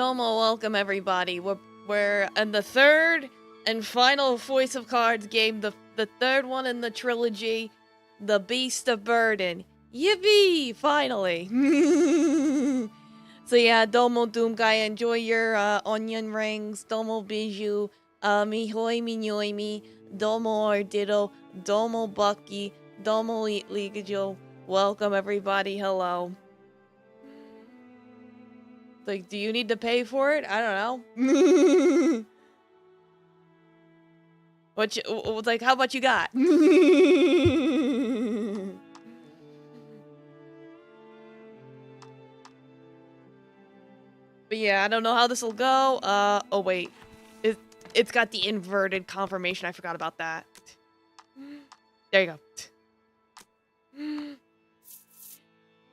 Domo, welcome everybody. We're in the third and final Voice of Cards game, the third one in the trilogy, The Beast of Burden. Yippee! Finally! So yeah, Domo Doomguy, enjoy your onion rings. Domo Bijou, Mihoy Minyoimi, Domo Arditto, Domo Bucky, Domo Ligajo. Welcome everybody, hello. Like, do you need to pay for it? I don't know. Like, how much you got? But yeah, I don't know how this will go. Oh wait. It's got the inverted confirmation. I forgot about that. There you go.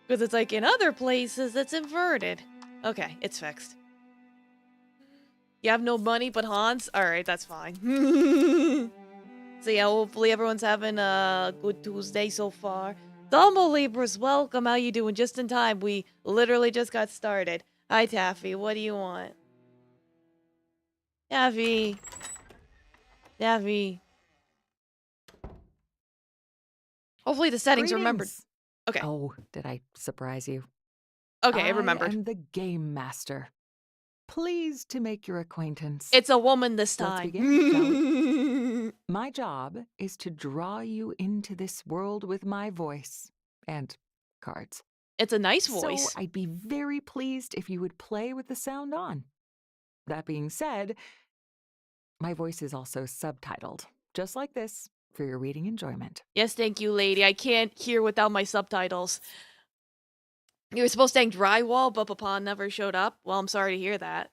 Because it's like in other places, it's inverted. Okay, it's fixed. You have no money but Hans? Alright, that's fine. So yeah, hopefully everyone's having a good Tuesday so far. Domo Libras, welcome. How you doing? Just in time. We literally just got started. Hi, Taffy. What do you want? Taffy. Taffy. Hopefully the settings are remembered. Okay. Oh, did I surprise you? Okay, I remembered. I am the game master. Pleased to make your acquaintance. It's a woman this time. Let's begin, shall we? My job is to draw you into this world with my voice and cards. It's a nice voice. So I'd be very pleased if you would play with the sound on. That being said, my voice is also subtitled, just like this, for your reading enjoyment. Yes, thank you, lady. I can't hear without my subtitles. You were supposed to hang drywall, but Papa never showed up. Well, I'm sorry to hear that.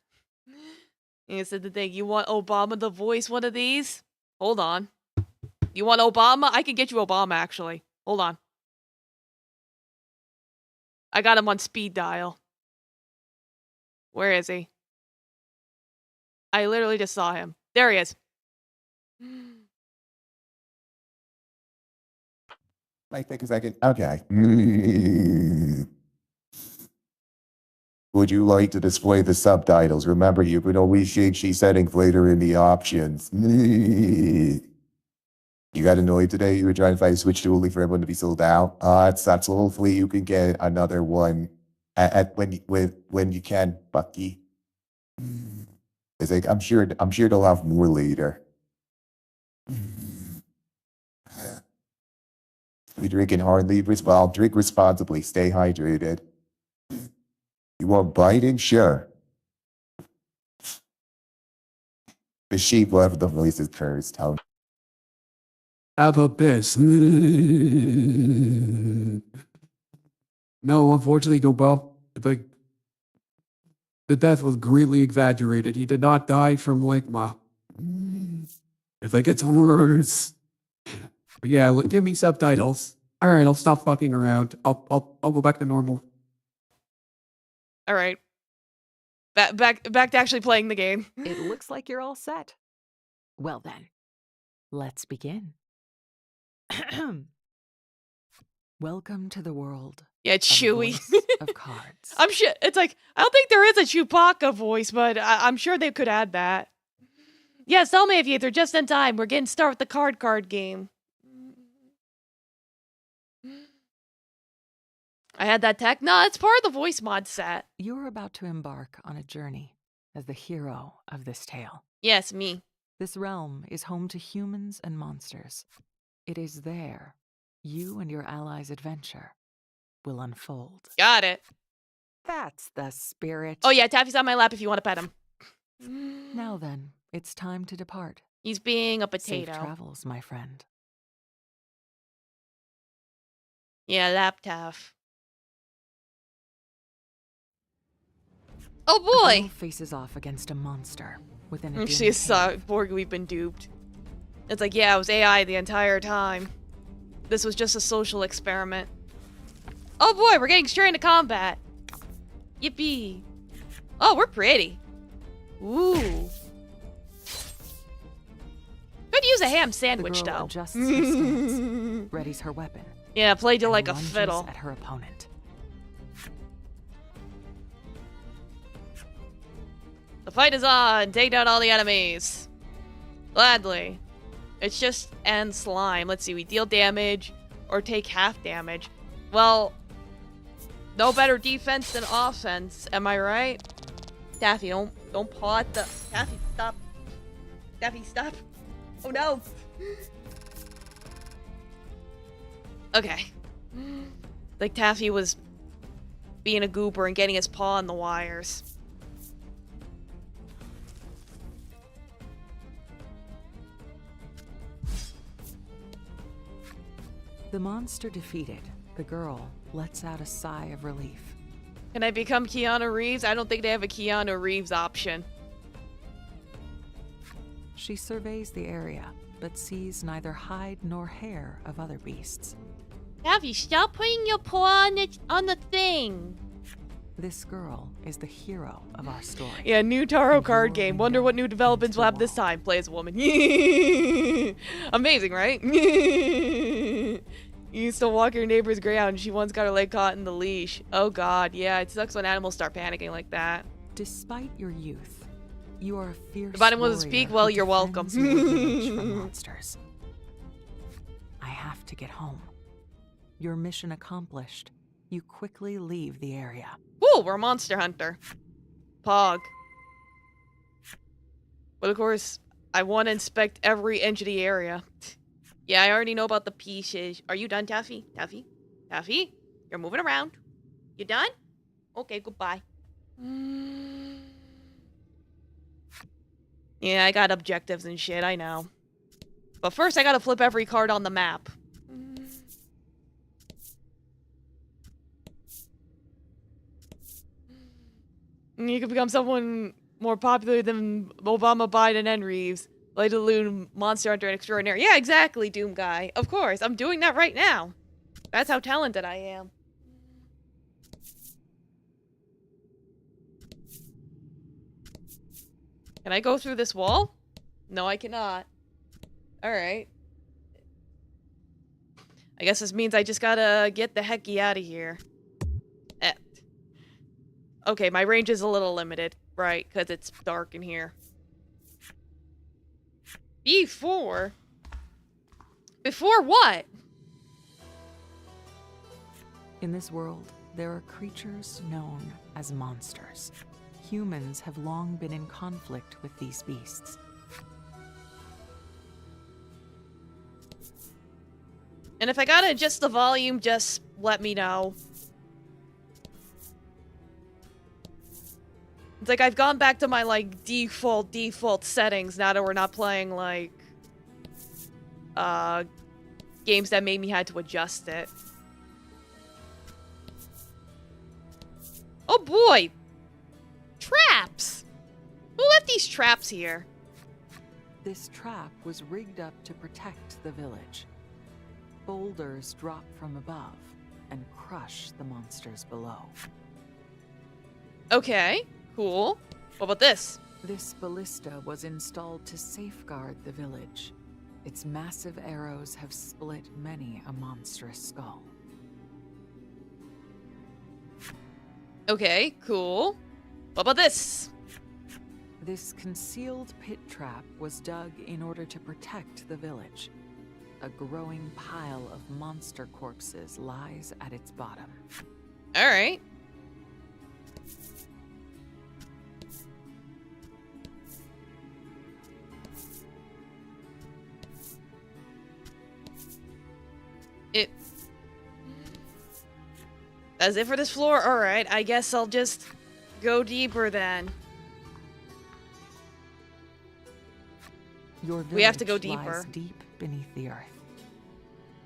You said the thing, you want Obama to voice one of these? Hold on. You want Obama? I can get you Obama, actually. Hold on. I got him on speed dial. Where is he? I literally just saw him. There he is. Might take a second. Okay. Would you like to display the subtitles? Remember, you can always change these settings later in the options. You got annoyed today? You were trying to find a Switch only for everyone to be sold out? That's hopefully you can get another one when you can, Bucky. It's like I'm sure they'll have more later. We drinking hardly? Well, drink responsibly. Stay hydrated. You want biting? Sure. The sheep will have the voices cursed. How about this? No, unfortunately, Nobel, the death was greatly exaggerated. He did not die from ligma. It's like, it's worse. But yeah, give me subtitles. All right, I'll stop fucking around. I'll go back to normal. All right. Back to actually playing the game. It looks like you're all set. Well then, let's begin. Welcome to the world. Yeah, it's Chewy. Of cards. I'm sure it's like I don't think there is a Chewbacca voice, but I'm sure they could add that. Yes, tell me if they're just in time. We're getting started with the card game. I had that tech. No, it's part of the voice mod set. You're about to embark on a journey as the hero of this tale. Yes, me. This realm is home to humans and monsters. It is there you and your allies' adventure will unfold. Got it. That's the spirit. Oh yeah, Taffy's on my lap if you want to pet him. Now then, it's time to depart. He's being a potato. Safe travels, my friend. Yeah, lap Taff. Oh boy! The girl faces off against a monster within a She saw Borg, we've been duped. It's like, yeah, it was AI the entire time. This was just a social experiment. Oh boy, we're getting straight into combat. Yippee. Oh, we're pretty. Ooh. Could use a ham sandwich, the girl though. Adjusts her stance, readies her weapon. Yeah, played you like a lunges fiddle. At her opponent. The fight is on! Take down all the enemies! Gladly. It's just end slime. Let's see, we deal damage or take half damage. Well, no better defense than offense, am I right? Daffy, don't paw at the... Daffy, stop. Daffy, stop. Oh no! Okay. Like Taffy was being a goober and getting his paw on the wires. The monster defeated, the girl lets out a sigh of relief. Can I become Keanu Reeves? I don't think they have a Keanu Reeves option. She surveys the area, but sees neither hide nor hair of other beasts. Taffy, stop putting your paw on the thing. This girl is the hero of our story. Yeah, new Taro And card your game. window Wonder what new developments into will the have this wall. time. Play as a woman. Amazing, right? You used to walk your neighbor's greyhound and she once got her leg caught in the leash. Oh god, yeah, it sucks when animals start panicking like that. Despite your youth, you are a fierce If anyone wants to warrior speak, well, who you're welcome. defends your village from monsters. I have to get home. Your mission accomplished. You quickly leave the area. Woo, we're a monster hunter. Pog. But of course, I want to inspect every inch of the area. Yeah, I already know about the pieces. Are you done, Taffy? Taffy? Taffy? You're moving around. You done? Okay, goodbye. Yeah, I got objectives and shit, I know. But first, I gotta flip every card on the map. You could become someone more popular than Obama, Biden, and Reeves. Like the Loon, Monster Hunter, and Extraordinary. Yeah, exactly, Doom Guy. Of course, I'm doing that right now. That's how talented I am. Can I go through this wall? No, I cannot. Alright. I guess this means I just gotta get the hecky out of here. Okay, my range is a little limited, right? Because it's dark in here. Before? Before what? In this world, there are creatures known as monsters. Humans have long been in conflict with these beasts. And if I gotta adjust the volume, just let me know. It's like I've gone back to my, like, default settings now that we're not playing, like, games that made me had to adjust it. Oh boy! Traps! Who left these traps here? This trap was rigged up to protect the village. Boulders drop from above and crush the monsters below. Okay, cool. What about this? This ballista was installed to safeguard the village. Its massive arrows have split many a monstrous skull. Okay, cool. What about this? This concealed pit trap was dug in order to protect the village. A growing pile of monster corpses lies at its bottom. Alright. That's it for this floor? Alright, I guess I'll just go deeper then. Your village We have to go lies deeper. deep beneath the earth.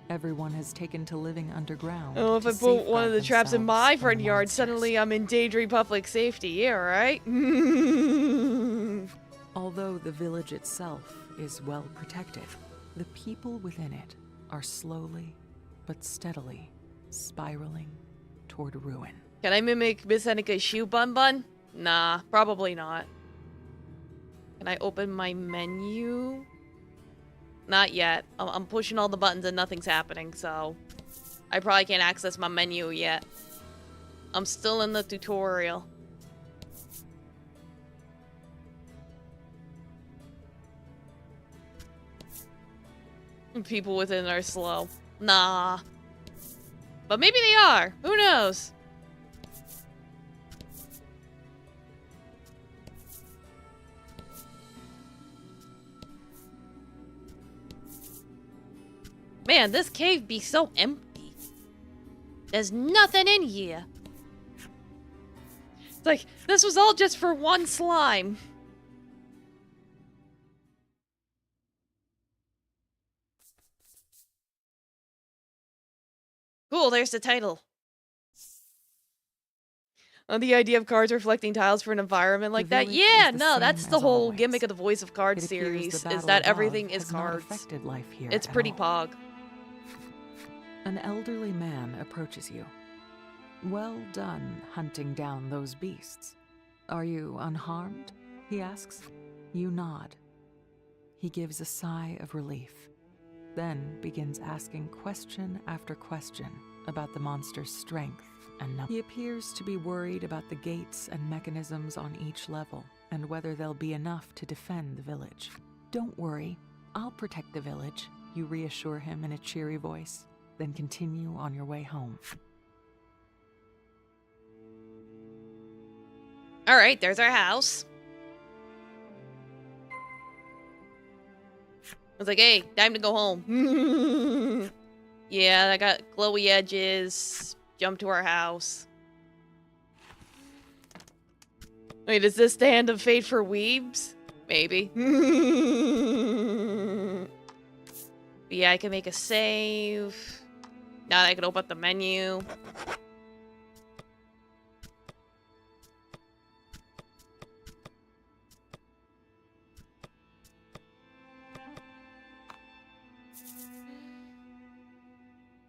Everyone has taken to living underground. Oh, if to I put one of the safeguard traps in my themselves front from yard, monsters. suddenly I'm endangering public safety. Yeah, right? Although the village itself is well protected, the people within it are slowly but steadily spiraling toward ruin. Can I mimic Miss Henika's shoe bun bun? Nah, probably not. Can I open my menu? Not yet. I'm pushing all the buttons and nothing's happening, so I probably can't access my menu yet. I'm still in the tutorial. People within are slow. Nah. But maybe they are. Who knows? Man, this cave be so empty. There's nothing in here. It's like, this was all just for one slime. Cool, there's the title. The idea of cards reflecting tiles for an environment like that. Yeah, no, that's the whole gimmick of the Voice of Cards series, is that everything is cards. It's pretty pog. An elderly man approaches you. Well done hunting down those beasts. Are you unharmed? He asks. You nod. He gives a sigh of relief, then begins asking question after question about the monster's strength and numbers. He appears to be worried about the gates and mechanisms on each level and whether there'll be enough to defend the village. Don't worry, I'll protect the village, you reassure him in a cheery voice, then continue on your way home. Alright, there's our house. I was like, hey, time to go home. Yeah, I got glowy edges. Jump to our house. Wait, is this the Hand of Fate for weebs? Maybe. But yeah, I can make a save. Now I can open up the menu.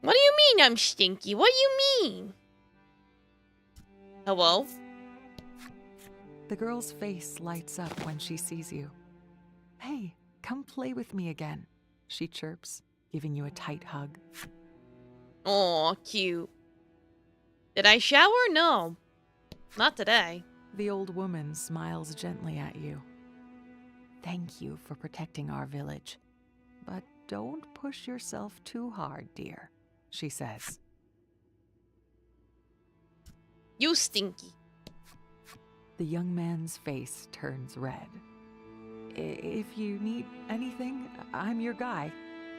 What do you mean I'm stinky? What do you mean? Hello? The girl's face lights up when she sees you. Hey, come play with me again, she chirps, giving you a tight hug. Aw, cute. Did I shower? No. Not today. The old woman smiles gently at you. Thank you for protecting our village. But don't push yourself too hard, dear, she says. You stinky. The young man's face turns red. If you need anything, I'm your guy,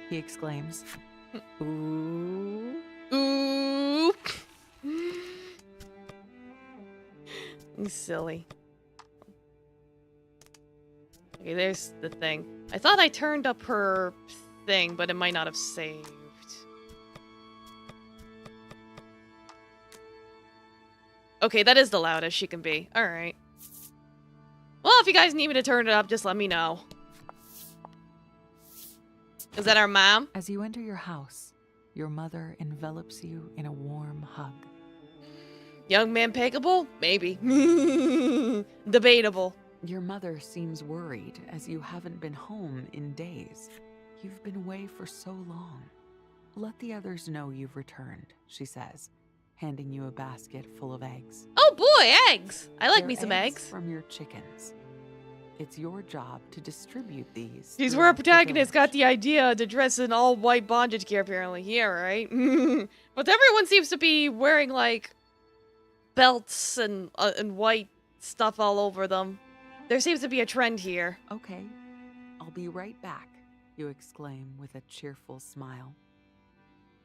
he exclaims. Ooh. Ooh. You silly. Okay, there's the thing. I thought I turned up her thing, but it might not have saved. Okay, that is the loudest she can be. Alright. Well, if you guys need me to turn it up, just let me know. Is that our mom? As you enter your house, your mother envelops you in a warm hug. Young man pickable? Maybe. Debatable. Your mother seems worried as you haven't been home in days. You've been away for so long. Let the others know you've returned, she says, handing you a basket full of eggs. Oh boy, eggs! I like They're me some eggs. From your chickens. It's your job to distribute these. She's where our throughout the protagonist got village. the idea to dress in all white bondage gear, apparently. Yeah, right? But everyone seems to be wearing, like, belts and white stuff all over them. There seems to be a trend here. Okay, I'll be right back, you exclaim with a cheerful smile.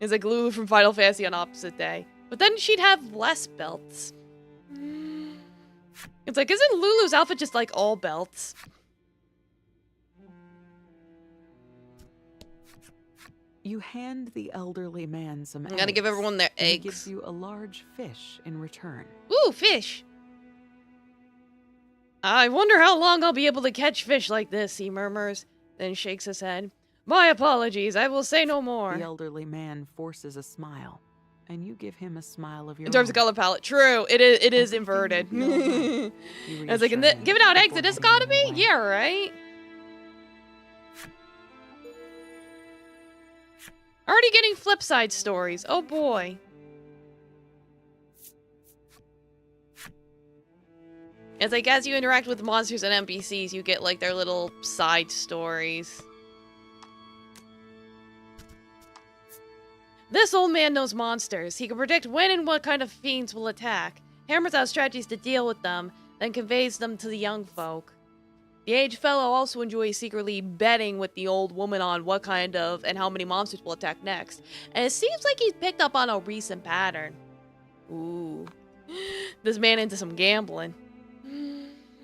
It's like Lulu from Final Fantasy on opposite day. But then she'd have less belts. It's like, isn't Lulu's outfit just like all belts? You hand the elderly man some eggs. I'm gonna give everyone their and he eggs. gives you a large fish in return. Ooh, fish! I wonder how long I'll be able to catch fish like this, he murmurs, then shakes his head. My apologies, I will say no more. The elderly man forces a smile, and you give him a smile of your In terms own. of color palette, true, it is inverted. Everything will be all right, you I was like, reassure him giving out eggs before in this heading economy? away. Yeah, right? Already getting flip side stories. Oh boy. It's like as you interact with monsters and NPCs, you get like their little side stories. This old man knows monsters. He can predict when and what kind of fiends will attack, hammers out strategies to deal with them, then conveys them to the young folk. The aged fellow also enjoys secretly betting with the old woman on what kind of and how many monsters will attack next, and it seems like he's picked up on a recent pattern. Ooh. This man into some gambling.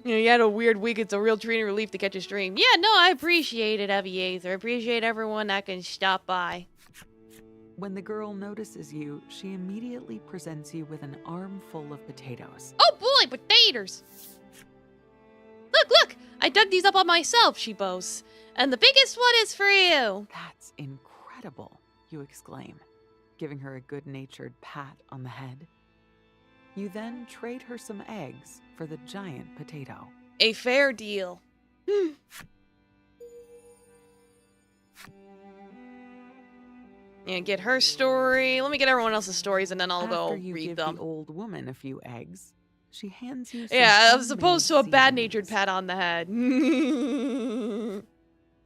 You had a weird week, it's a real treat and relief to catch a stream. Yeah, no, I appreciate it, Evie. I appreciate everyone that can stop by. When the girl notices you, she immediately presents you with an armful of potatoes. Oh boy, potatoes! Look! I dug these up on myself, she boasts. And the biggest one is for you. That's incredible, you exclaim, giving her a good-natured pat on the head. You then trade her some eggs for the giant potato. A fair deal. And get her story. Let me get everyone else's stories and then I'll go After you read give them. the old woman a few eggs, she hands you some Yeah, as opposed to a homemade bad-natured seasonings. pat on the head.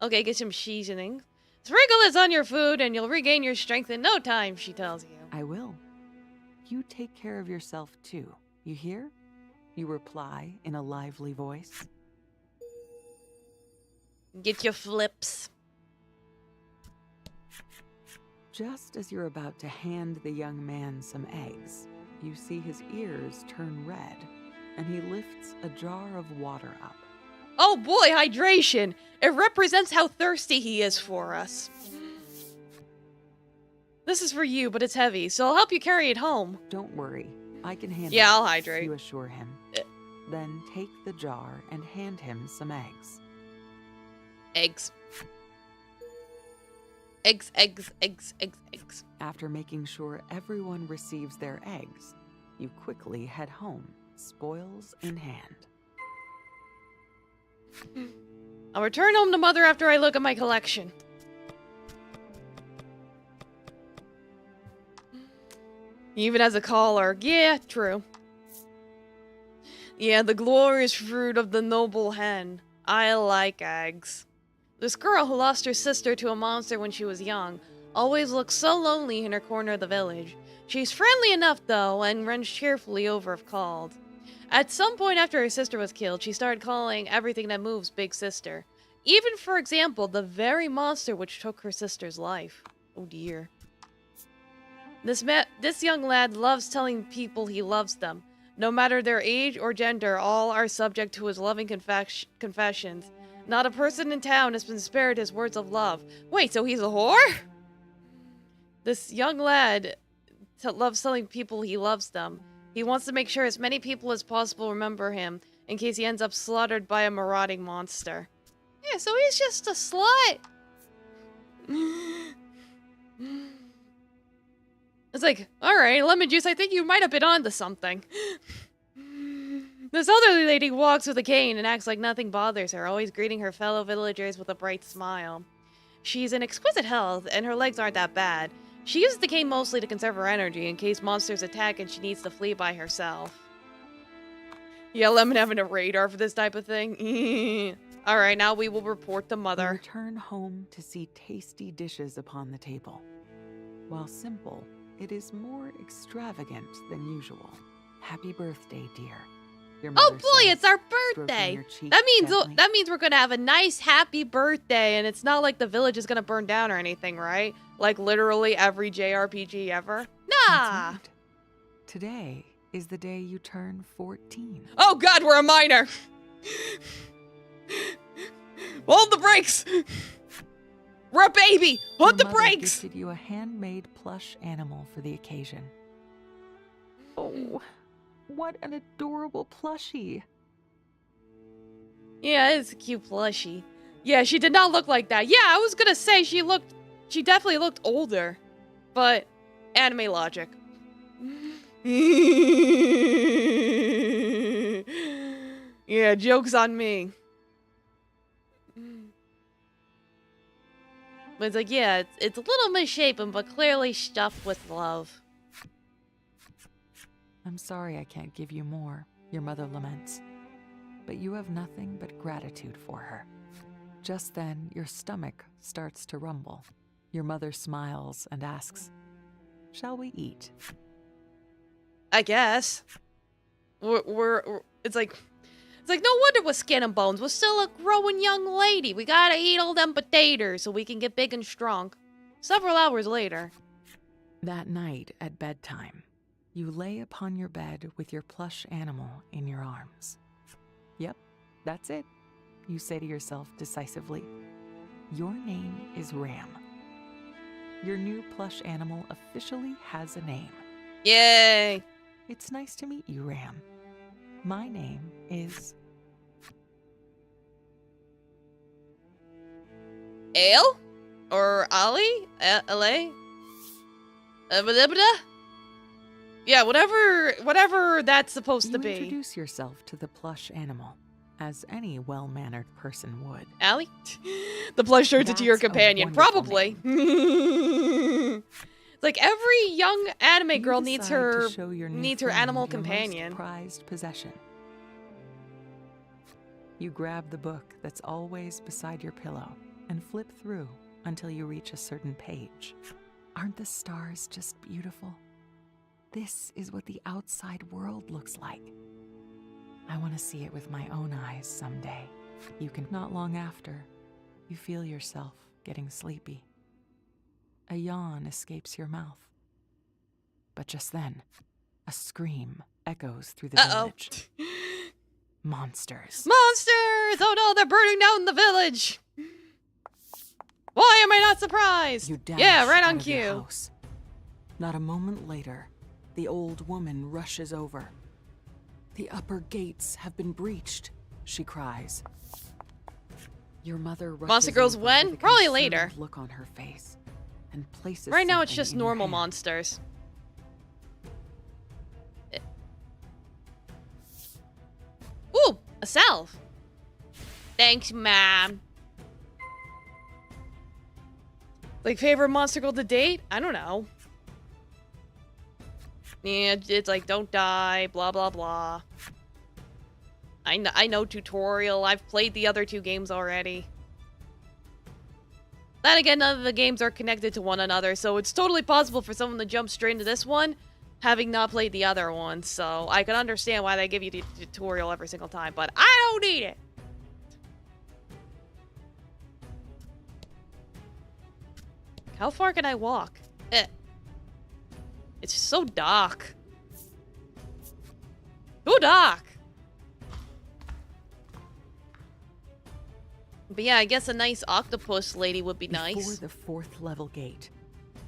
Okay, get some seasoning. Sprinkle this on your food and you'll regain your strength in no time, she tells you. I will. You take care of yourself too, you hear? You reply in a lively voice. Get your flips. Just as you're about to hand the young man some eggs, you see his ears turn red, and he lifts a jar of water up. Oh boy, hydration! It represents how thirsty he is for us. This is for you, but it's heavy, so I'll help you carry it home. Don't worry, I can handle Yeah, it, I'll hydrate. you assure him. Then take the jar and hand him some eggs. Eggs. Eggs. After making sure everyone receives their eggs, you quickly head home, spoils in hand. I'll return home to Mother after I look at my collection. Even as a caller. Yeah, true. Yeah, the glorious fruit of the noble hen. I like eggs. This girl who lost her sister to a monster when she was young always looks so lonely in her corner of the village. She's friendly enough, though, and runs cheerfully over if called. At some point after her sister was killed, she started calling everything that moves Big Sister. Even, for example, the very monster which took her sister's life. Oh dear. This young lad loves telling people he loves them. No matter their age or gender, all are subject to his loving confessions. Not a person in town has been spared his words of love. Wait, so he's a whore? This young lad loves telling people he loves them. He wants to make sure as many people as possible remember him, in case he ends up slaughtered by a marauding monster. Yeah, so he's just a slut. It's like, alright, lemon juice, I think you might have been onto something. This elderly lady walks with a cane and acts like nothing bothers her, always greeting her fellow villagers with a bright smile. She's in exquisite health, and her legs aren't that bad. She uses the cane mostly to conserve her energy in case monsters attack and she needs to flee by herself. Yeah, Lemon having a radar for this type of thing. Alright, now we will report to You Mother. return home to see tasty dishes upon the table. While simple, it is more extravagant than usual. Happy birthday, dear. Your Oh mother boy, says, it's our stroking birthday! your cheek That means gently. we're gonna have a nice happy birthday, and it's not like the village is gonna burn down or anything, right? Like literally every JRPG ever. That's Nah. right. Today is the day you turn 14. Oh God, we're a minor. Hold the brakes. We're a baby. Hold the Your mother brakes. gifted you a handmade plush animal for the occasion. Oh, what an adorable plushie. Yeah, it's a cute plushie. Yeah, she did not look like that. Yeah, I was gonna say she definitely looked older, but anime logic. Yeah, joke's on me. But it's like, yeah, it's a little misshapen, but clearly stuffed with love. I'm sorry I can't give you more, your mother laments. But you have nothing but gratitude for her. Just then, your stomach starts to rumble. Your mother smiles and asks, Shall we eat? I guess. It's like no wonder we're skin and bones. We're still a growing young lady. We gotta eat all them potatoes so we can get big and strong. Several hours later. That night at bedtime, you lay upon your bed with your plush animal in your arms. Yep, that's it, you say to yourself decisively. Your name is Ram. Your new plush animal officially has a name. Yay! It's nice to meet you, Ram. My name is... Ale? Or Ali? L.A.? Yeah, whatever that's supposed to You be. introduce yourself to the plush animal, as any well-mannered person would. Allie? The plush turns into your That's a companion. wonderful Probably. It's like every young anime girl You needs decide to her show your new needs her friend animal your companion. most prized possession. You grab the book that's always beside your pillow and flip through until you reach a certain page. Aren't the stars just beautiful? This is what the outside world looks like. I want to see it with my own eyes someday. You can. Not long after, you feel yourself getting sleepy. A yawn escapes your mouth. But just then, a scream echoes through the village. Monsters. Monsters! Oh no, they're burning down the village! Why am I not surprised? You dash Yeah, right out on of your cue. house. Not a moment later, the old woman rushes over. The upper gates have been breached, she cries. Your mother rushes Monster Girls over when? with a Probably concerned later. look on her face and places Right now it's something just in your normal hand. monsters. Ooh, a salve. Thanks, ma'am. Like, favorite monster girl to date? I don't know. Yeah, it's like, don't die, blah, blah, blah. I know tutorial. I've played the other two games already. Then again, none of the games are connected to one another, so it's totally possible for someone to jump straight into this one, having not played the other one. So I can understand why they give you the tutorial every single time, but I don't need it. How far can I walk? It's so dark. Too dark. But yeah, I guess a nice octopus lady would be nice. Before the fourth level gate,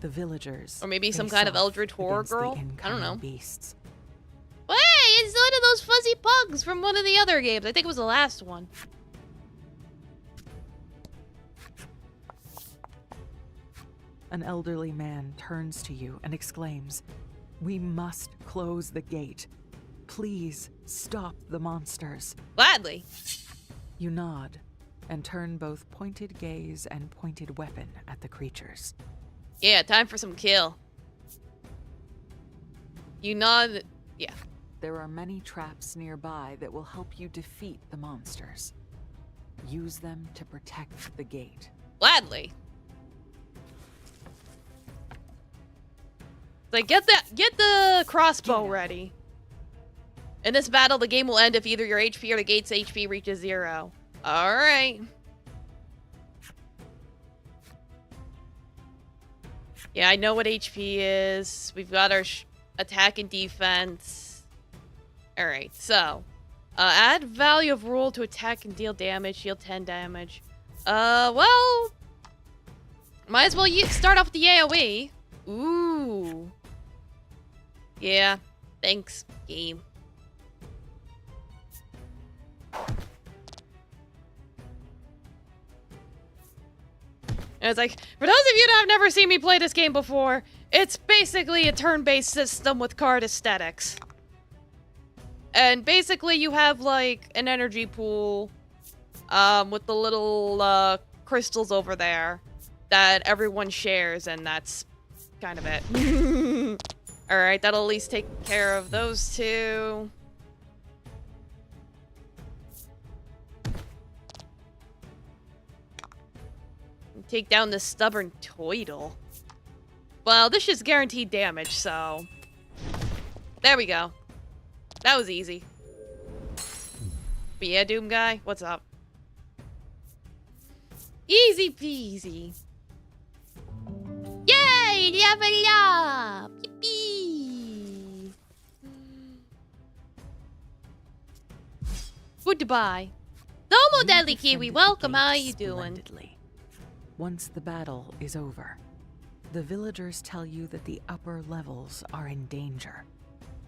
the villagers Or maybe some face kind of off eldritch horror against the girl? I don't incoming know. Beasts. Hey, it's one of those fuzzy pugs from one of the other games. I think it was the last one. An elderly man turns to you and exclaims, "We must close the gate. Please stop the monsters." Gladly. You nod and turn both pointed gaze and pointed weapon at the creatures. Yeah, time for some kill. You nod. Yeah. There are many traps nearby that will help you defeat the monsters. Use them to protect the gate. Gladly. Like, get the crossbow ready. In this battle, the game will end if either your HP or the gate's HP reaches 0. Alright. Yeah, I know what HP is. We've got our attack and defense. Alright, so. Add value of roll to attack and deal damage. Deal 10 damage. Well. Might as well start off with the AoE. Ooh. Yeah. Thanks, game. And it's like, for those of you that have never seen me play this game before, it's basically a turn-based system with card aesthetics. And basically you have, like, an energy pool, with the little, crystals over there that everyone shares, and that's kind of it. Alright, that'll at least take care of those two. Take down this stubborn Toidle. Well, this is guaranteed damage, so... There we go. That was easy. But yeah, Doom Guy, what's up? Easy peasy. Yay! Level up! Yippee! Goodbye. Domo You Deadly defend Kiwi, the welcome. gate How you doing? splendidly. Once the battle is over, the villagers tell you that the upper levels are in danger,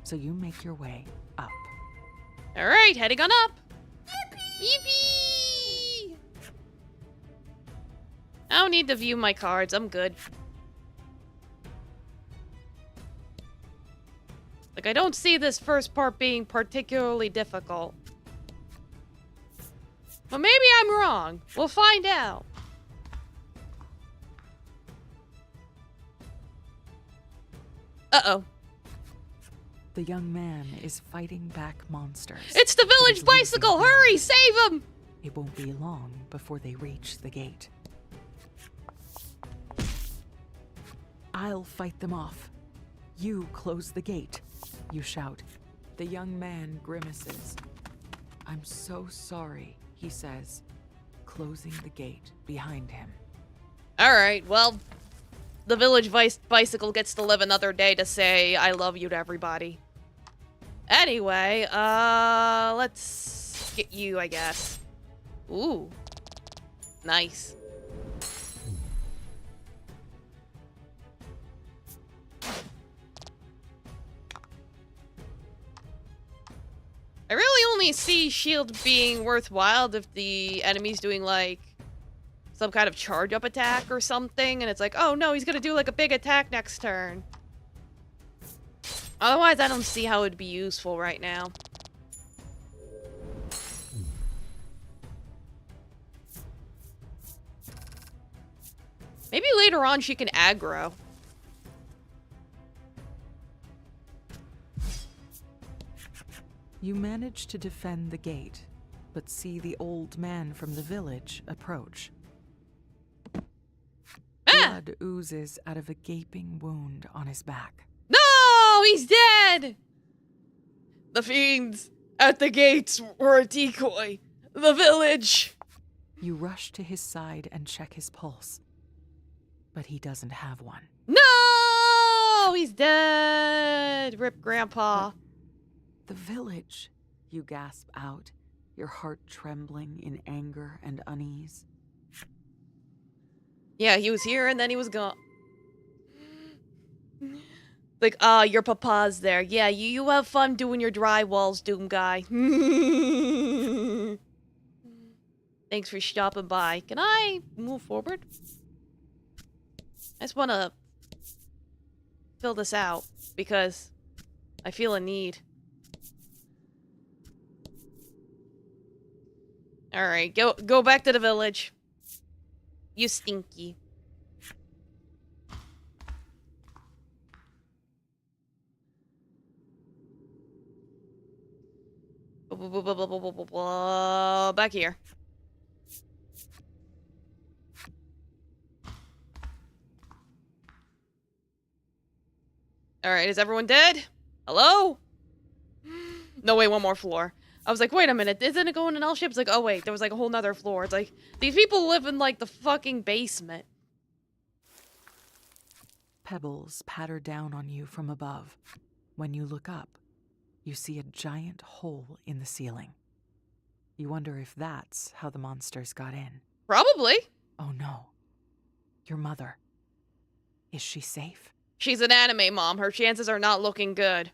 so you make your way up. All right, heading on up. Yippee! I don't need to view my cards. I'm good. Like, I don't see this first part being particularly difficult. But maybe I'm wrong. We'll find out. Uh-oh. The young man is fighting back monsters. It's the but village is losing bicycle! ground. Hurry, save him! It won't be long before they reach the gate. I'll fight them off. You close the gate, you shout. The young man grimaces. I'm so sorry, he says, closing the gate behind him. Alright, well, the village bicycle gets to live another day to say I love you to everybody. Anyway, let's get you, I guess. Ooh. Nice. I really only see shield being worthwhile if the enemy's doing, like, some kind of charge-up attack or something, and it's like, oh no, he's gonna do, like, a big attack next turn. Otherwise, I don't see how it'd be useful right now. Maybe later on she can aggro. You manage to defend the gate, but see the old man from the village approach. Ah! Blood oozes out of a gaping wound on his back. No! He's dead! The fiends at the gates were a decoy. The village! You rush to his side and check his pulse, but he doesn't have one. No! He's dead! Rip Grandpa. The village, you gasp out, your heart trembling in anger and unease. Yeah, he was here and then he was gone. Like, your papa's there. Yeah, you have fun doing your drywalls, Doom Guy. Thanks for stopping by. Can I move forward? I just want to fill this out because I feel a need. All right, go back to the village. You stinky. Back here. All right, is everyone dead? Hello? No, wait, one more floor. I was like, wait a minute, isn't it going in L ship? It's like, oh wait, there was like a whole nother floor. It's like, these people live in like the fucking basement. Pebbles patter down on you from above. When you look up, you see a giant hole in the ceiling. You wonder if that's how the monsters got in. Probably. Oh no. Your mother. Is she safe? She's an anime mom. Her chances are not looking good.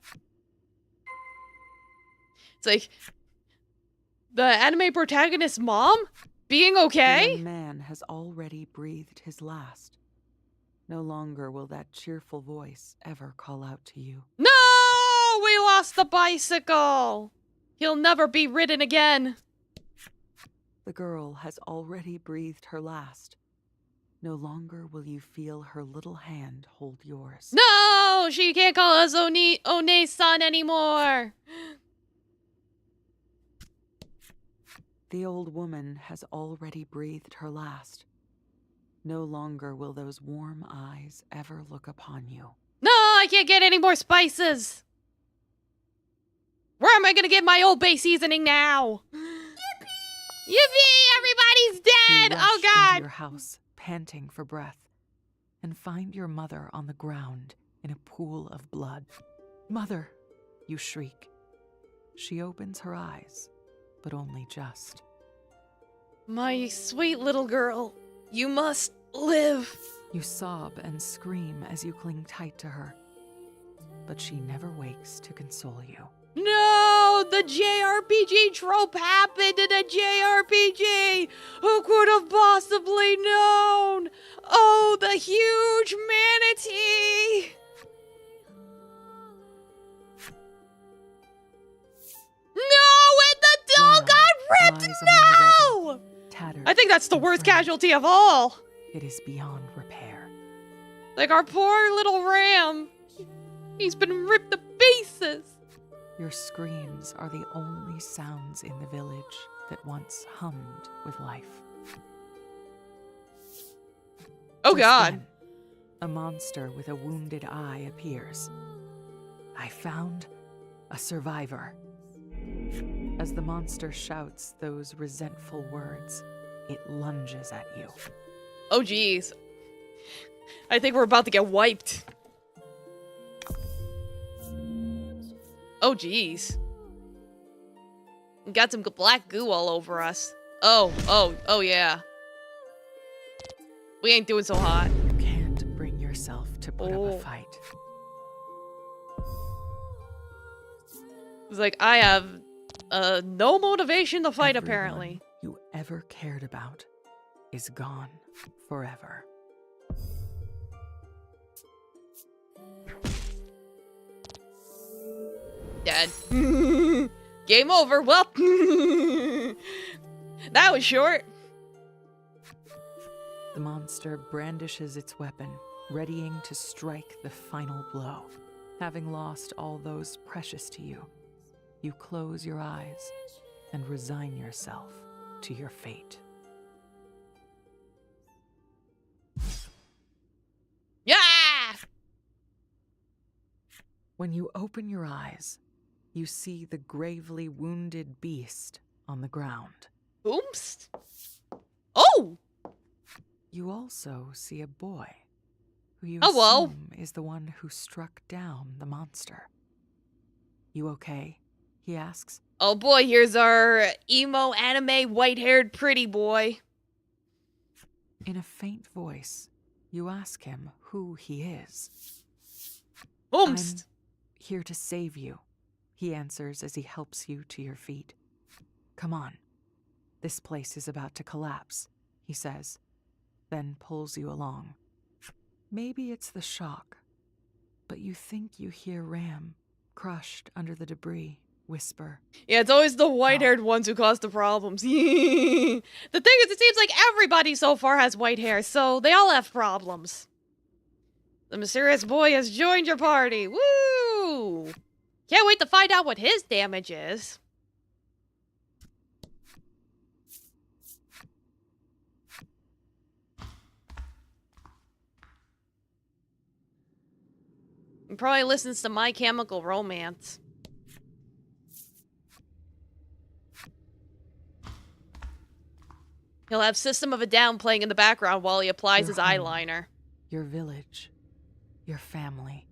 It's like, the anime protagonist's mom being The okay? young man has already breathed his last. No longer will that cheerful voice ever call out to you. No! We lost the bicycle! He'll never be ridden again. The girl has already breathed her last. No longer will you feel her little hand hold yours. No! She can't call us One-san anymore. The old woman has already breathed her last. No longer will those warm eyes ever look upon you. No, I can't get any more spices. Where am I gonna get my Old Bay seasoning now? Yippee! Yippee! Everybody's dead! You Oh rush into God! your house, panting for breath, and find your mother on the ground in a pool of blood. Mother, you shriek. She opens her eyes, but only just. My sweet little girl, you must live. You sob and scream as you cling tight to her, but she never wakes to console you. No, the JRPG trope happened in a JRPG. Who could have possibly known? Oh, the huge manatee. No, and the doll Laura got ripped. lies among the No. rubble, tattered I think that's the and worst framed. casualty of all. It is beyond repair. Like our poor little ram. He's been ripped to pieces. Your screams are the only sounds in the village that once hummed with life. Oh Just God. then, a monster with a wounded eye appears. I found a survivor. As the monster shouts those resentful words, it lunges at you. Oh geez. I think we're about to get wiped. Oh geez. Got some black goo all over us. Oh yeah. We ain't doing so hot. You can't bring yourself to put up Oh. a fight. It's like I have no motivation to fight Everyone apparently. you ever cared about is gone forever. Dead. Game over. Well, that was short. The monster brandishes its weapon, readying to strike the final blow. Having lost all those precious to you, you close your eyes and resign yourself to your fate. Yeah. When you open your eyes, you see the gravely wounded beast on the ground. Oops. Oh. You also see a boy, who you Hello. assume is the one who struck down the monster. You okay? He asks. Oh boy, here's our emo anime white-haired pretty boy. In a faint voice, you ask him who he is. Oops. I'm here to save you, he answers as he helps you to your feet. Come on. This place is about to collapse, he says, then pulls you along. Maybe it's the shock, but you think you hear Ram, crushed under the debris, whisper. Yeah, it's always the white-haired ones who cause the problems. The thing is, it seems like everybody so far has white hair, so they all have problems. The mysterious boy has joined your party. Woo! Can't wait to find out what his damage is. He probably listens to My Chemical Romance. He'll have System of a Down playing in the background while he applies his Your home. eyeliner. Your village, your family,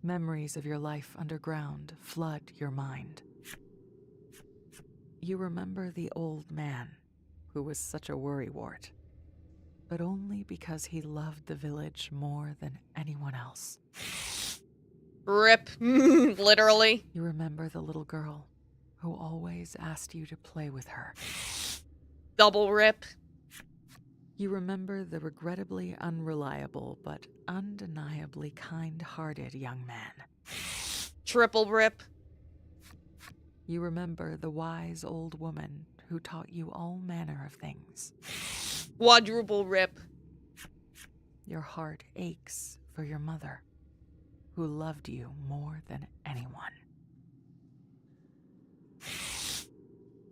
memories of your life underground flood your mind. You remember the old man who was such a worrywart, but only because he loved the village more than anyone else. Rip. Literally. You remember the little girl who always asked you to play with her. Double rip. You remember the regrettably unreliable but undeniably kind-hearted young man. Triple rip. You remember the wise old woman who taught you all manner of things. Quadruple rip. Your heart aches for your mother, who loved you more than anyone.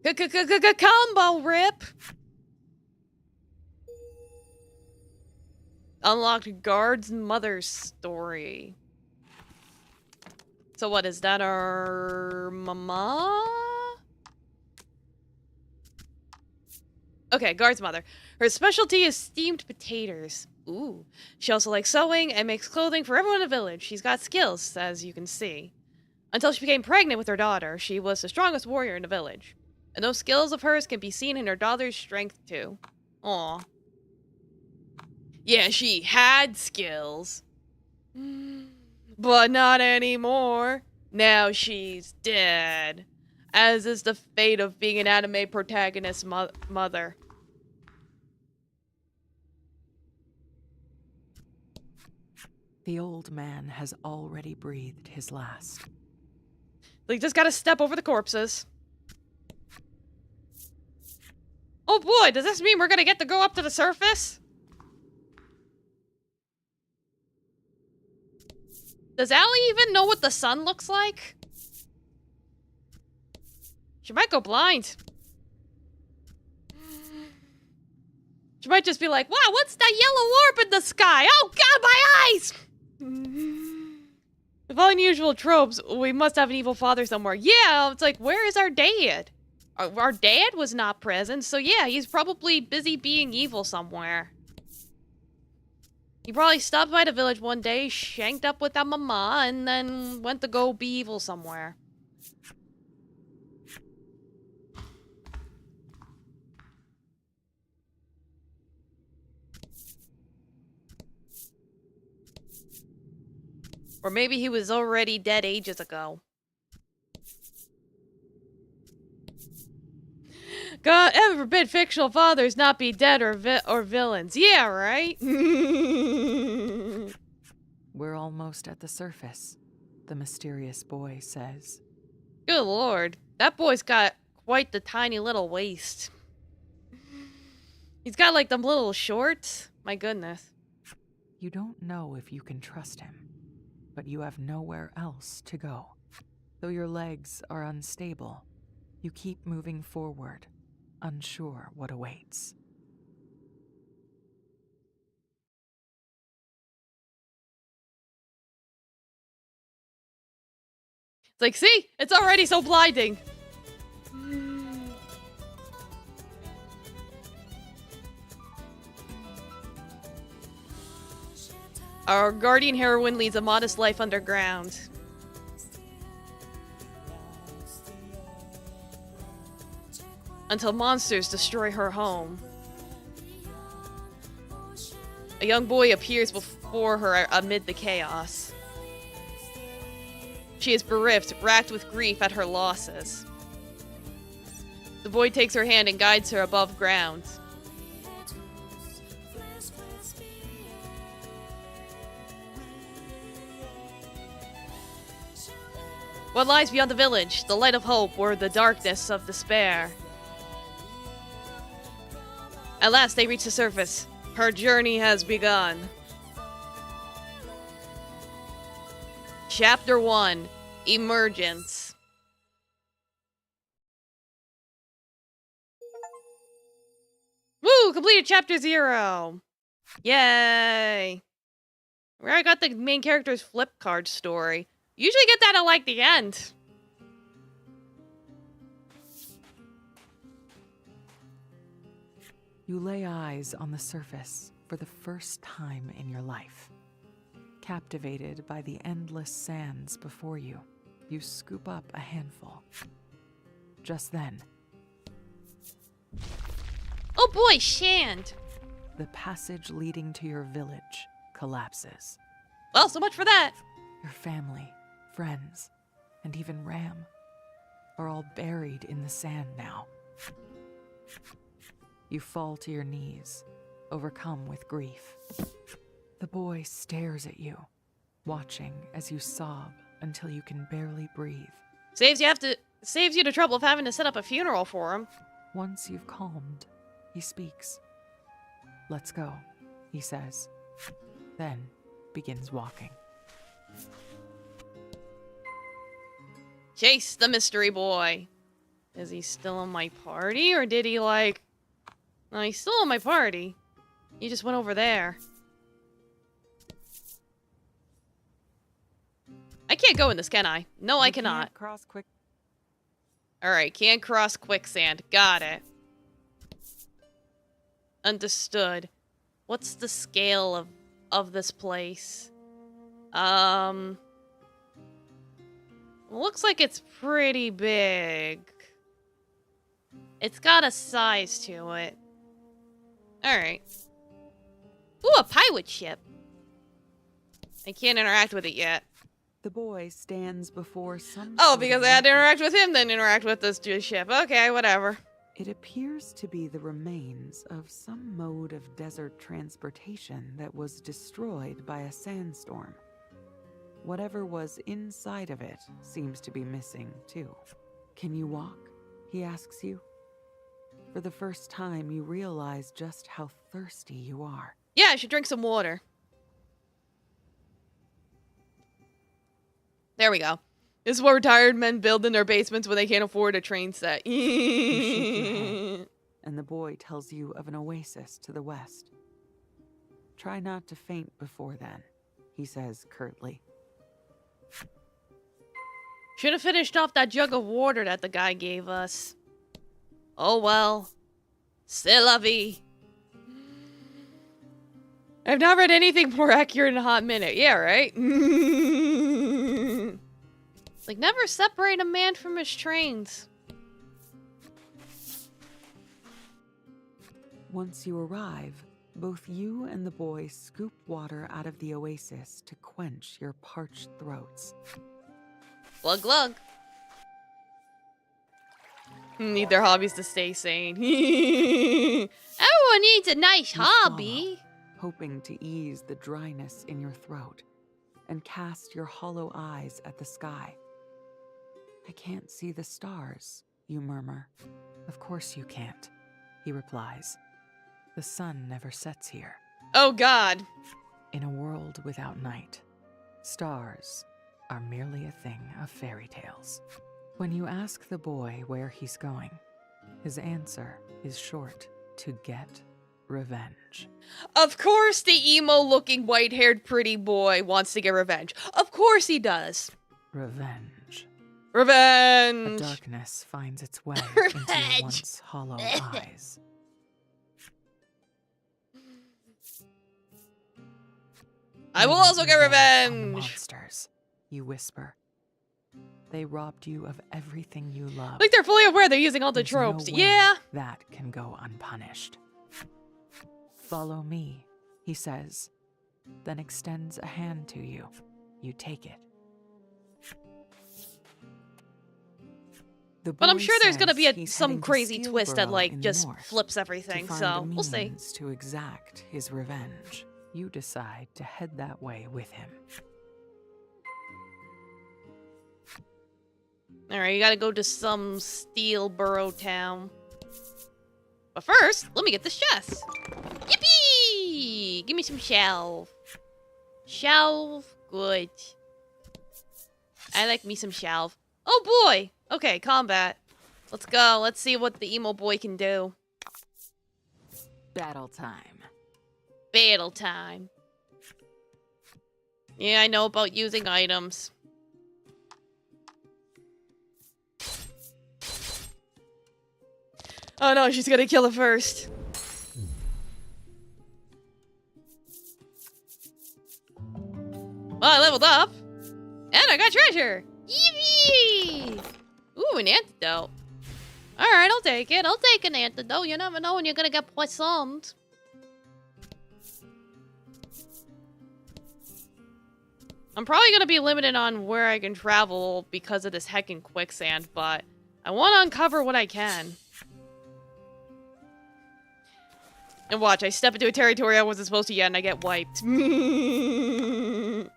Combo rip. Unlocked guard's mother's story. So what, is that our mama? Okay, guard's mother. Her specialty is steamed potatoes. Ooh. She also likes sewing and makes clothing for everyone in the village. She's got skills, as you can see. Until she became pregnant with her daughter, she was the strongest warrior in the village. And those skills of hers can be seen in her daughter's strength, too. Aw. Yeah, she had skills. But not anymore. Now she's dead. As is the fate of being an anime protagonist's mother. The old man has already breathed his last. They just gotta step over the corpses. Oh boy, does this mean we're gonna get to go up to the surface? Does Allie even know what the sun looks like? She might go blind. She might just be like, wow, what's that yellow orb in the sky? Oh god, my eyes! With all unusual tropes, we must have an evil father somewhere. Yeah, it's like, where is our dad? Our dad was not present, so yeah, he's probably busy being evil somewhere. He probably stopped by the village one day, shanked up with that mama, and then went to go be evil somewhere. Or maybe he was already dead ages ago. God, ever forbid fictional fathers not be dead or villains. Yeah, right? We're almost at the surface, the mysterious boy says. Good lord. That boy's got quite the tiny little waist. He's got like them little shorts. My goodness. You don't know if you can trust him, but you have nowhere else to go. Though your legs are unstable, you keep moving forward, unsure what awaits. It's like, see? It's already so blinding. Our guardian heroine leads a modest life underground. Until monsters destroy her home. A young boy appears before her amid the chaos. She is bereft, racked with grief at her losses. The boy takes her hand and guides her above ground. What lies beyond the village? The light of hope or the darkness of despair? At last they reach the surface. Her journey has begun. Chapter 1. Emergence. Woo! Completed Chapter 0! Yay! Where I got the main character's flip card story. Usually get that at like the end. You lay eyes on the surface for the first time in your life. Captivated by the endless sands before you, you scoop up a handful. Just then, Oh boy, Shand! the passage leading to your village collapses. Well, so much for that. Your family, friends, and even Ram are all buried in the sand now. You fall to your knees, overcome with grief. The boy stares at you, watching as you sob until you can barely breathe. Saves you the trouble of having to set up a funeral for him. Once you've calmed, he speaks. Let's go, he says, then begins walking. Chase the mystery boy. Is he still in my party, or did he like... No, he's still in my party. He just went over there. can't go in this, can I? No, I You cannot. can't cross quick. Alright, can't cross quicksand. Got it. Understood. What's the scale of this place? Looks like it's pretty big. It's got a size to it. Alright. Ooh, a pirate ship. I can't interact with it yet. The boy stands before some. Oh, sort of because I had to wreckage. interact with him, then interact with this ship. Okay, whatever. It appears to be the remains of some mode of desert transportation that was destroyed by a sandstorm. Whatever was inside of it seems to be missing, too. Can you walk? He asks you. For the first time, you realize just how thirsty you are. Yeah, I should drink some water. There we go. This is what retired men build in their basements when they can't afford a train set. You shake your head, and the boy tells you of an oasis to the west. Try not to faint before then, he says curtly. Should have finished off that jug of water that the guy gave us. Oh well. C'est la vie. I've not read anything more accurate in a hot minute. Yeah, right? Like, never separate a man from his trains. Once you arrive, both you and the boy scoop water out of the oasis to quench your parched throats. Glug glug. Need their hobbies to stay sane. Everyone needs a nice You hobby. swallow, hoping to ease the dryness in your throat, and cast your hollow eyes at the sky. I can't see the stars, you murmur. Of course you can't, he replies. The sun never sets here. Oh god. In a world without night, stars are merely a thing of fairy tales. When you ask the boy where he's going, his answer is short: to get revenge. Of course the emo-looking, white-haired pretty boy wants to get revenge. Of course he does. Revenge. A Revenge. darkness finds its way into your Revenge. once hollow eyes. I will "They also want get revenge on the revenge. monsters," you whisper. They robbed you of everything you love. Like they're fully aware they're using all the There's no tropes. way Yeah. that can go unpunished. Follow me, he says, then extends a hand to you. You take it. The But I'm boy sure there's gonna says be he's some heading to crazy twist that Steelborough like in the just north flips to everything. find So a we'll see. means to exact his revenge. You decide to head that way with him. Alright, you gotta go to some Steelborough town. But first, let me get this chest. Yippee! Give me some shelf. Shelf, good. I like me some shelf. Oh boy! Okay, combat. Let's go. Let's see what the emo boy can do. Battle time. Battle time. Yeah, I know about using items. Oh no, she's gonna kill it first. Well, I leveled up. And I got treasure! Yippee! Ooh, an antidote. Alright, I'll take it. I'll take an antidote. You never know when you're gonna get poisoned. I'm probably gonna be limited on where I can travel because of this heckin' quicksand, but I want to uncover what I can. And watch, I step into a territory I wasn't supposed to yet and I get wiped. Ooh,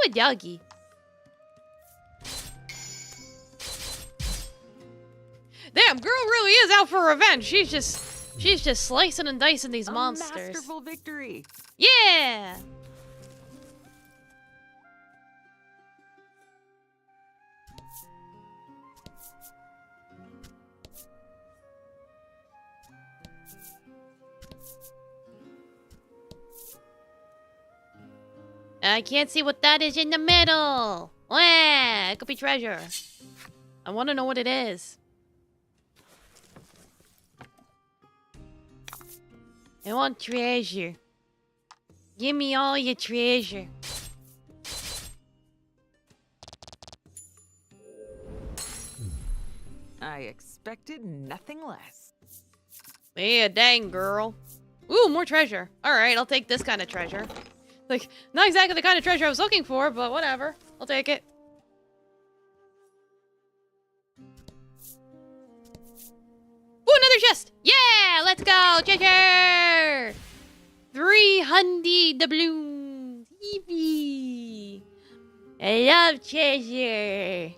a doggy. Damn, girl really is out for revenge. She's just slicing and dicing these monsters. A masterful victory. Yeah! I can't see what that is in the middle. Wah! It could be treasure. I want to know what it is. I want treasure. Give me all your treasure. I expected nothing less. Yeah, dang, girl. Ooh, more treasure. Alright, I'll take this kind of treasure. Like, not exactly the kind of treasure I was looking for, but whatever. I'll take it. Ooh, another chest! Yeah! Let's go! Treasure! 300 doubloons! Yippee! I love treasure!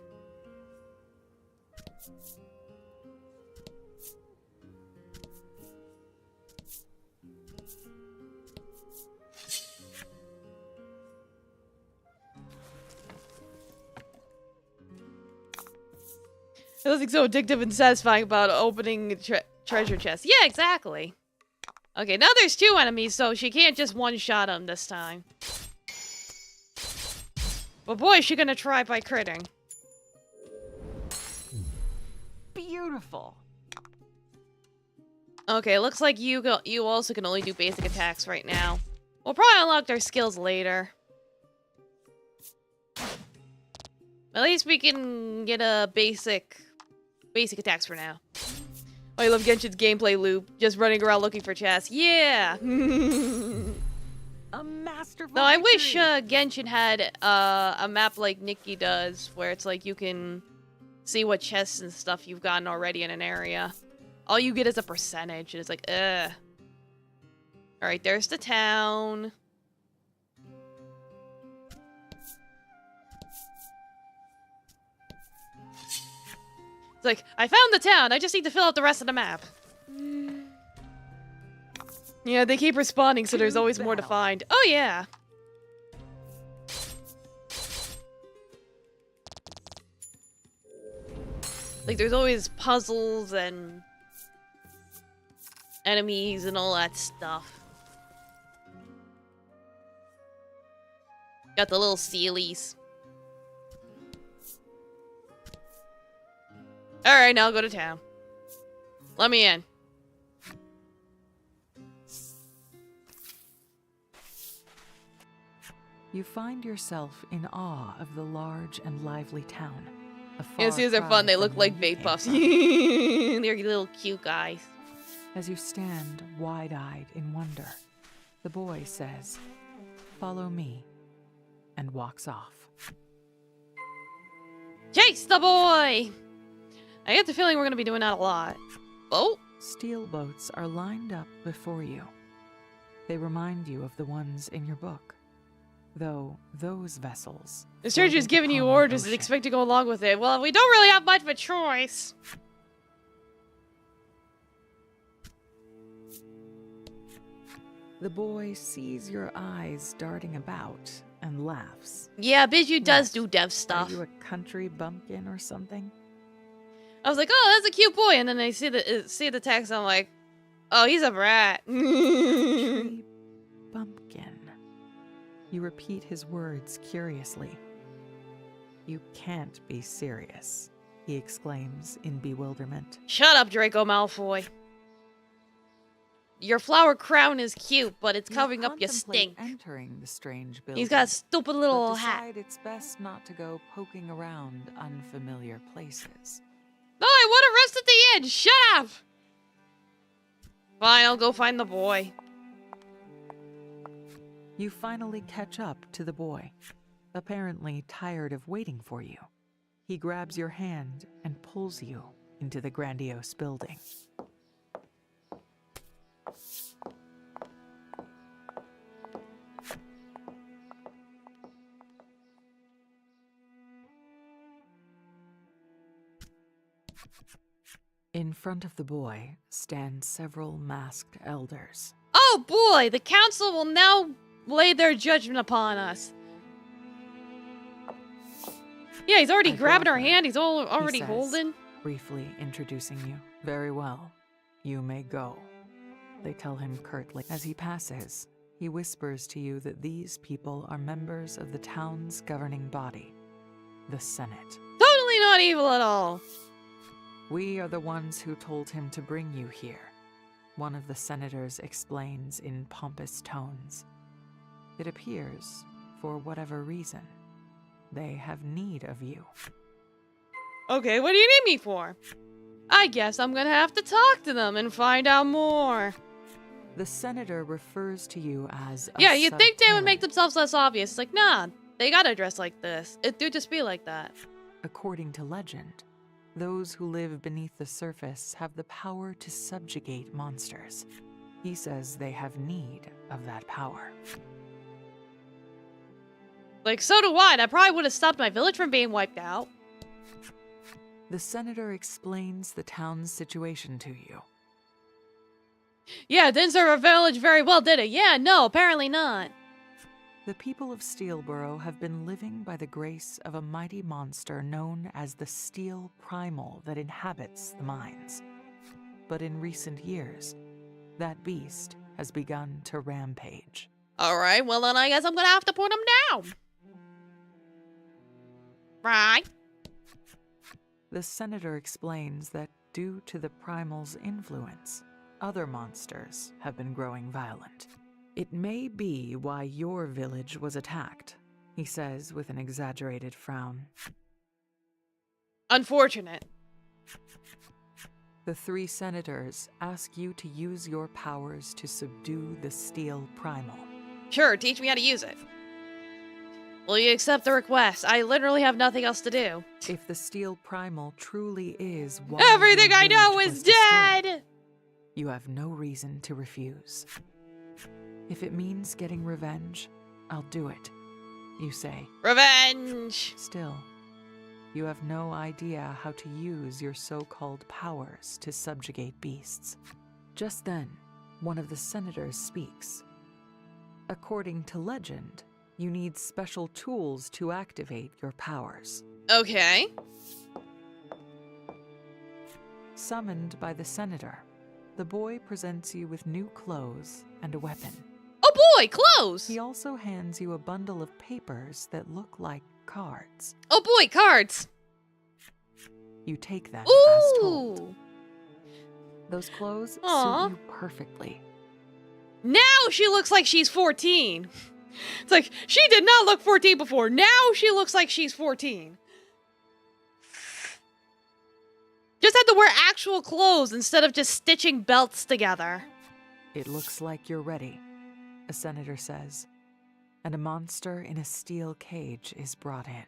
There's nothing so addictive and satisfying about opening treasure chests. Yeah, exactly. Okay, now there's 2 enemies, so she can't just one-shot them this time. But boy, is she gonna try by critting. Beautiful. Okay, looks like you also can only do basic attacks right now. We'll probably unlock their skills later. At least we can get a basic attacks for now. Oh, I love Genshin's gameplay loop. Just running around looking for chests. Yeah! A masterful No, I wish victory. Genshin had a map like Nikki does, where it's like you can see what chests and stuff you've gotten already in an area. All you get is a percentage, and it's like, ugh. Alright, there's the town. It's like, I found the town, I just need to fill out the rest of the map. Yeah, they keep respawning, so there's always more to find. Oh, yeah. Like, there's always puzzles and enemies and all that stuff. Got the little sealies. Alright, now I'll go to town. Let me in. You find yourself in awe of the large and lively town. Yeah, see, they're fun. They look like bait puffs. They're little cute guys. As you stand wide-eyed in wonder, the boy says, "Follow me," and walks off. Chase the boy! I get the feeling we're gonna be doing that a lot. Oh! Steel boats are lined up before you. They remind you of the ones in your book, though those vessels... The surgeon's giving you orders and expect to go along with it. Well, we don't really have much of a choice. The boy sees your eyes darting about and laughs. Yeah, Biju does Yes. do dev stuff. Are you a country bumpkin or something? I was like, oh, that's a cute boy, and then I see the text, and I'm like, oh, he's a brat. Country bumpkin. You repeat his words curiously. You can't be serious, he exclaims in bewilderment. Shut up, Draco Malfoy. Your flower crown is cute, but it's covering up your contemplate stink. Entering the strange building. He's got a stupid little but hat. decide it's best not to go poking around unfamiliar places. No, I want to rest at the inn. Shut up. Fine, I'll go find the boy. You finally catch up to the boy, apparently tired of waiting for you. He grabs your hand and pulls you into the grandiose building. In front of the boy stand several masked elders. Oh boy, the council will now lay their judgment upon us. Yeah, he's already I grabbing brought her her, hand. He's already says. holding. Briefly introducing you. Very well. You may go. They tell him curtly. As he passes, he whispers to you that these people are members of the town's governing body. the Senate. Totally not evil at all. We are the ones who told him to bring you here, one of the senators explains in pompous tones. It appears, for whatever reason, they have need of you. Okay, what do you need me for? I guess I'm gonna have to talk to them and find out more. The senator refers to you as a Yeah, you'd think they would make subparent. themselves less obvious. Like, nah, they gotta dress like this. It do just be like that. According to legend, those who live beneath the surface have the power to subjugate monsters. He says they have need of that power. Like, so do I. That probably would have stopped my village from being wiped out. The senator explains the town's situation to you. Yeah, it didn't serve our village very well, did it? Yeah, no, apparently not. The people of Steelborough have been living by the grace of a mighty monster known as the Steel Primal that inhabits the mines. But in recent years, that beast has begun to rampage. Alright, well then I guess I'm gonna have to put him down. Right. The senator explains that due to the primal's influence, other monsters have been growing violent. It may be why your village was attacked, he says with an exaggerated frown. Unfortunate. The three senators ask you to use your powers to subdue the Steel Primal. Sure, teach me how to use it. Will you accept the request? I literally have nothing else to do. If the Steel Primal truly is why Everything your I know village is was destroyed, dead! you have no reason to refuse. If it means getting revenge, I'll do it, you say. Revenge! Still, you have no idea how to use your so-called powers to subjugate beasts. Just then, one of the senators speaks. According to legend, you need special tools to activate your powers. Okay. Summoned by the senator, the boy presents you with new clothes and a weapon. Oh boy, clothes! He also hands you a bundle of papers that look like cards. Oh boy, cards! You take them as told. Ooh! Those clothes Aw. suit you perfectly. Now she looks like she's 14. It's like, she did not look 14 before. Now she looks like she's 14. Just had to wear actual clothes instead of just stitching belts together. It looks like you're ready, a senator says, and a monster in a steel cage is brought in.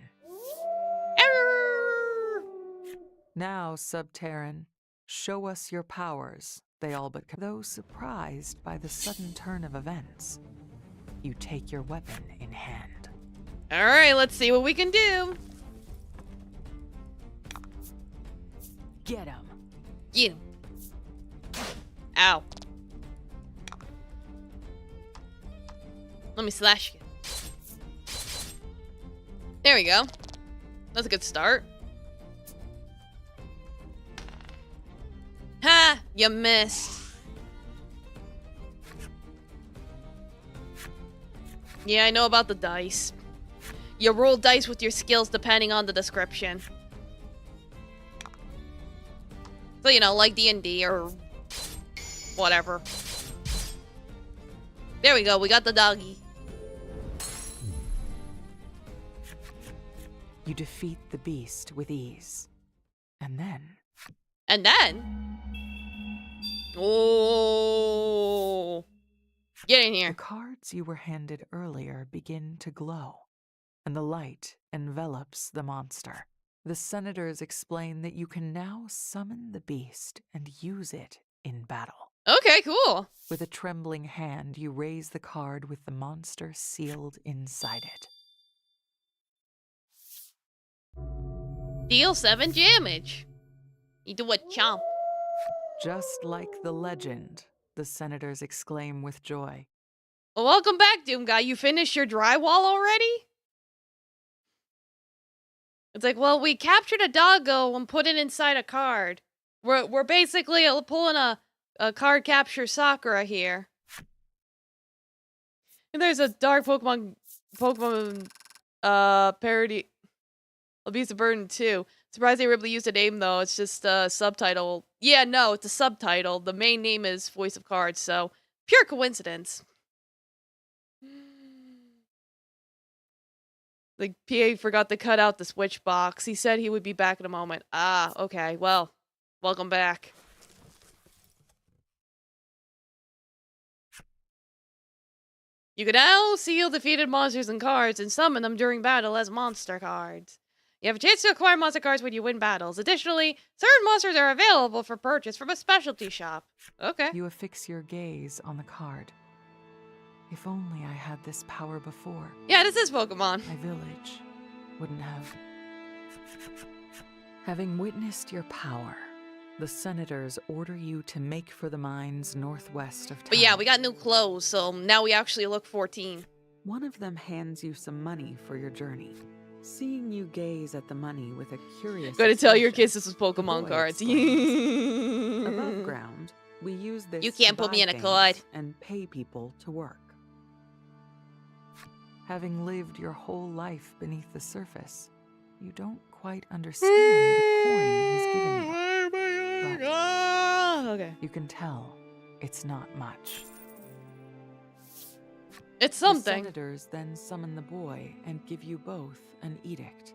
Error! Now, Subterran, show us your powers, they all but though surprised by the sudden turn of events. You take your weapon in hand. Alright, let's see what we can do. Get him! You. Ow. Let me slash you. There we go. That's a good start. Ha! You missed. Yeah, I know about the dice. You roll dice with your skills depending on the description. So, you know, like D&D or whatever. There we go, we got the doggy. You defeat the beast with ease. And then... And then... Oh... Get in the here. cards you were handed earlier begin to glow, and the light envelops the monster. The senators explain that you can now summon the beast and use it in battle. Okay, cool. With a trembling hand, you raise the card with the monster sealed inside it. Deal 7 damage. You do a chomp. Just like the legend, the senators exclaim with joy. Well, welcome back, Doom Guy. You finished your drywall already? It's like, well, we captured a doggo and put it inside a card. We're basically pulling a card capture Sakura here. And there's a dark Pokemon parody. A Beast of Burden 2. Surprised they were able to use the name, though. It's just a subtitle. Yeah, no, it's a subtitle. The main name is Voice of Cards, so pure coincidence. The PA forgot to cut out the switch box. He said he would be back in a moment. Ah, okay. Well, welcome back. You can now seal defeated monsters and cards and summon them during battle as monster cards. You have a chance to acquire monster cards when you win battles. Additionally, certain monsters are available for purchase from a specialty shop. Okay. You affix your gaze on the card. If only I had this power before. Yeah, this is Pokemon. My village wouldn't have. Having witnessed your power, the senators order you to make for the mines northwest of town. But yeah, we got new clothes, so now we actually look 14. One of them hands you some money for your journey. Seeing you gaze at the money with a curious Gotta tell your expression, kids this is Pokemon boy cards. explains, above ground, we use this You to can't put buy me in a things card. and pay people to work. Having lived your whole life beneath the surface, you don't quite understand the coin he's given you. But Okay. you can tell it's not much. It's The something. senators then summon the boy and give you both an edict.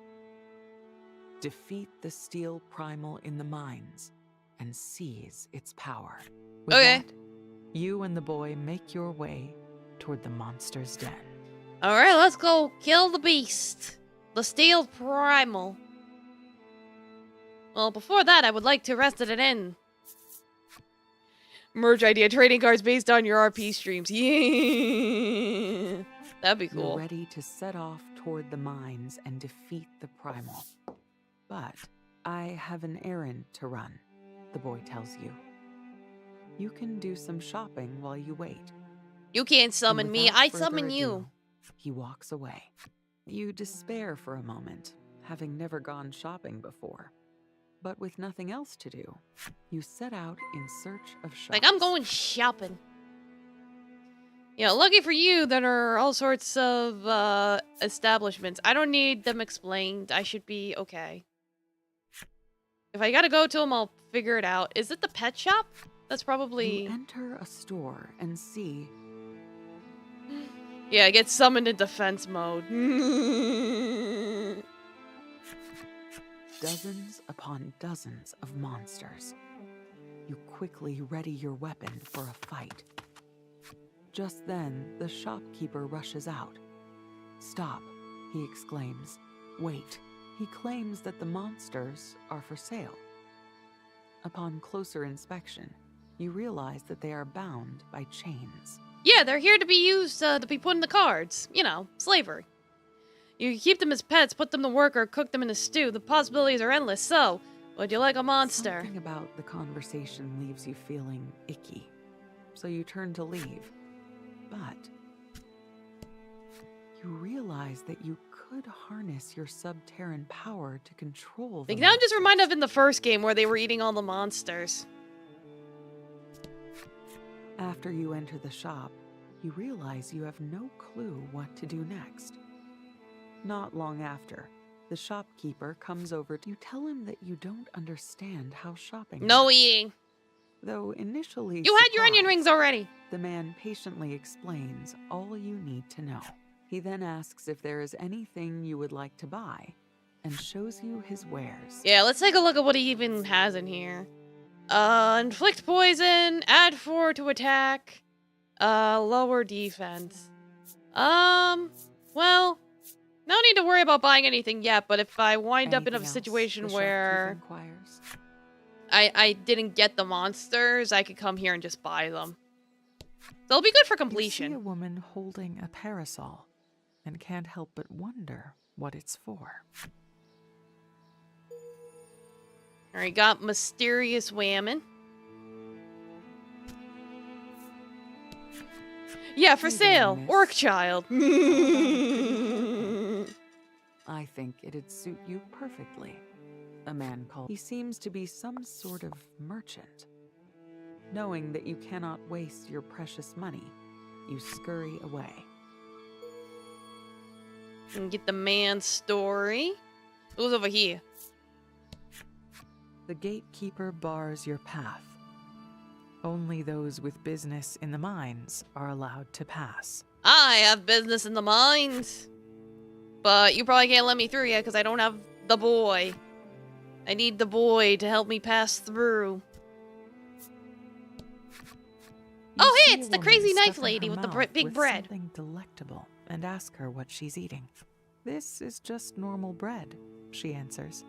Defeat the steel primal in the mines and seize its power. With Okay. that, you and the boy make your way toward the monster's den. Alright, let's go kill the beast. The Steel Primal. Well, before that, I would like to rest at an inn. Merge idea, trading cards based on your RP streams. Yeah. That'd be You're cool. ready to set off toward the mines and defeat the primal. But I have an errand to run, the boy tells you. You can do some shopping while you wait. You can't And summon me, without I further summon ado, you. He walks away. You despair for a moment, having never gone shopping before. But with nothing else to do, you set out in search of shops. Like, I'm going shopping. Yeah, lucky for you, there are all sorts of establishments. I don't need them explained. I should be okay. If I gotta go to them, I'll figure it out. Is it the pet shop? That's probably... You enter a store and see Yeah, I get summoned in defense mode. dozens upon dozens of monsters. You quickly ready your weapon for a fight. Just then, the shopkeeper rushes out. "Stop," he exclaims. "Wait." He claims that the monsters are for sale. Upon closer inspection, you realize that they are bound by chains. Yeah, they're here to be used to be put in the cards. You know, slavery. You can keep them as pets, put them to work, or cook them in a stew. The possibilities are endless, so would you like a monster? Something about the conversation leaves you feeling icky, so you turn to leave. But you realize that you could harness your sub-Terran power to control the Like, now I'm just monsters. reminded of in the first game where they were eating all the monsters. After you enter the shop, you realize you have no clue what to do next. Not long after, the shopkeeper comes over. You tell him that you don't understand how shopping No works. eating. Though initially You had your onion surprised, rings already. the man patiently explains all you need to know. He then asks if there is anything you would like to buy and shows you his wares. Yeah, let's take a look at what he even has in here. Inflict poison, add 4 to attack, lower defense. Well, no need to worry about buying anything yet, but if I wind up in a Anything else? situation The shopkeeper where inquires. I didn't get the monsters, I could come here and just buy them. They'll be good for You see a completion. woman holding a parasol and can't help but wonder what it's for. Alright, got Mysterious Whammon. Yeah, for Hey there, sale. miss. Orc child. I think it'd suit you perfectly. A man called. He seems to be some sort of merchant. Knowing that you cannot waste your precious money, you scurry away. And get the man's story. Who's over here? The gatekeeper bars your path. Only those with business in the mines are allowed to pass. I have business in the mines. But you probably can't let me through yet because I don't have the boy. I need the boy to help me pass through. Oh, hey, it's the crazy knife lady with the big bread. Something delectable, and ask her what she's eating. This is just normal bread, she answers.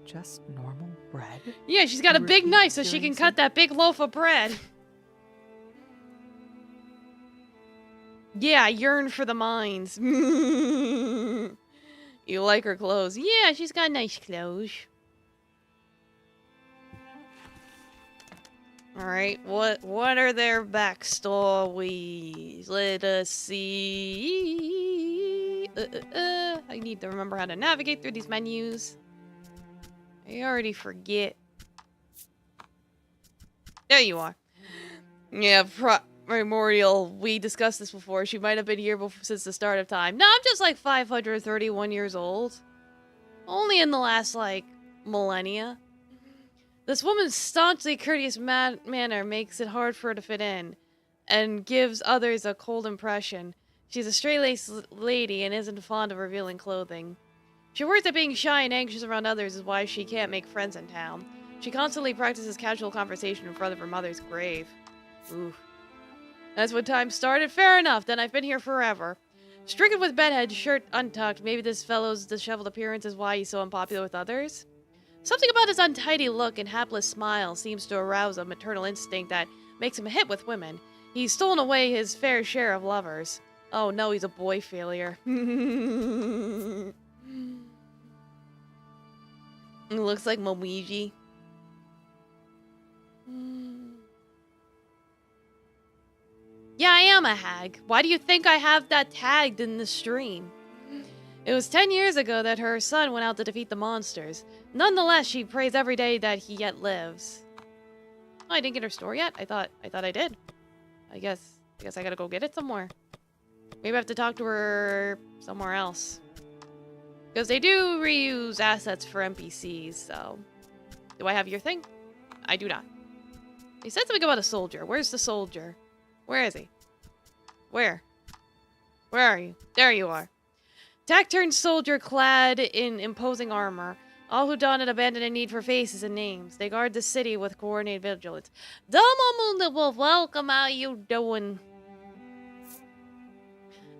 Just normal bread? Yeah, she's got a big knife so she can cut that big loaf of bread. Yeah, I yearn for the mines. You like her clothes? Yeah, she's got nice clothes. Alright, what are their backstories? Let us see. I need to remember how to navigate through these menus. I already forget. There you are. Yeah, Memorial. We discussed this before. She might have been here since the start of time. No, I'm just like 531 years old. Only in the last, like, millennia. This woman's staunchly courteous manner makes it hard for her to fit in, and gives others a cold impression. She's a straight-laced lady and isn't fond of revealing clothing. She worries that being shy and anxious around others is why she can't make friends in town. She constantly practices casual conversation in front of her mother's grave. Ooh. That's when time started? Fair enough, then I've been here forever. Stricken with bedhead, shirt untucked, maybe this fellow's disheveled appearance is why he's so unpopular with others? Something about his untidy look and hapless smile seems to arouse a maternal instinct that makes him a hit with women. He's stolen away his fair share of lovers. Oh no, he's a boy failure. It looks like Momiji. Yeah, I am a hag. Why do you think I have that tagged in the stream? It was 10 years ago that her son went out to defeat the monsters. Nonetheless, she prays every day that he yet lives. Oh, I didn't get her store yet? I thought I did. I guess I gotta go get it somewhere. Maybe I have to talk to her somewhere else. Because they do reuse assets for NPCs, so... Do I have your thing? I do not. He said something about a soldier. Where's the soldier? Where is he? Where? Where are you? There you are. Taciturn soldier clad in imposing armor. All who don it abandon a need for faces and names. They guard the city with coordinated vigilance. Domo Mundo Wolf, welcome, how you doing?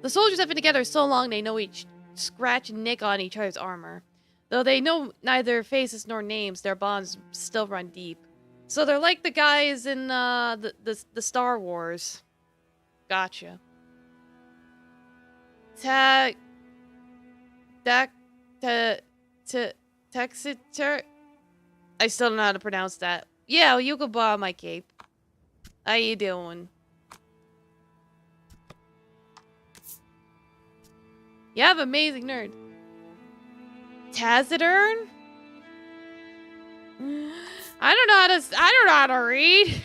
The soldiers have been together so long they know each scratch and nick on each other's armor. Though they know neither faces nor names, their bonds still run deep. So they're like the guys in the Star Wars. Gotcha. Texiter. I still don't know how to pronounce that. Yeah, well, you could borrow my cape. How you doing? You have amazing nerd. Taciturn? I don't know how to read.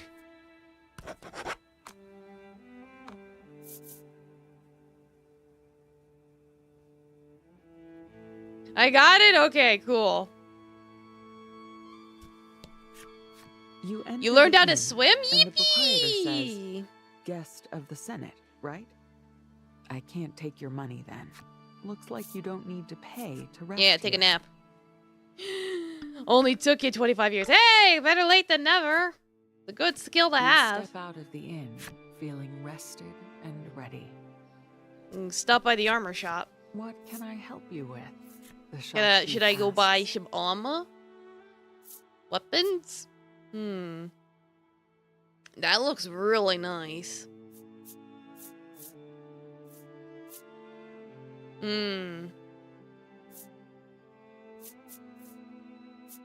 I got it? Okay, cool. You learned how to swim? Yippee! Guest of the Senate, right? I can't take your money then. Looks like you don't need to pay to rest. Yeah, take a nap. Only took you 25 years. Hey, better late than never. It's a good skill to have. Step out of the inn, feeling rested and ready. Stop by the armor shop. What can I help you with? Should I go buy some armor? Weapons? That looks really nice.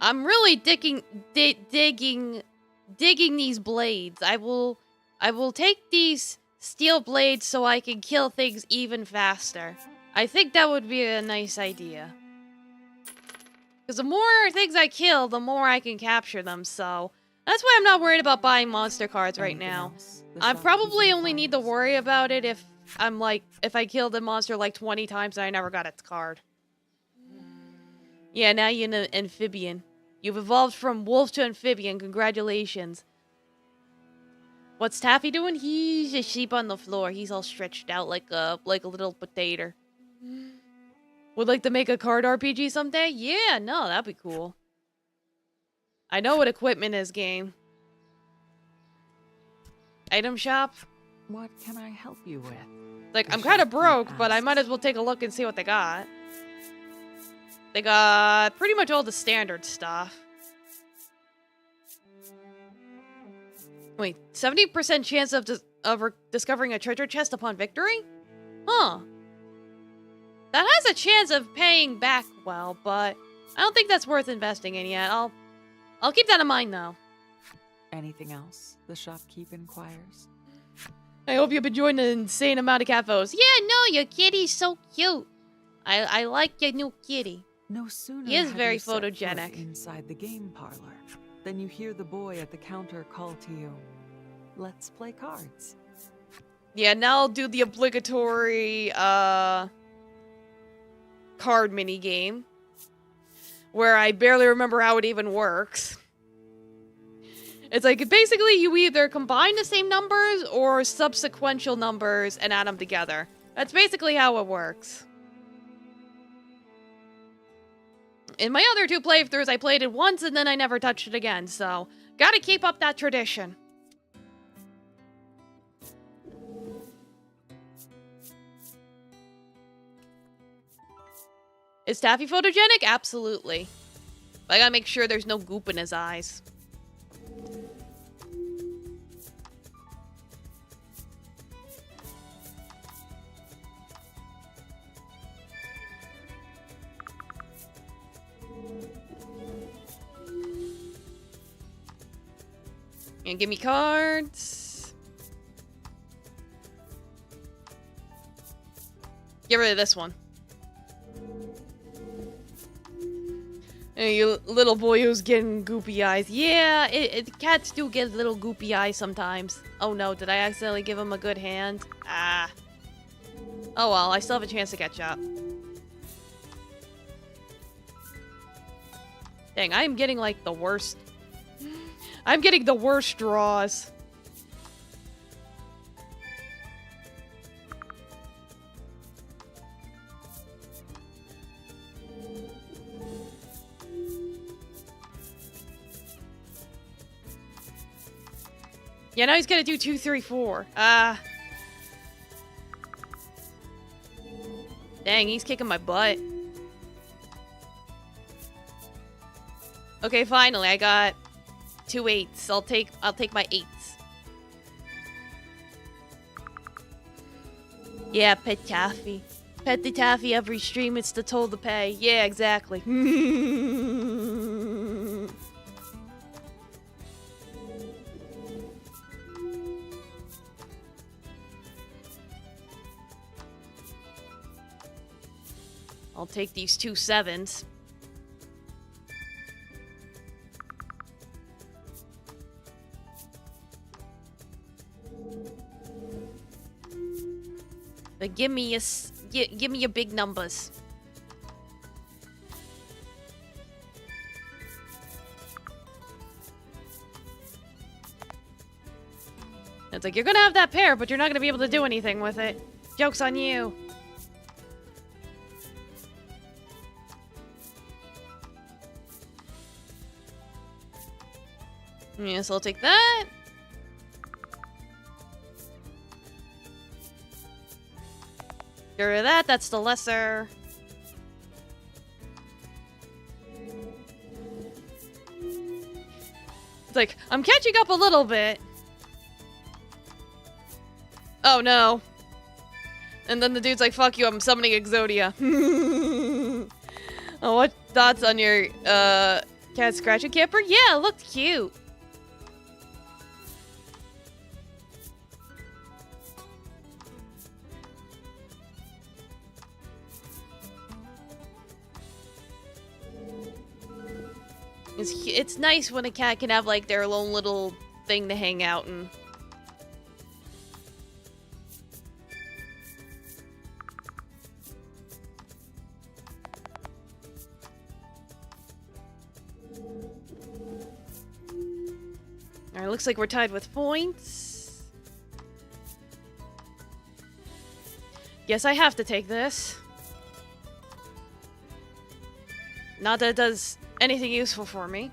I'm really digging these blades. I will take these steel blades so I can kill things even faster. I think that would be a nice idea. Because the more things I kill, the more I can capture them, so... That's why I'm not worried about buying monster cards right now. I probably only need to worry about it if I killed the monster like 20 times and I never got its card. Yeah, now you're an amphibian. You've evolved from wolf to amphibian. Congratulations. What's Taffy doing? He's a sheep on the floor. He's all stretched out like a little potato. Would like to make a card RPG someday? Yeah, no, that'd be cool. I know what equipment is, game. Item shop? What can I help you with? Like, I'm kind of broke, but I might as well take a look and see what they got. They got pretty much all the standard stuff. Wait, 70% chance of discovering a treasure chest upon victory? Huh. That has a chance of paying back well, but I don't think that's worth investing in yet. I'll keep that in mind, though. Anything else? The shopkeep inquires. I hope you've enjoying the insane amount of cat photos. Yeah, no, your kitty's so cute. I like your new kitty. No sooner He is have very you set foot photogenic. inside the game parlor than you hear the boy at the counter call to you. Let's play cards. Yeah, now I'll do the obligatory card mini game where I barely remember how it even works. It's like basically you either combine the same numbers or subsequential numbers and add them together. That's basically how it works. In my other 2 playthroughs, I played it once and then I never touched it again, so gotta keep up that tradition. Is Taffy photogenic? Absolutely. But I gotta make sure there's no goop in his eyes. And give me cards. Get rid of this one. Hey, you little boy who's getting goopy eyes. Yeah, cats do get little goopy eyes sometimes. Oh no, did I accidentally give him a good hand? Ah. Oh well, I still have a chance to catch up. Dang, I'm getting like the worst. I'm getting the worst draws. Yeah, now he's gonna do 2, 3, 4. Dang, he's kicking my butt. Okay, finally, I got 2 8s. I'll take my 8s. Yeah, pet Taffy. Pet the Taffy every stream, it's the toll to pay. Yeah, exactly. I'll take these 2 7s. But give me your big numbers. It's like, you're gonna have that pair, but you're not gonna be able to do anything with it. Joke's on you. Yes, I'll take that. Get rid of that, that's the lesser. It's like, I'm catching up a little bit. Oh no. And then the dude's like, fuck you, I'm summoning Exodia. Oh, what thoughts on your cat scratching camper? Yeah, it looked cute. It's nice when a cat can have like their own little thing to hang out in. Alright, looks like we're tied with points. Guess I have to take this. Not that it does anything useful for me.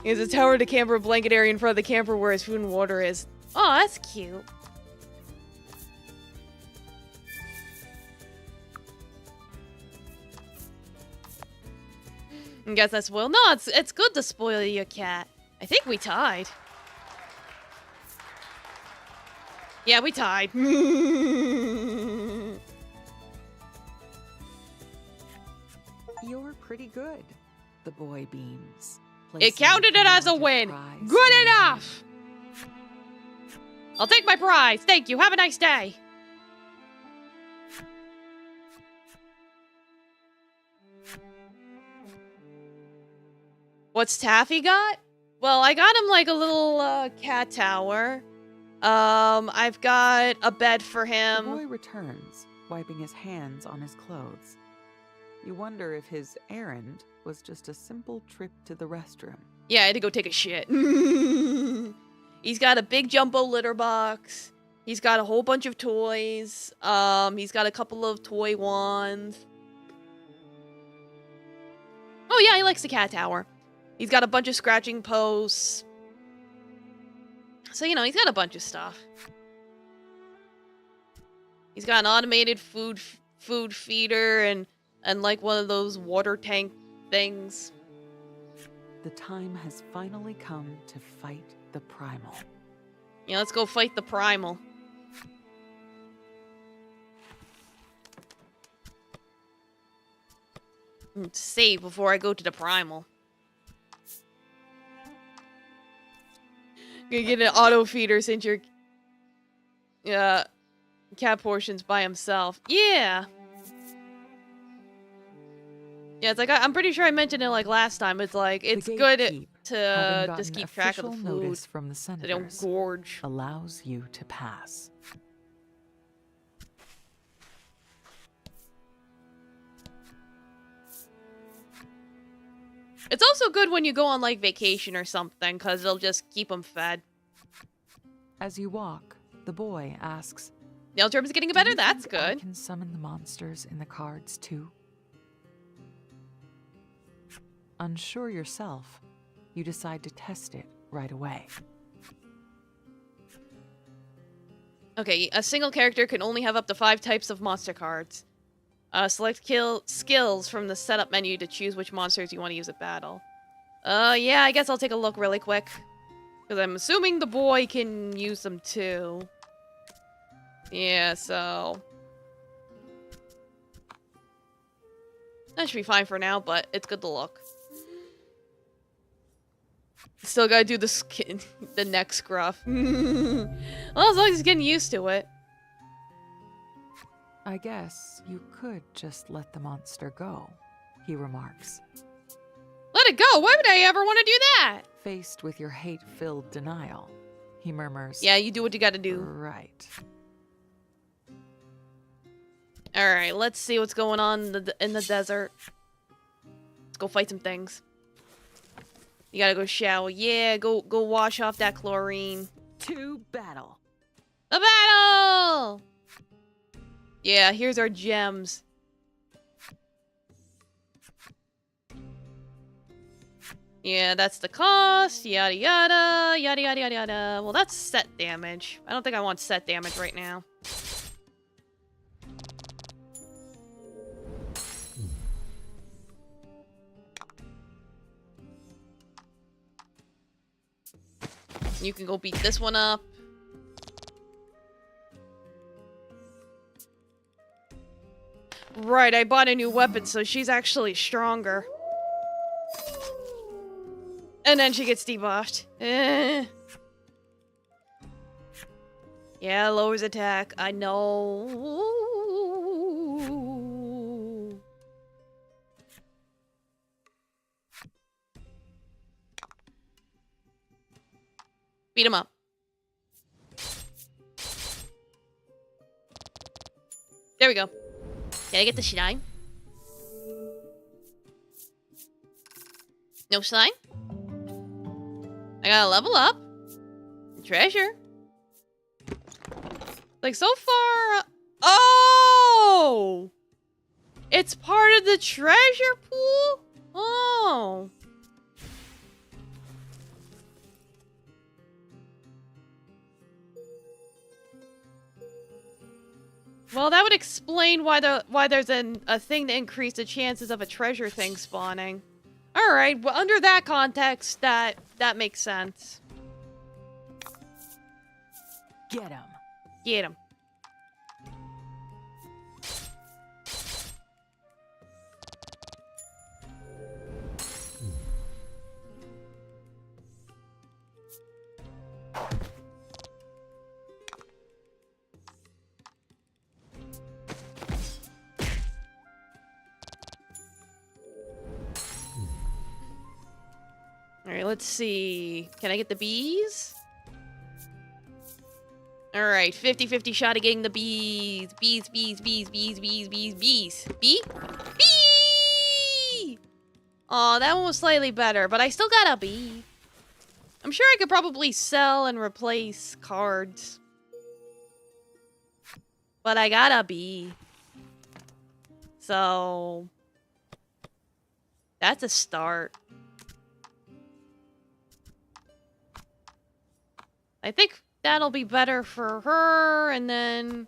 There's a tower to camper, blanket area in front of the camper where his food and water is. Oh, that's cute. I guess that's spoiled. No, it's good to spoil your cat. I think we tied. Yeah, we tied. You're pretty good, the boy beams. It counted it as a win. Good enough. I'll take my prize. Thank you. Have a nice day. What's Taffy got? Well, I got him like a little cat tower. I've got a bed for The him. boy returns, wiping his hands on his clothes. You wonder if his errand was just a simple trip to the restroom. Yeah, I had to go take a shit. He's got a big jumbo litter box. He's got a whole bunch of toys. He's got a couple of toy wands. Oh yeah, he likes the cat tower. He's got a bunch of scratching posts. So, you know, he's got a bunch of stuff. He's got an automated food feeder and like one of those water tank things. The time has finally come to fight the primal. Yeah, let's go fight the primal. Save before I go to the primal. Gonna get an auto feeder since your cat portion's by himself. Yeah. Yeah, it's like I'm pretty sure I mentioned it like last time. It's like it's good to just keep track of the food. Notice from the So they don't senators gorge. allows you to pass. It's also good when you go on like vacation or something, because it'll just keep them fed. As you walk, the boy asks, Nail terms getting "Do better. you That's think I good. can summon the monsters in the cards too?" Unsure yourself, you decide to test it right away. Okay, a single character can only have up to 5 types of monster cards. Select skills from the setup menu to choose which monsters you want to use at battle. Yeah, I guess I'll take a look really quick. Because I'm assuming the boy can use them too. Yeah, so... that should be fine for now, but it's good to look. Still gotta do the skin, the neck scruff. Well, as long as he's getting used to it. "I guess you could just let the monster go," he remarks. Let it go! Why would I ever want to do that? Faced with your hate-filled denial, he murmurs, Yeah, you do what you gotta do. "Right." Alright, let's see what's going on in the desert. Let's go fight some things. You gotta go shower. Yeah, go wash off that chlorine. To battle. A battle! Yeah, here's our gems. Yeah, that's the cost. Yada yada. Yada yada yada yada. Well, that's set damage. I don't think I want set damage right now. You can go beat this one up. Right, I bought a new weapon, so she's actually stronger. And then she gets debuffed. Yeah, lowers attack. I know. Beat him up. There we go. Can I get the slime? No slime? I gotta level up. Treasure. Like, so far... Oh! It's part of the treasure pool? Oh. Well, that would explain why there's a thing to increase the chances of a treasure thing spawning. All right, well, under that context, that makes sense. Get him. Get him. All right, let's see. Can I get the bees? All right, 50-50 shot of getting the bees. Bees, bees, bees, bees, bees, bees, bees. Bee? Bee! Oh, that one was slightly better, but I still got a bee. I'm sure I could probably sell and replace cards. But I got a bee. So... that's a start. I think that'll be better for her, and then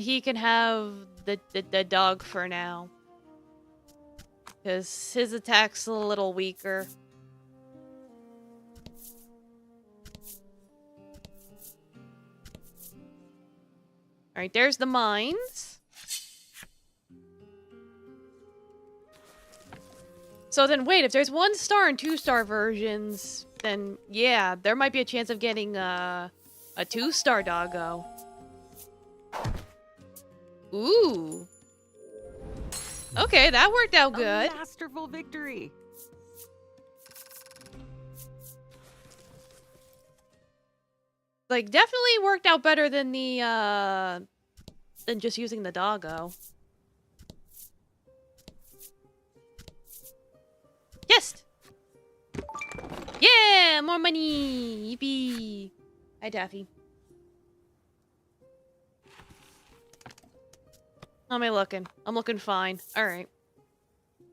he can have the dog for now. Because his attack's a little weaker. Alright, there's the mines. So then wait, if there's 1-star and 2-star versions, then yeah, there might be a chance of getting a 2-star doggo. Ooh. Okay, that worked out good. A masterful victory. Like, definitely worked out better than the than just using the doggo. Yes! Yeah! More money! Yippee! Hi, Daffy. How am I looking? I'm looking fine. Alright.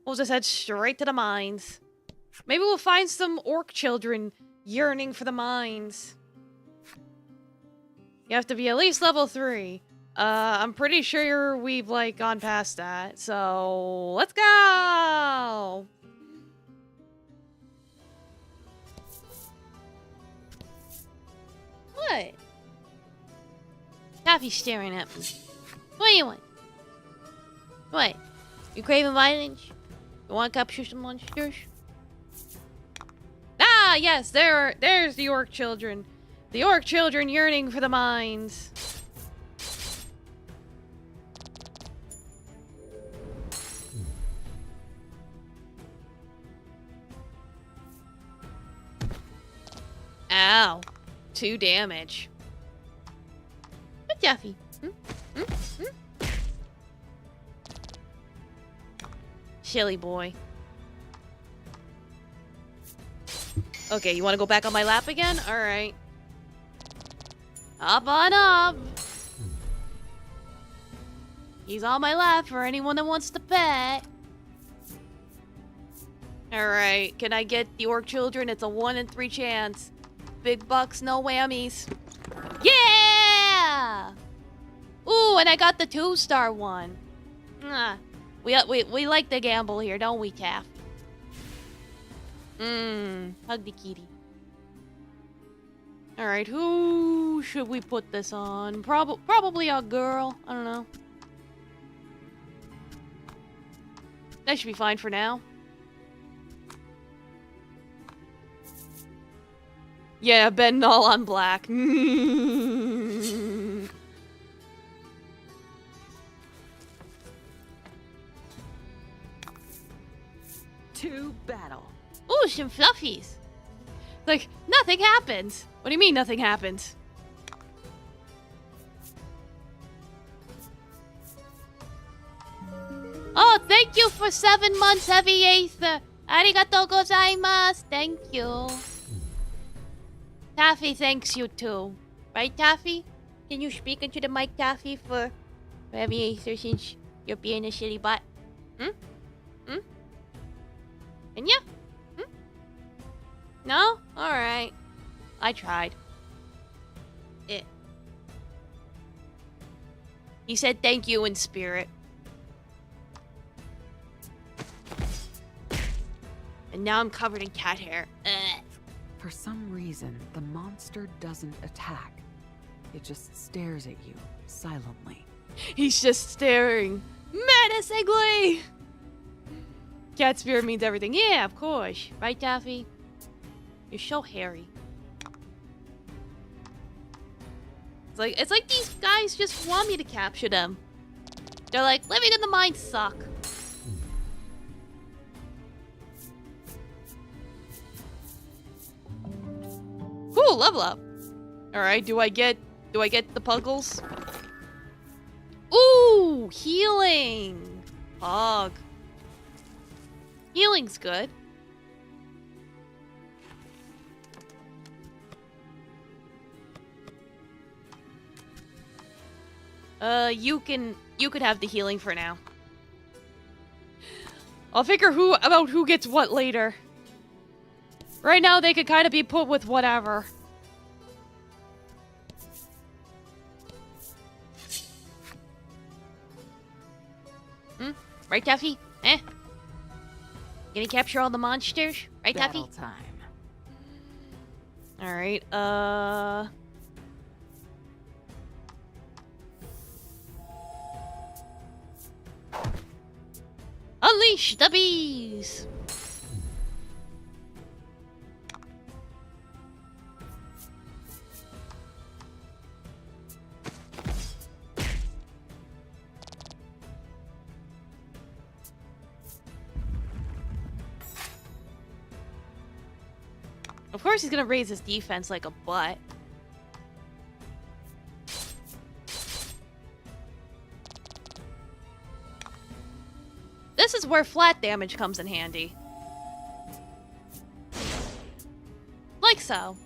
We'll just head straight to the mines. Maybe we'll find some orc children yearning for the mines. You have to be at least level 3. I'm pretty sure we've, like, gone past that. So, let's go! What? Taffy's staring at me. What do you want? What? You craving violence? You want to capture some monsters? Ah, yes, there's the orc children. The orc children yearning for the mines. Ow. 2 damage. Good, Daffy. Silly boy. Okay, you want to go back on my lap again? Alright. Hop on up. He's on my lap for anyone that wants to pet. Alright, can I get the orc children? It's a 1 in 3 chance. Big bucks, no whammies. Yeah! Ooh, and I got the 2-star one. We like to gamble here, don't we, Taff? Hug the kitty. Alright, who should we put this on? Probably a girl. I don't know. That should be fine for now. Yeah, Ben all on black. To battle. Ooh, some fluffies. Like, nothing happens. What do you mean nothing happens? Oh, thank you for 7 months, Heavy Aether. Arigatou gozaimasu. Thank you. Taffy thanks you too. Right, Taffy? Can you speak into the mic, Taffy, for Heavy Aether since you're being a shitty butt? Hmm? Hmm? Can ya? Hmm? No? Alright. I tried. He said thank you in spirit. And now I'm covered in cat hair. Ugh. For some reason, the monster doesn't attack. It just stares at you silently. He's just staring menacingly. Cat spirit means everything. Yeah, of course. Right, Taffy? You're so hairy. It's like these guys just want me to capture them. They're like, living in the mines suck. Ooh, level up. Alright, do I get the puggles? Ooh, healing. Pog. Healing's good. You could have the healing for now. I'll figure out who gets what later. Right now, they could kind of be put with whatever. Hmm? Right, Taffy? Eh? Gonna capture all the monsters? Right, Taffy? Battle time. Alright, Unleash the bees! Of course he's gonna raise his defense like a butt. This is where flat damage comes in handy. Like so.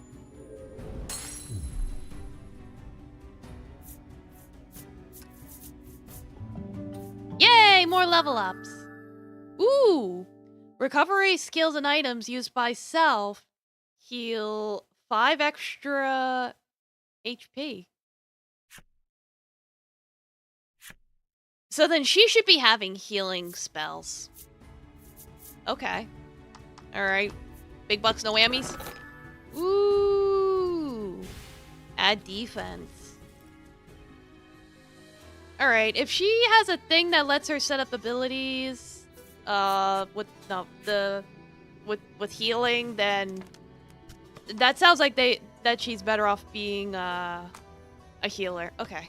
Yay! More level ups. Ooh! Recovery skills and items used by self heal 5 extra HP. So then she should be having healing spells. Okay. Alright. Big bucks, no whammies. Ooh. Add defense. Alright, if she has a thing that lets her set up abilities, with healing, then that sounds like that she's better off being a healer. Okay.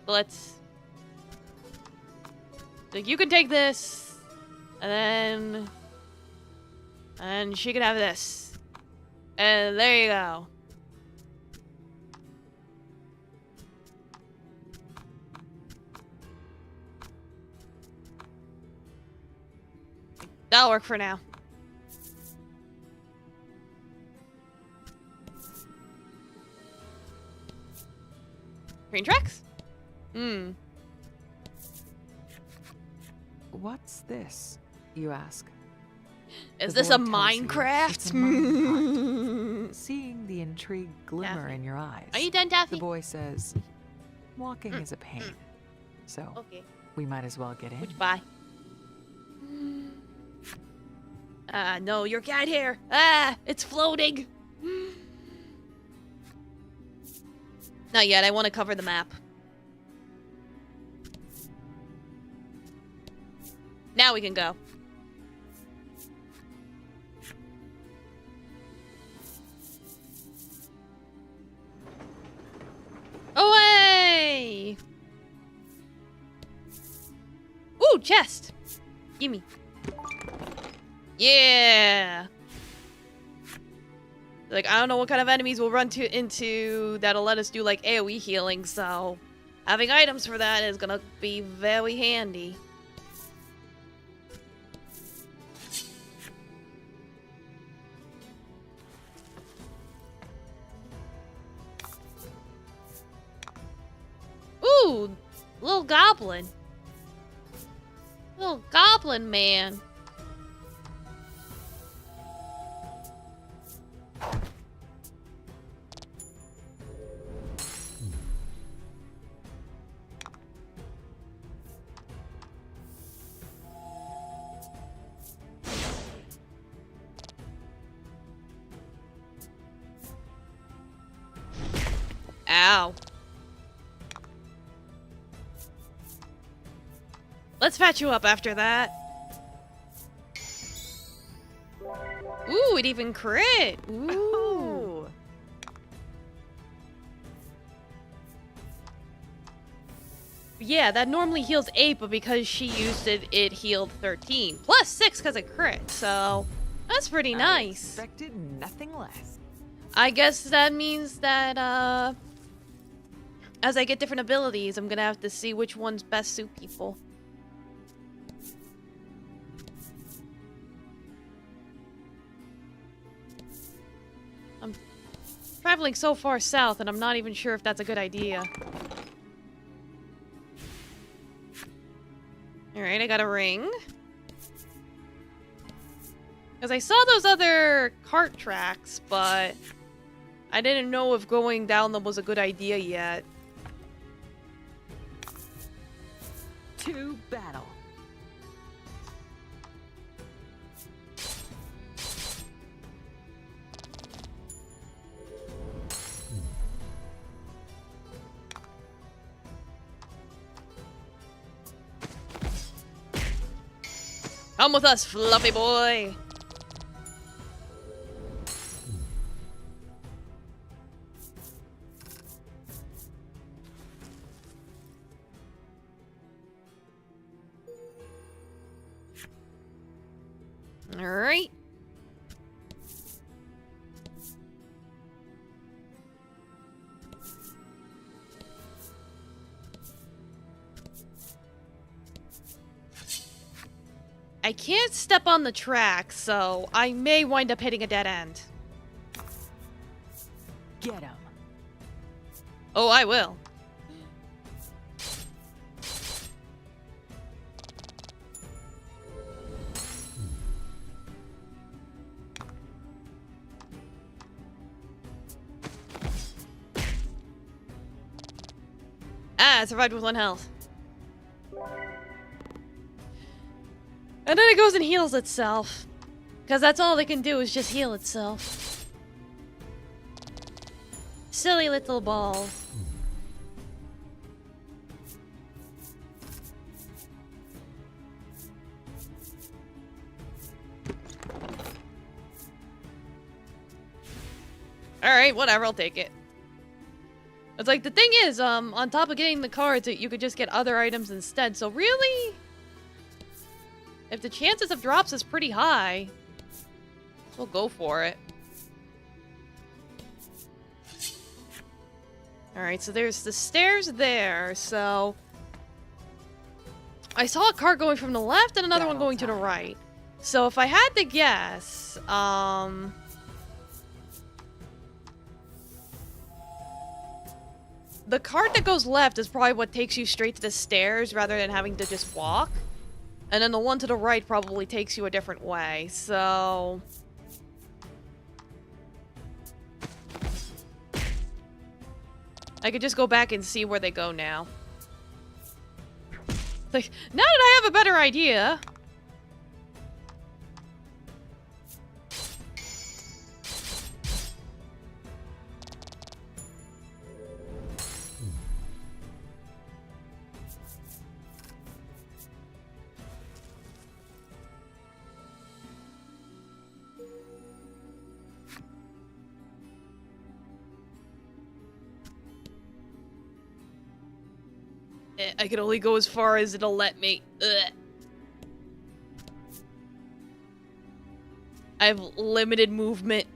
Let's. Like, you can take this, and she can have this, and there you go. That'll work for now. Green tracks? What's this, you ask? Is The this a boy tells you Minecraft? it's a mine cart. Seeing the intrigue glimmer Taffy. in your eyes, Are you done, Taffy? the boy says, walking is a pain, so Okay. we might as well get in. Bye. No, your cat hair. Ah, it's floating. Not yet. I want to cover the map. Now we can go. Away! Ooh, chest. Gimme. Yeah. Like, I don't know what kind of enemies we'll run into that'll let us do like AoE healing, so Having items for that is gonna be very handy. Ooh, little goblin. Little goblin man. Ow. Let's patch you up after that. Ooh, it even crit. Ooh. Yeah, that normally heals 8, but because she used it, it healed 13. Plus 6 because it crit, so that's pretty nice. I expected nothing less. I guess that means that, as I get different abilities, I'm gonna have to see which ones best suit people. I'm traveling so far south, and I'm not even sure if that's a good idea. Alright, I got a ring. Because I saw those other cart tracks, but I didn't know if going down them was a good idea yet. To battle. Come with us, fluffy boy! Alright. I can't step on the track, so I may wind up hitting a dead end. Get him. Oh, I will. Ah, I survived with 1 health. And then it goes and heals itself. Because that's all it can do is just heal itself. Silly little ball. Alright, whatever, I'll take it. It's like, the thing is, on top of getting the cards, you could just get other items instead, so really? If the chances of drops is pretty high, we'll go for it. Alright, so there's the stairs there, so... I saw a car going from the left and another one going to the right. So if I had to guess, the cart that goes left is probably what takes you straight to the stairs rather than having to just walk. And then the one to the right probably takes you a different way, so... I could just go back and see where they go now. Like, now that I have a better idea... I can only go as far as it'll let me. Ugh. I have limited movement.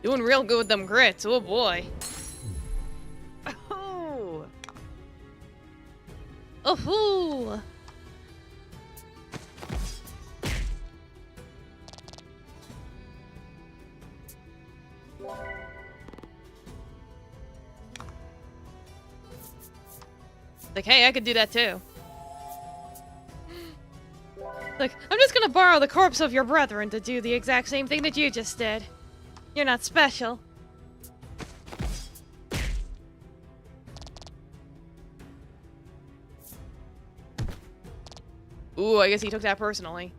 Doing real good with them grits. Oh boy. Oh! Oh-hoo! Like, hey, I could do that too. Like, I'm just gonna borrow the corpse of your brethren to do the exact same thing that you just did. You're not special. Ooh, I guess he took that personally.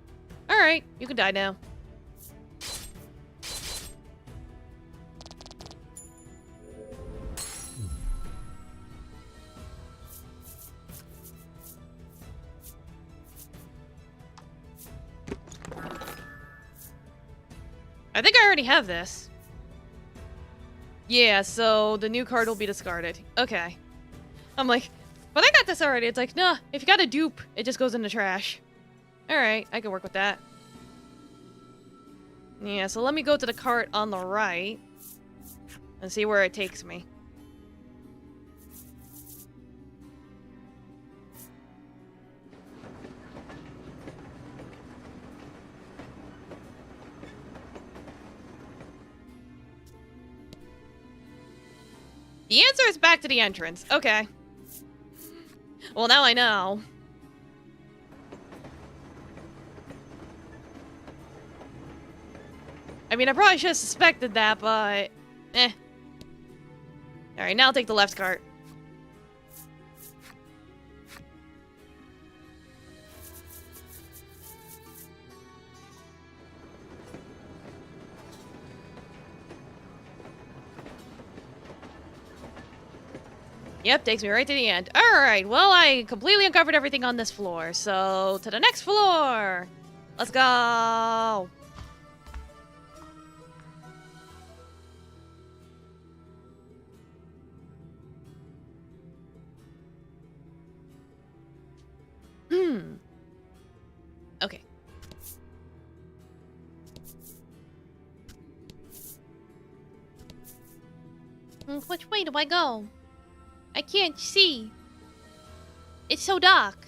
Alright, you can die now. I think I already have this. Yeah, so the new card will be discarded. Okay. I'm like, but I got this already. It's like, nah, if you got a dupe, it just goes in the trash. Alright, I can work with that. Yeah, so let me go to the cart on the right and see where it takes me. The answer is back to the entrance. Okay. Well, now I know. I mean, I probably should have suspected that, but... eh. Alright, now I'll take the left cart. Yep, takes me right to the end. Alright, well, I completely uncovered everything on this floor, so to the next floor! Let's go! Okay. Which way do I go? I can't see. It's so dark.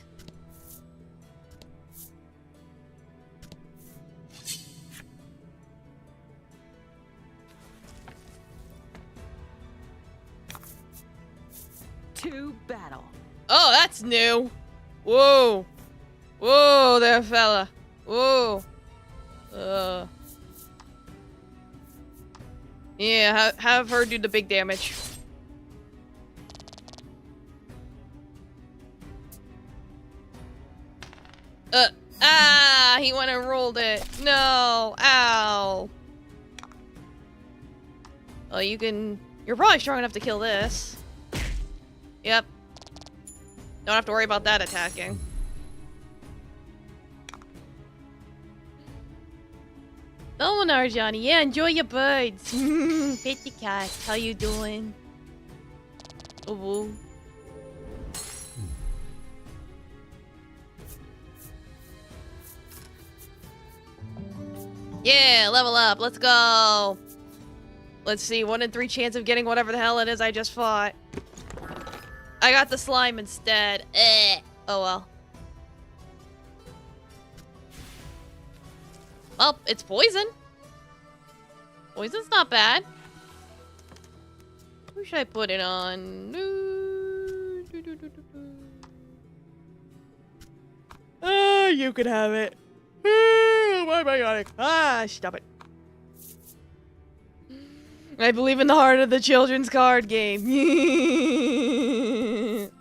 To battle. Oh, that's new. Whoa. Whoa there, fella. Whoa. Yeah, have her do the big damage. He went and rolled it. No. Ow. Oh, you're probably strong enough to kill this. Yep. Don't have to worry about that attacking. Dominar, Johnny. Yeah, enjoy your birds. Pet the cat. How you doing? Oh, woo. Yeah, level up. Let's go. Let's see. 1 in 3 chance of getting whatever the hell it is I just fought. I got the slime instead. Oh well. Well, it's poison. Poison's not bad. Who should I put it on? You can have it. Why am I yawning? Stop it. I believe in the heart of the children's card game. It's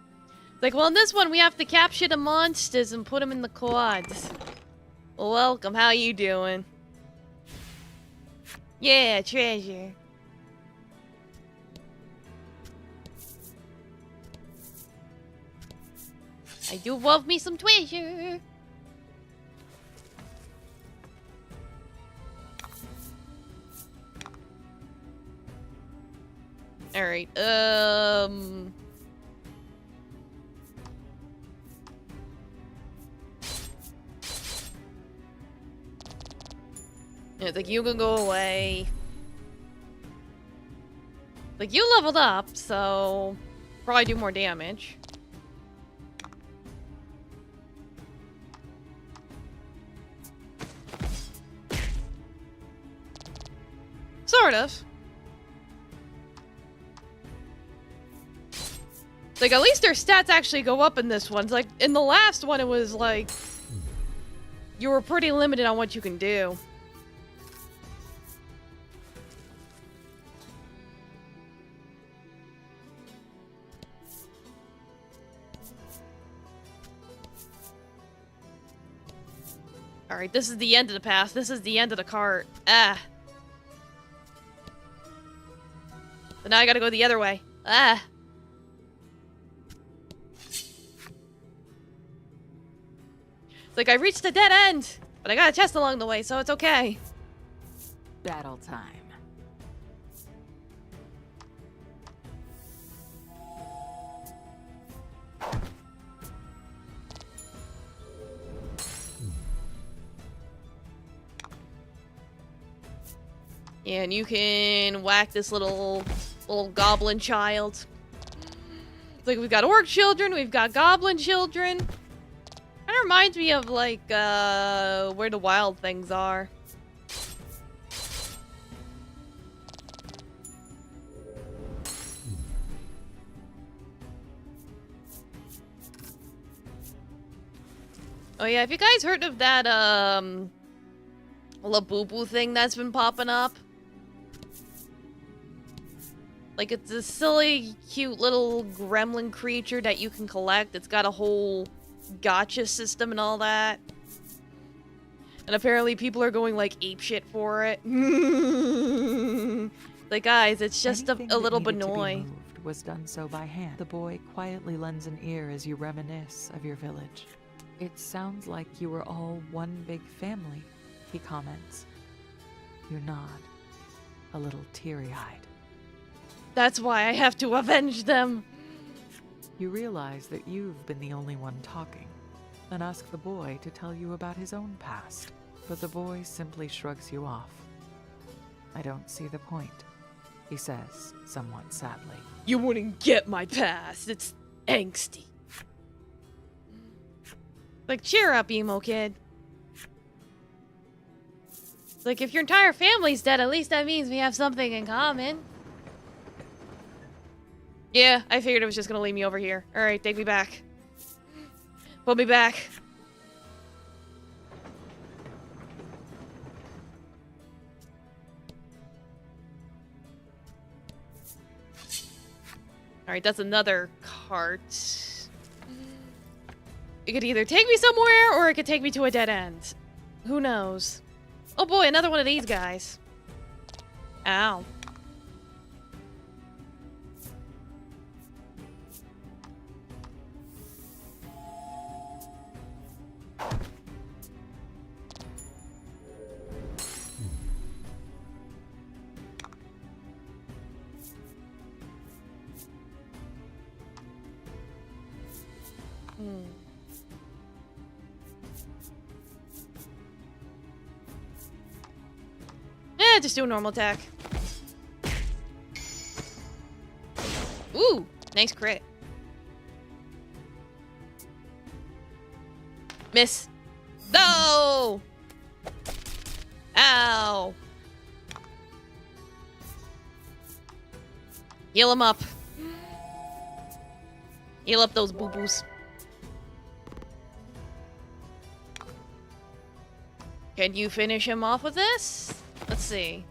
like, well, in this one, we have to capture the monsters and put them in the quads. Welcome, how you doing? Yeah, treasure. I do love me some treasure. Alright, yeah, it's like, you can go away. Like, you leveled up, so probably do more damage. Sort of. Like, at least their stats actually go up in this one. It's like, in the last one, it was like, you were pretty limited on what you can do. Alright, this is the end of the path. This is the end of the cart. Ah. But now I gotta go the other way. Ah. It's like I reached a dead end, but I got a chest along the way, so it's okay. Battle time. Yeah, and you can whack this little goblin child. It's like we've got orc children, we've got goblin children. Kind of reminds me of like where the wild things are. Oh yeah, have you guys heard of that Labubu thing that's been popping up? Like, it's a silly, cute little gremlin creature that you can collect. It's got a whole gacha system and all that. And apparently people are going, like, apeshit for it. Like, guys, it's just a little Benoy. Was done so by hand. The boy quietly lends an ear as you reminisce of your village. It sounds like you were all one big family, he comments. You nod, a little teary-eyed. That's why I have to avenge them. You realize that you've been the only one talking, and ask the boy to tell you about his own past. But the boy simply shrugs you off. I don't see the point, he says, somewhat sadly. You wouldn't get my past. It's angsty. Like, cheer up, emo kid. Like, if your entire family's dead, at least that means we have something in common. Yeah, I figured it was just gonna leave me over here. Alright, take me back. Put me back. Alright, that's another cart. It could either take me somewhere, or it could take me to a dead end. Who knows? Oh boy, another one of these guys. Ow. Just do a normal attack. Ooh, nice crit. Miss. No! Ow. Heal him up. Heal up those boo-boos. Can you finish him off with this? Let's see.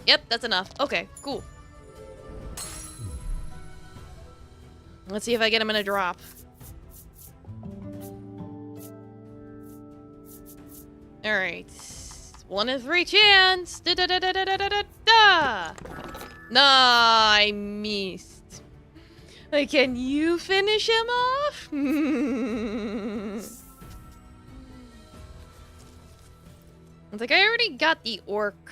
Yep, that's enough. Okay, cool. Let's see if I get him in a drop. Alright. 1 in 3 chance! Da da da da da da da da! Nah, I missed. Like, can you finish him off? It's like, I already got the orc.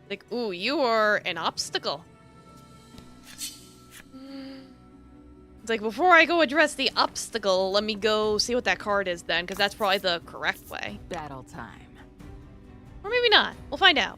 Like, ooh, you are an obstacle. It's like, before I go address the obstacle, let me go see what that card is then, because that's probably the correct way. Battle time. Or maybe not. We'll find out.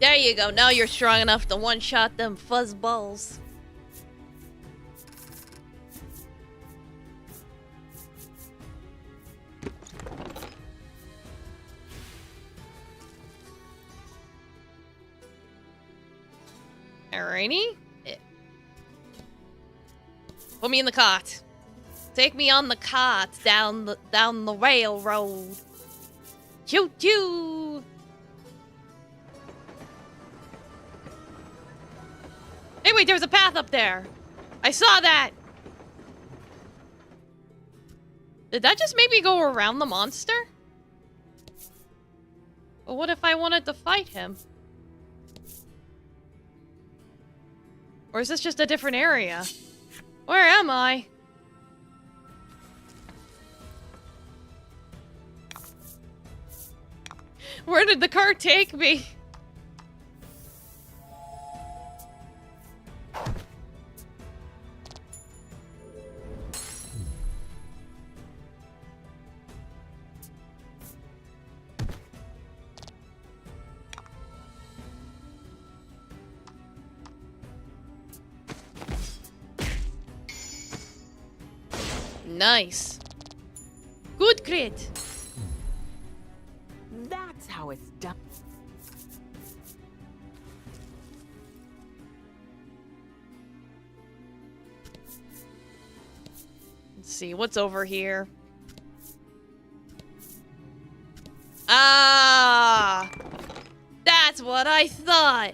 There you go. Now you're strong enough to one-shot them fuzzballs. Alrighty. Put me in the cart. Take me on the cart down the railroad. Choo choo. Hey, wait, there's a path up there. I saw that. Did that just make me go around the monster? But what if I wanted to fight him? Or is this just a different area? Where am I? Where did the car take me? Nice. Good crit. That's how it's done. Let's see, what's over here? Ah! That's what I thought!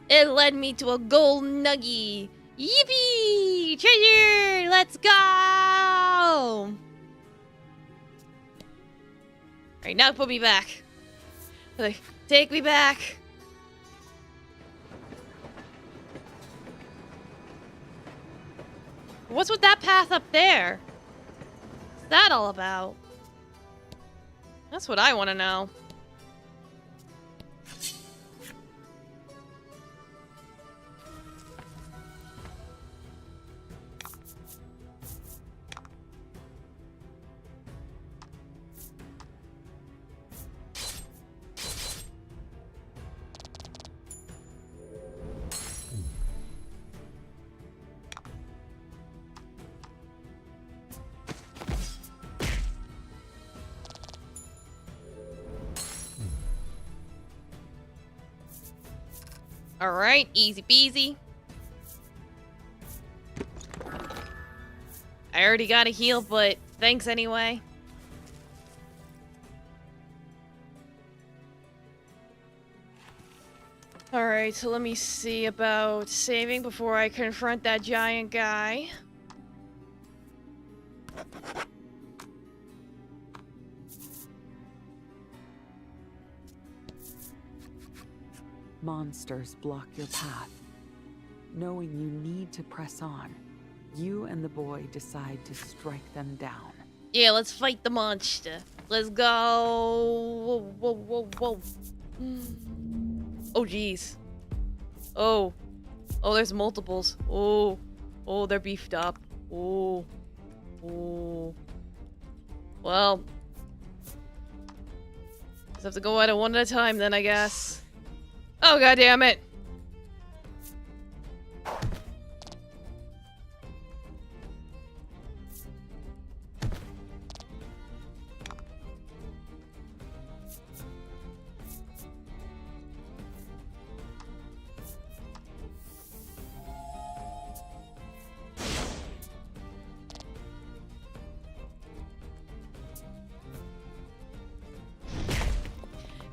It led me to a gold nuggie! Yippee! Treasure! Let's go! Alright, now put me back. Like, take me back! What's with that path up there? What's that all about? That's what I want to know. Alright, easy peasy. I already got a heal, but thanks anyway. Alright, so let me see about saving before I confront that giant guy. Monsters block your path. Knowing you need to press on, you and the boy decide to strike them down. Yeah, let's fight the monster. Let's go. Whoa, whoa, whoa, whoa. Oh, jeez. Oh. Oh, there's multiples. Oh. Oh, they're beefed up. Oh. Oh. Well. Just have to go at it one at a time then, I guess. Oh, god damn it.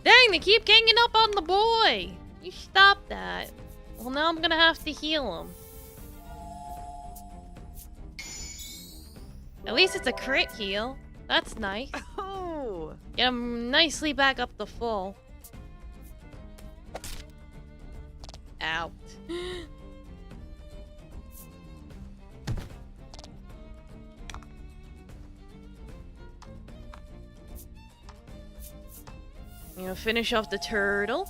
Dang, they keep ganging up on the boy. You stop that. Well, now I'm gonna have to heal him. At least it's a crit heal. That's nice. Oh! Get him nicely back up to full. out. You know, finish off the turtle.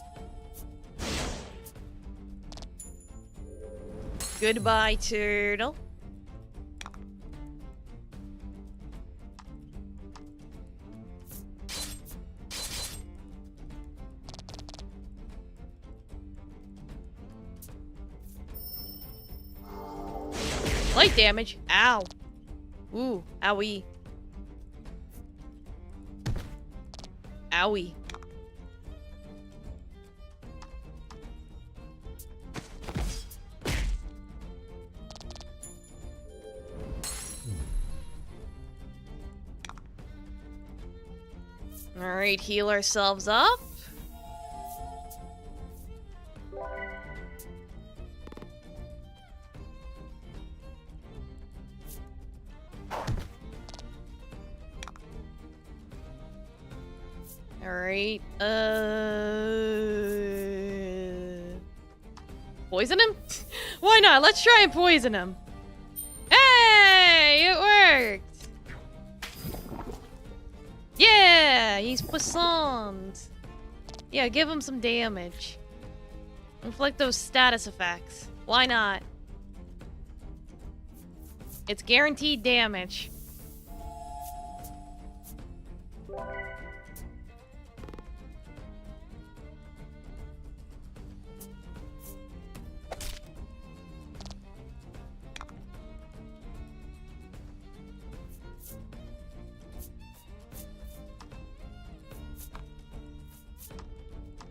Goodbye, turtle. Light damage. Ow. Ooh, owie. Owie. Alright, heal ourselves up. Alright, poison him? Why not? Let's try and poison him. Hey, it worked! Yeah, he's poisoned. Yeah, give him some damage. Inflict those status effects. Why not? It's guaranteed damage.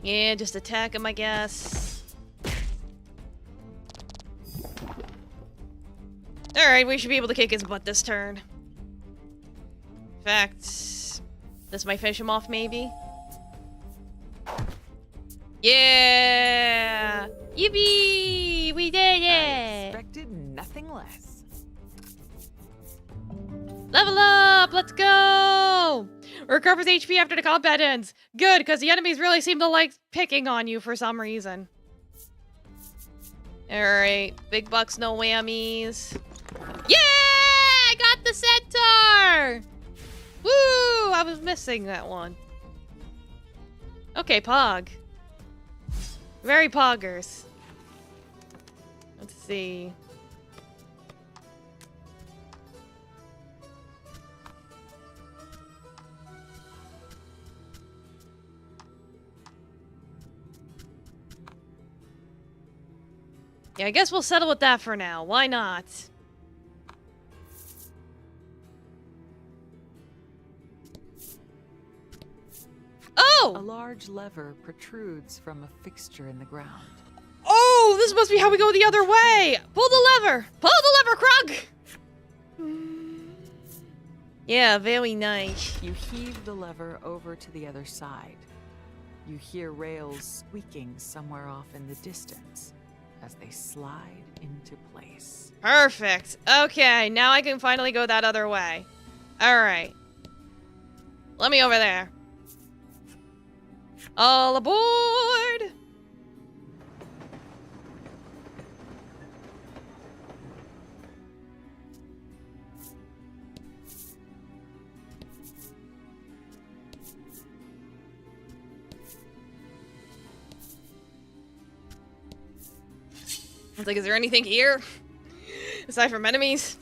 Yeah, just attack him, I guess. Alright, we should be able to kick his butt this turn. In fact, this might finish him off, maybe? Yeah! Yippee! We did I it! expected nothing less. Level up! Let's go! Recovers HP after the combat ends. Good, because the enemies really seem to like picking on you for some reason. Alright, big bucks, no whammies. Yeah! I got the centaur! Woo! I was missing that one. Okay, Pog. Very poggers. Let's see. Yeah, I guess we'll settle with that for now. Why not? Oh! A large lever protrudes from a fixture in the ground. Oh, this must be how we go the other way! Pull the lever! Pull the lever, Krug! Yeah, very nice. You heave the lever over to the other side. You hear rails squeaking somewhere off in the distance as they slide into place. Perfect. Okay, now I can finally go that other way. Alright. Let me over there. All aboard! It's like, is there anything here? Aside from enemies?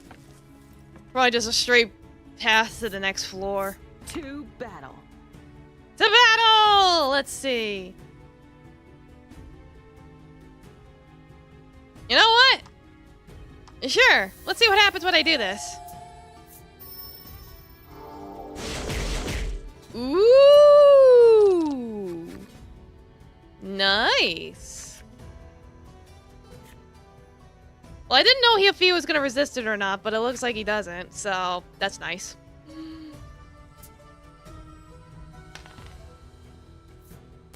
Probably just a straight path to the next floor. To battle. To battle! Let's see. You know what? Sure. Let's see what happens when I do this. Ooh. Nice. Well, I didn't know if he was going to resist it or not, but it looks like he doesn't, so that's nice.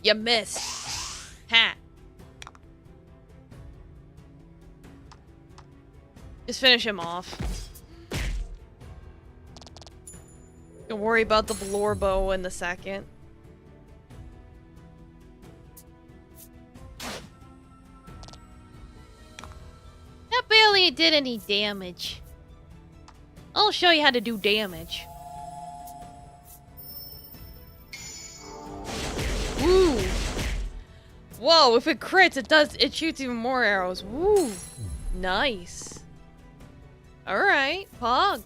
You missed. Ha. Just finish him off. Don't worry about the Blorbo in the second. it did any damage. I'll show you how to do damage. Woo! Whoa, if it crits, it shoots even more arrows. Woo! Nice. Alright, Pog.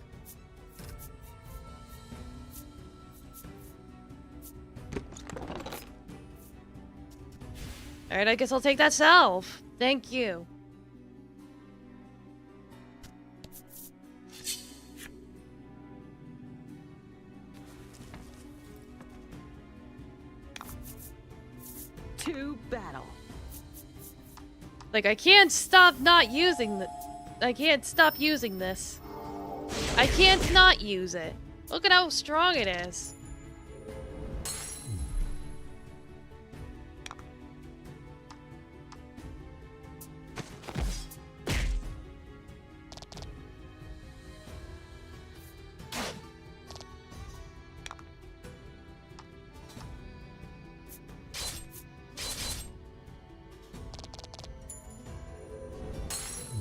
Alright, I guess I'll take that salve. Thank you. To battle. Like, I can't stop not using the... I can't stop using this. I can't not use it. Look at how strong it is.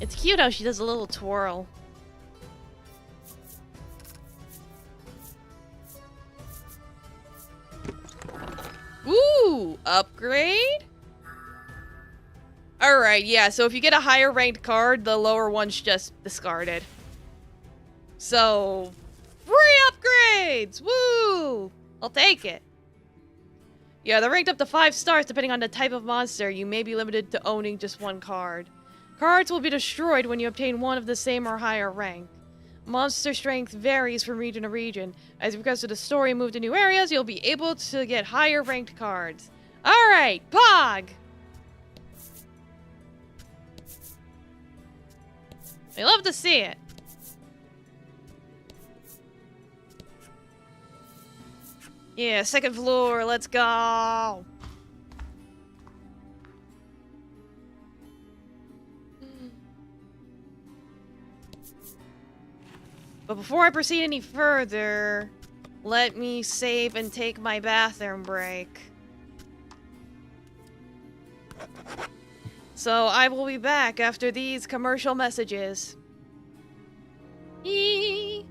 It's cute how she does a little twirl. Ooh, upgrade? Alright, yeah, so if you get a higher ranked card, the lower one's just discarded. So, free upgrades! Woo! I'll take it. Yeah, they're ranked up to 5 stars depending on the type of monster. You may be limited to owning just one card. Cards will be destroyed when you obtain one of the same or higher rank. Monster strength varies from region to region. As you progress through the story and move to new areas, you'll be able to get higher ranked cards. Alright, Pog! I love to see it. Yeah, second floor, let's go! But before I proceed any further, let me save and take my bathroom break. So I will be back after these commercial messages. Eee.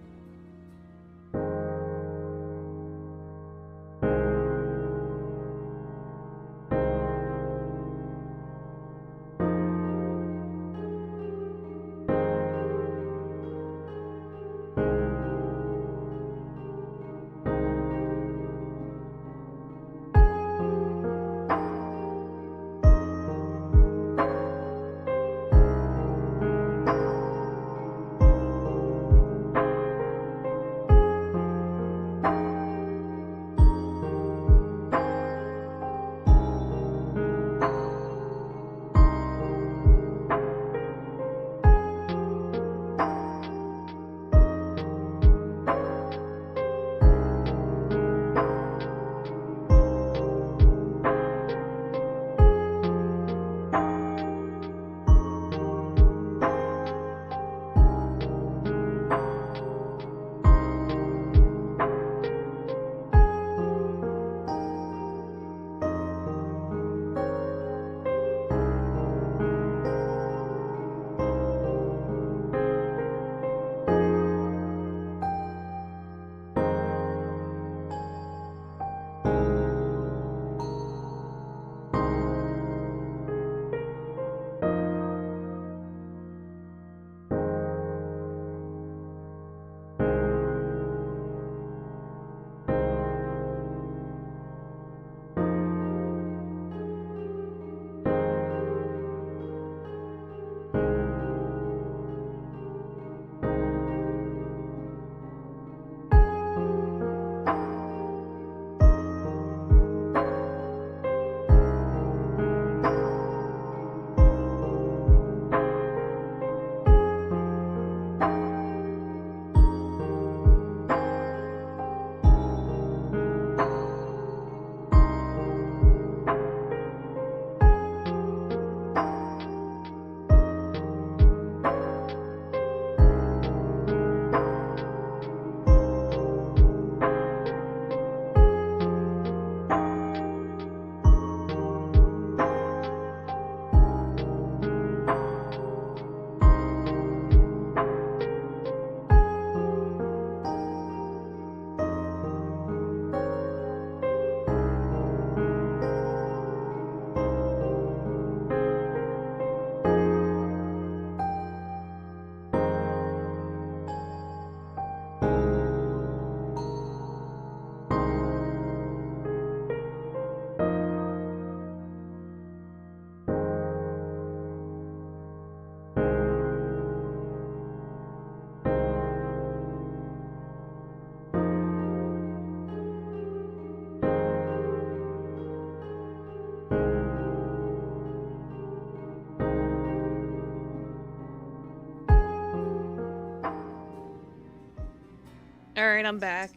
Alright, I'm back.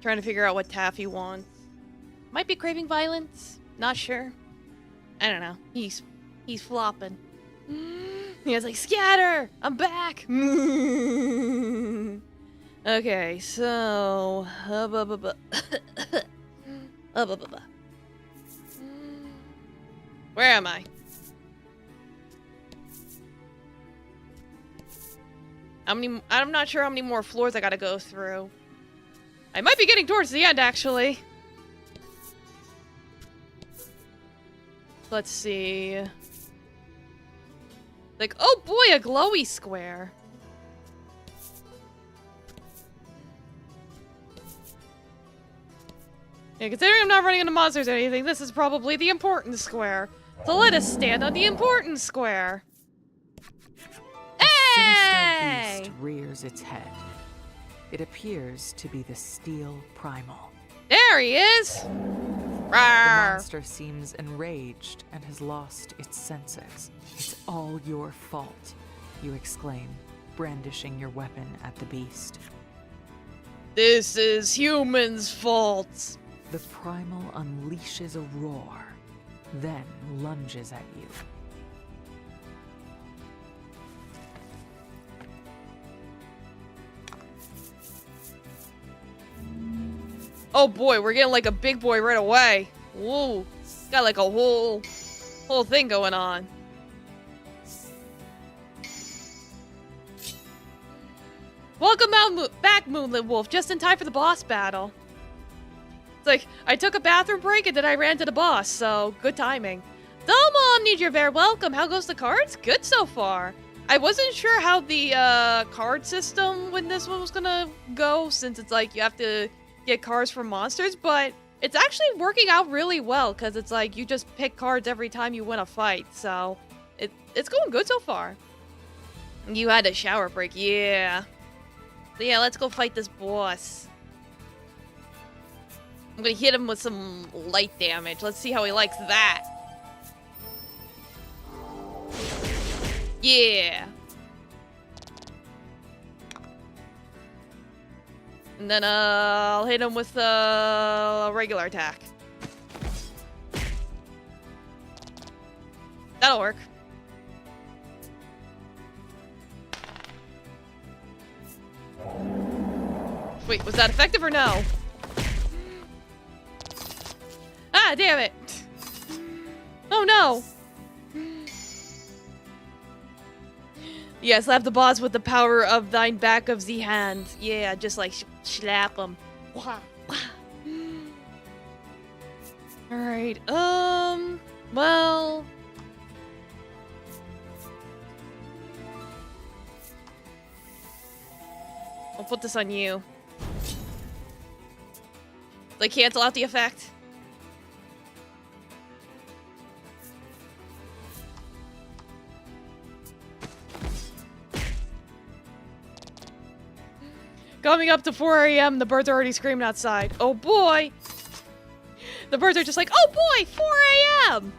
Trying to figure out what Taffy wants. Might be craving violence. Not sure. I don't know. He's flopping. He was like, scatter! I'm back! Okay, so... Where am I? I'm not sure how many more floors I gotta go through. I might be getting towards the end, actually. Let's see. Like, oh boy, a glowy square. Yeah, considering I'm not running into monsters or anything, this is probably the important square. So let us stand on the important square. Hey! Sinister beast rears its head. It appears to be the Steel Primal. There he is! The Rawr. monster seems enraged and has lost its senses. It's all your fault, you exclaim, brandishing your weapon at the beast. This is humans' fault. The primal unleashes a roar, then lunges at you. Oh boy, we're getting like a big boy right away. Whoa, got like a whole thing going on. Welcome back, Moonlit Wolf, just in time for the boss battle. It's like, I took a bathroom break and then I ran to the boss, so good timing. Domo Omni, you're very welcome. How goes the cards? Good so far. I wasn't sure how the card system when this one was gonna go, since it's like you have to get cards from monsters, but it's actually working out really well, because it's like you just pick cards every time you win a fight, so it's going good so far. You had a shower break, yeah. So yeah, let's go fight this boss. I'm gonna hit him with some light damage. Let's see how he likes that. Yeah. And then I'll hit him with a regular attack. That'll work. Wait, was that effective or no? Ah, damn it! Oh no! Yes, slap the boss with the power of thine back of the hand. Yeah, just like slap him. Alright, well... I'll put this on you. Like, cancel out the effect. Coming up to 4 a.m., the birds are already screaming outside. Oh boy! The birds are just like, oh boy, 4 a.m.!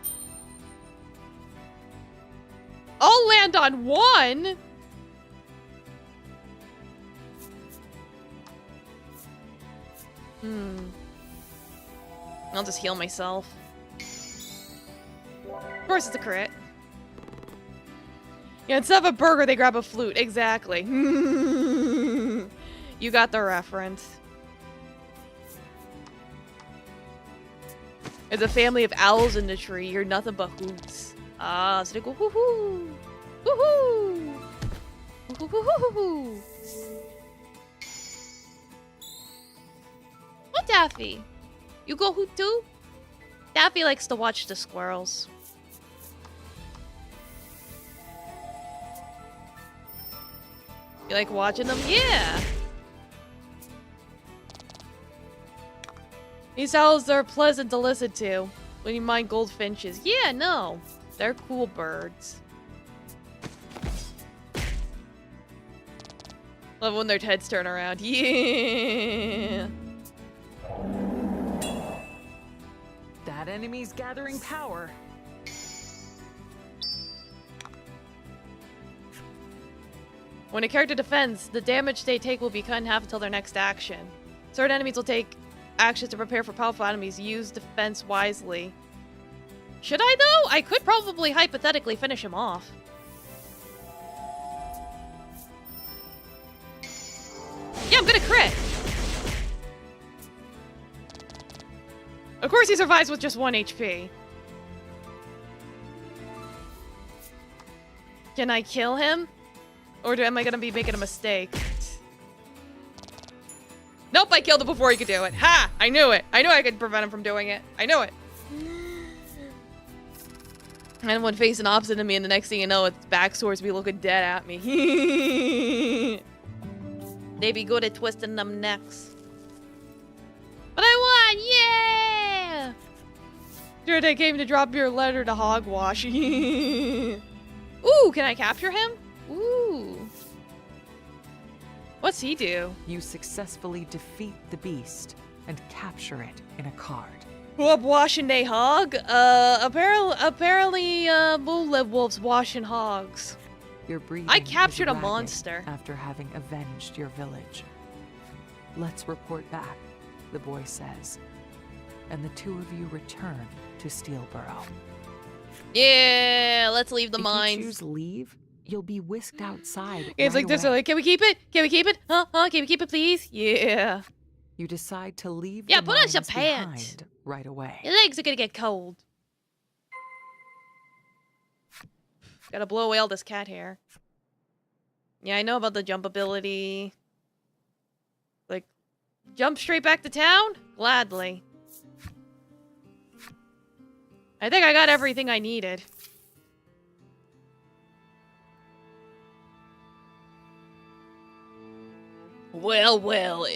I'll land on one! I'll just heal myself. Of course it's a crit. Yeah, instead of a burger, they grab a flute. Exactly. You got the reference. There's a family of owls in the tree. You're nothing but hoots. Ah, so they go hoo-hoo! Woohoo! Woohoo! What, Daffy? You go hoot too? Daffy likes to watch the squirrels. You like watching them? Yeah! These owls are pleasant to listen to. When you mind goldfinches. Yeah, no. They're cool birds. Love when their heads turn around. Yeah! That enemy's gathering power. When a character defends, the damage they take will be cut in half until their next action. Certain enemies will take actions to prepare for powerful enemies. Use defense wisely. Should I, though? I could probably hypothetically finish him off. Yeah, I'm gonna crit! Of course he survives with just 1 HP. Can I kill him? Or am I gonna be making a mistake? Nope, I killed him before he could do it. Ha! I knew it. I knew I could prevent him from doing it. I knew it. And when facing opposite of me, and the next thing you know, its back swords be looking dead at me. They be good at twisting them necks. But I won! Yeah! Sure, they came to drop your letter to Hogwash. Ooh, can I capture him? Ooh. What's he do? You successfully defeat the beast and capture it in a card. Who up washing they hog? Apparently, Moonlit Wolves washing hogs. Your breathing I is captured a ragged monster. after having avenged your village. Let's report back, the boy says. And the two of you return to Steelborough. Yeah, let's leave the If mines. you choose leave, you'll be whisked outside. Games like this are like, can we keep it? Can we keep it? Huh? Can we keep it, please? Yeah. You decide to leave Yeah, the put on some mines pants. behind right away. Your legs are gonna get cold. Gotta blow away all this cat hair. Yeah, I know about the jump ability. Like, jump straight back to town? Gladly. I think I got everything I needed. Well, well,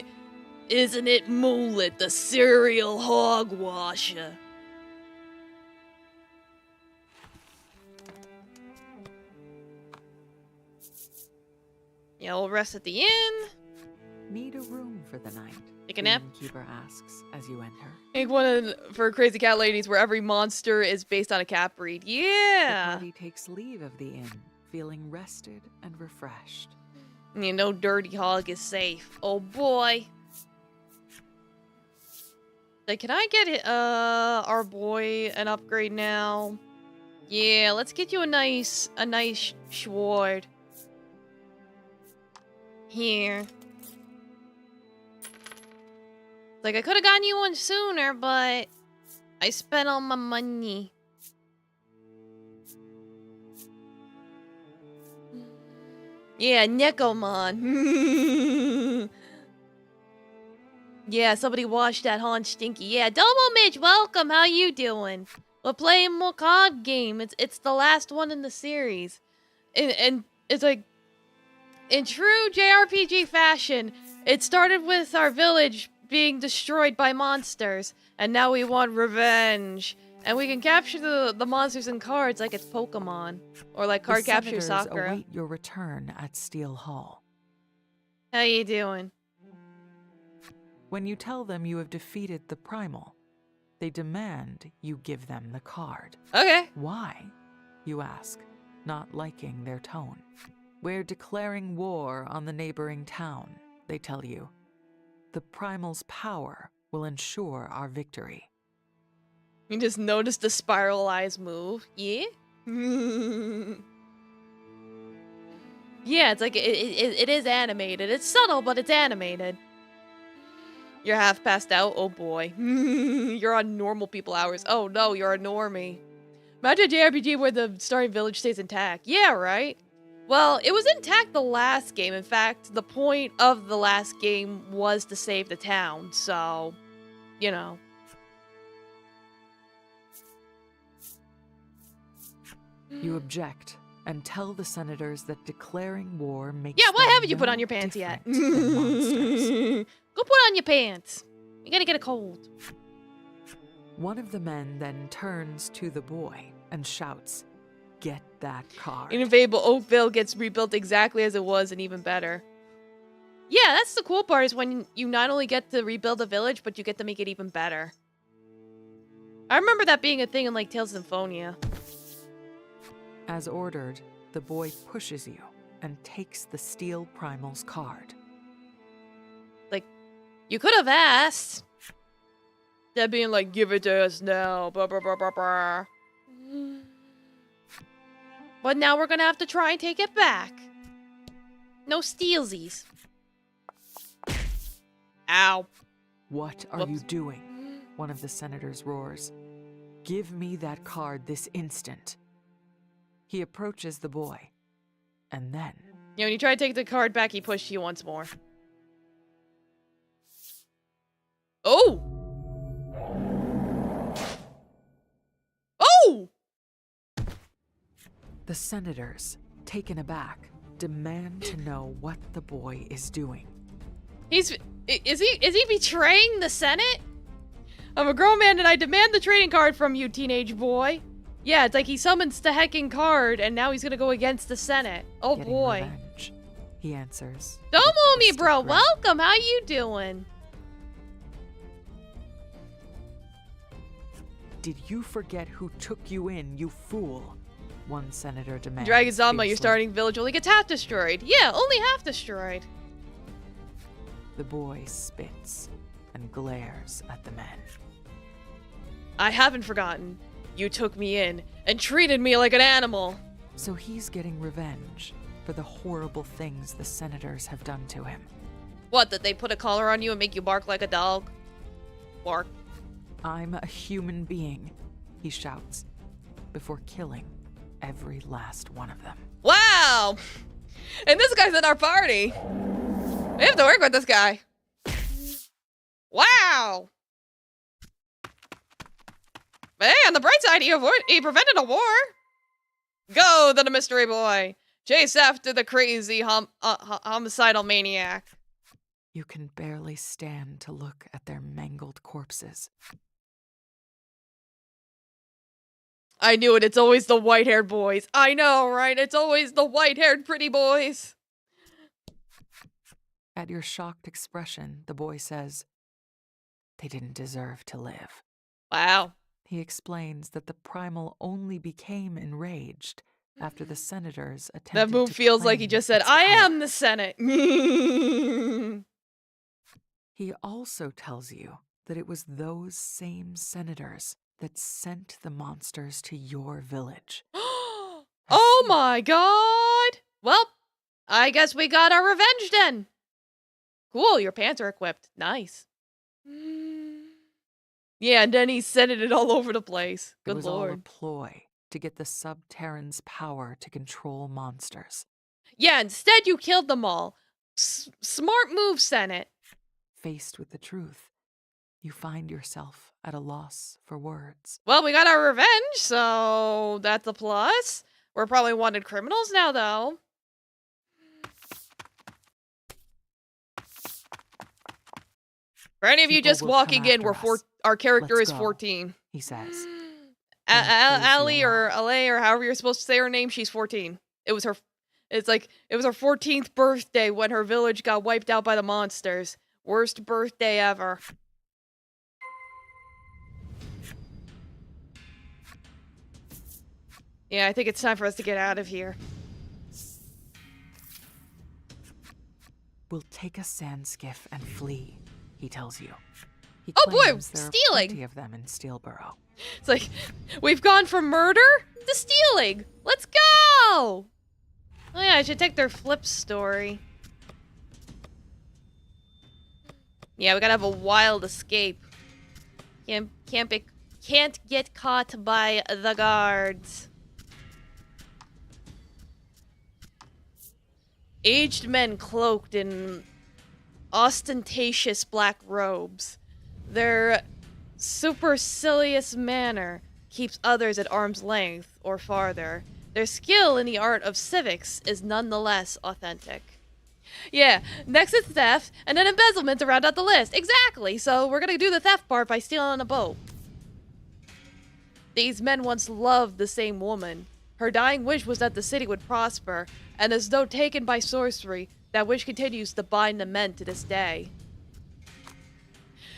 isn't it Moonlit, the serial hogwasher? Yeah, we'll rest at the inn. Need a room for the night? Take a the nap? innkeeper asks as you enter. Make one for Crazy Cat Ladies where every monster is based on a cat breed. The Yeah! party takes leave of the inn, feeling rested and refreshed. You know, Dirty Hog is safe. Oh boy. Like, can I get our boy an upgrade now? Yeah, let's get you a nice sword. Here. Like, I could have gotten you one sooner, but I spent all my money. Yeah, Necomon. Yeah, somebody washed that haunch stinky. Yeah, Domo Mitch, welcome. How you doing? We're playing more card game. It's the last one in the series. And it's like, in true JRPG fashion, it started with our village being destroyed by monsters, and now we want revenge. And we can capture the monsters in cards like it's Pokemon. Or like Card Capture Senators Sakura. await your return at Steel Hall. How you doing? When you tell them you have defeated the Primal, they demand you give them the card. Okay. Why? You ask, not liking their tone. We're declaring war on the neighboring town, they tell you. The Primal's power will ensure our victory. You just noticed the spiralized move. Yeah? Yeah, it's like, it is animated. It's subtle, but it's animated. You're half passed out? Oh boy. You're on normal people hours. Oh no, you're a normie. Imagine a JRPG where the starting village stays intact. Yeah, right? Well, it was intact the last game. In fact, the point of the last game was to save the town, so, you know. You object and tell the senators that declaring war makes Yeah, why them haven't you put no on your pants yet? different than monsters. Go put on your pants. You gotta get a cold. One of the men then turns to the boy and shouts, "Get that card." In Fable, Oakville gets rebuilt exactly as it was and even better. Yeah, that's the cool part is when you not only get to rebuild a village, but you get to make it even better. I remember that being a thing in like Tales of Symphonia. As ordered, the boy pushes you and takes the steel primal's card. Like, you could have asked. That being like, give it to us now. Blah, blah, blah, blah, blah. But now we're gonna have to try and take it back. No stealsies. Ow. What are you doing? One of the senators roars. Give me that card this instant. He approaches the boy, and then... Yeah, when you try to take the card back, he pushed you once more. Oh! Oh! The senators, taken aback, demand to know what the boy is doing. Is he betraying the Senate? I'm a grown man and I demand the trading card from you, teenage boy. Yeah, it's like he summons the hecking card and now he's gonna go against the Senate. Oh Getting boy. Revenge, he answers. Domo me, Twisted bro. grin. Welcome. How you doing? Did you forget who took you in, you fool? One senator demands. Dragazama, your fiercely. starting village only gets half destroyed. Yeah, only half destroyed. The boy spits and glares at the men. I haven't forgotten. You took me in and treated me like an animal. So he's getting revenge for the horrible things the senators have done to him. What, that they put a collar on you and make you bark like a dog? Bark. I'm a human being, he shouts, before killing every last one of them. Wow! And this guy's in our party. We have to work with this guy. Wow! But hey, on the bright side, he prevented a war. Go, the mystery boy. Chase after the crazy homicidal maniac. You can barely stand to look at their mangled corpses. I knew it. It's always the white-haired boys. I know, right? It's always the white-haired pretty boys. At your shocked expression, the boy says, they didn't deserve to live. Wow. He explains that the primal only became enraged after the senators attempted That move to feels like claim he just said, its I power. am the Senate. He also tells you that it was those same senators that sent the monsters to your village. Oh my god! Well, I guess we got our revenge then. Cool, your pants are equipped. Nice. Yeah, and then he sent it all over the place. It Good was all a lord. ploy to get the Subterrans' power to control monsters. Yeah, instead you killed them all. Smart move, Senate. Faced with the truth, you find yourself at a loss for words. Well, we got our revenge, so that's a plus. We're probably wanted criminals now, though. For any of you People just will walking come in, after us. our character Let's is go. 14. He says. Ali or Ale or however you're supposed to say her name, she's 14. It was her 14th birthday when her village got wiped out by the monsters. Worst birthday ever. Yeah, I think it's time for us to get out of here. We'll take a sand skiff and flee, he tells you. He Oh boy, claims there stealing! are plenty of them in Steelborough. It's like, we've gone from murder to stealing. Let's go! Oh yeah, I should take their flip story. Yeah, we gotta have a wild escape. Can't get caught by the guards. Aged men cloaked in ostentatious black robes. Their supercilious manner keeps others at arm's length or farther. Their skill in the art of civics is nonetheless authentic. Yeah, next is theft, and then embezzlement to round out the list. Exactly, so we're gonna do the theft part by stealing on a boat. These men once loved the same woman. Her dying wish was that the city would prosper, and as though taken by sorcery, that wish continues to bind the men to this day.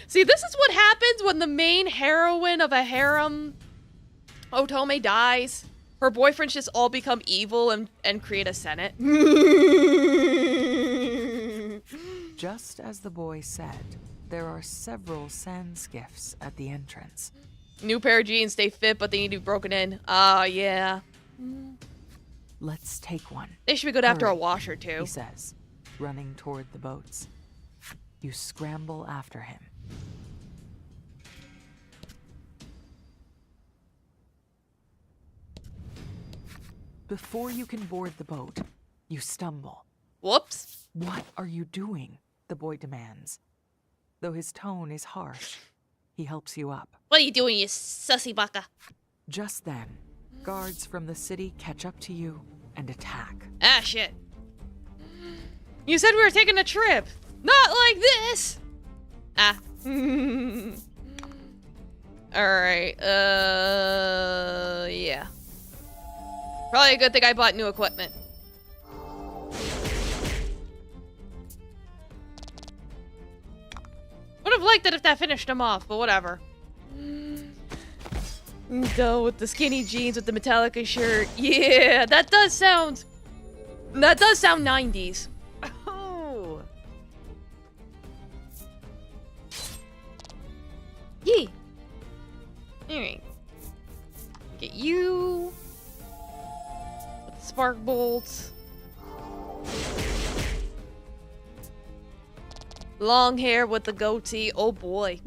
See, this is what happens when the main heroine of a harem, Otome, dies. Her boyfriends just all become evil and create a senate. Just as the boy said, there are several sand skiffs at the entrance. New pair of jeans, stay fit, but they need to be broken in. Ah, yeah. Let's take one. They should be good after a Hurry, wash or two. he says, running toward the boats. You scramble after him. Before you can board the boat, you stumble. Whoops. What are you doing? The boy demands. Though his tone is harsh, he helps you up. What are you doing, you sussy baka? Just then, guards from the city catch up to you and attack. Ah, shit. You said we were taking a trip. Not like this. Ah. Alright, yeah. Probably a good thing I bought new equipment. Would have liked it if that finished him off, but whatever. Though with the skinny jeans with the Metallica shirt. Yeah, that does sound 90s. Oh! Yee. Alright. Get you. With the spark bolts. Long hair with the goatee. Oh boy.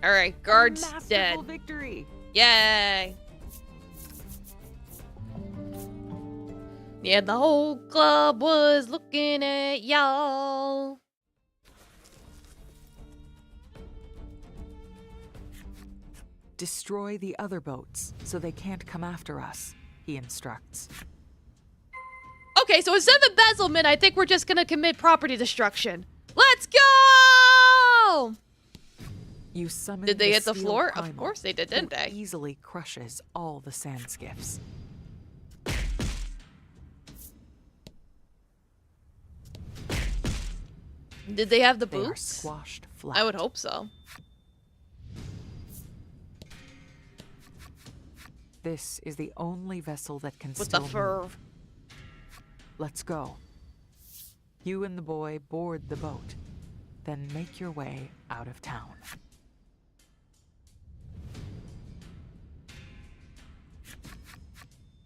Alright, guard's Masterful dead. victory! Yay! Yeah, the whole club was looking at y'all. Destroy the other boats so they can't come after us, he instructs. Okay, so instead of embezzlement, I think we're just gonna commit property destruction. Let's go! You summon Did they hit the steel floor? primal Of course they did, who didn't they? Easily crushes all the sand skiffs. Did they have the They are boots? squashed flat. I would hope so. This is the only vessel that can With still the fur. move. Let's go. You and the boy board the boat, then make your way out of town.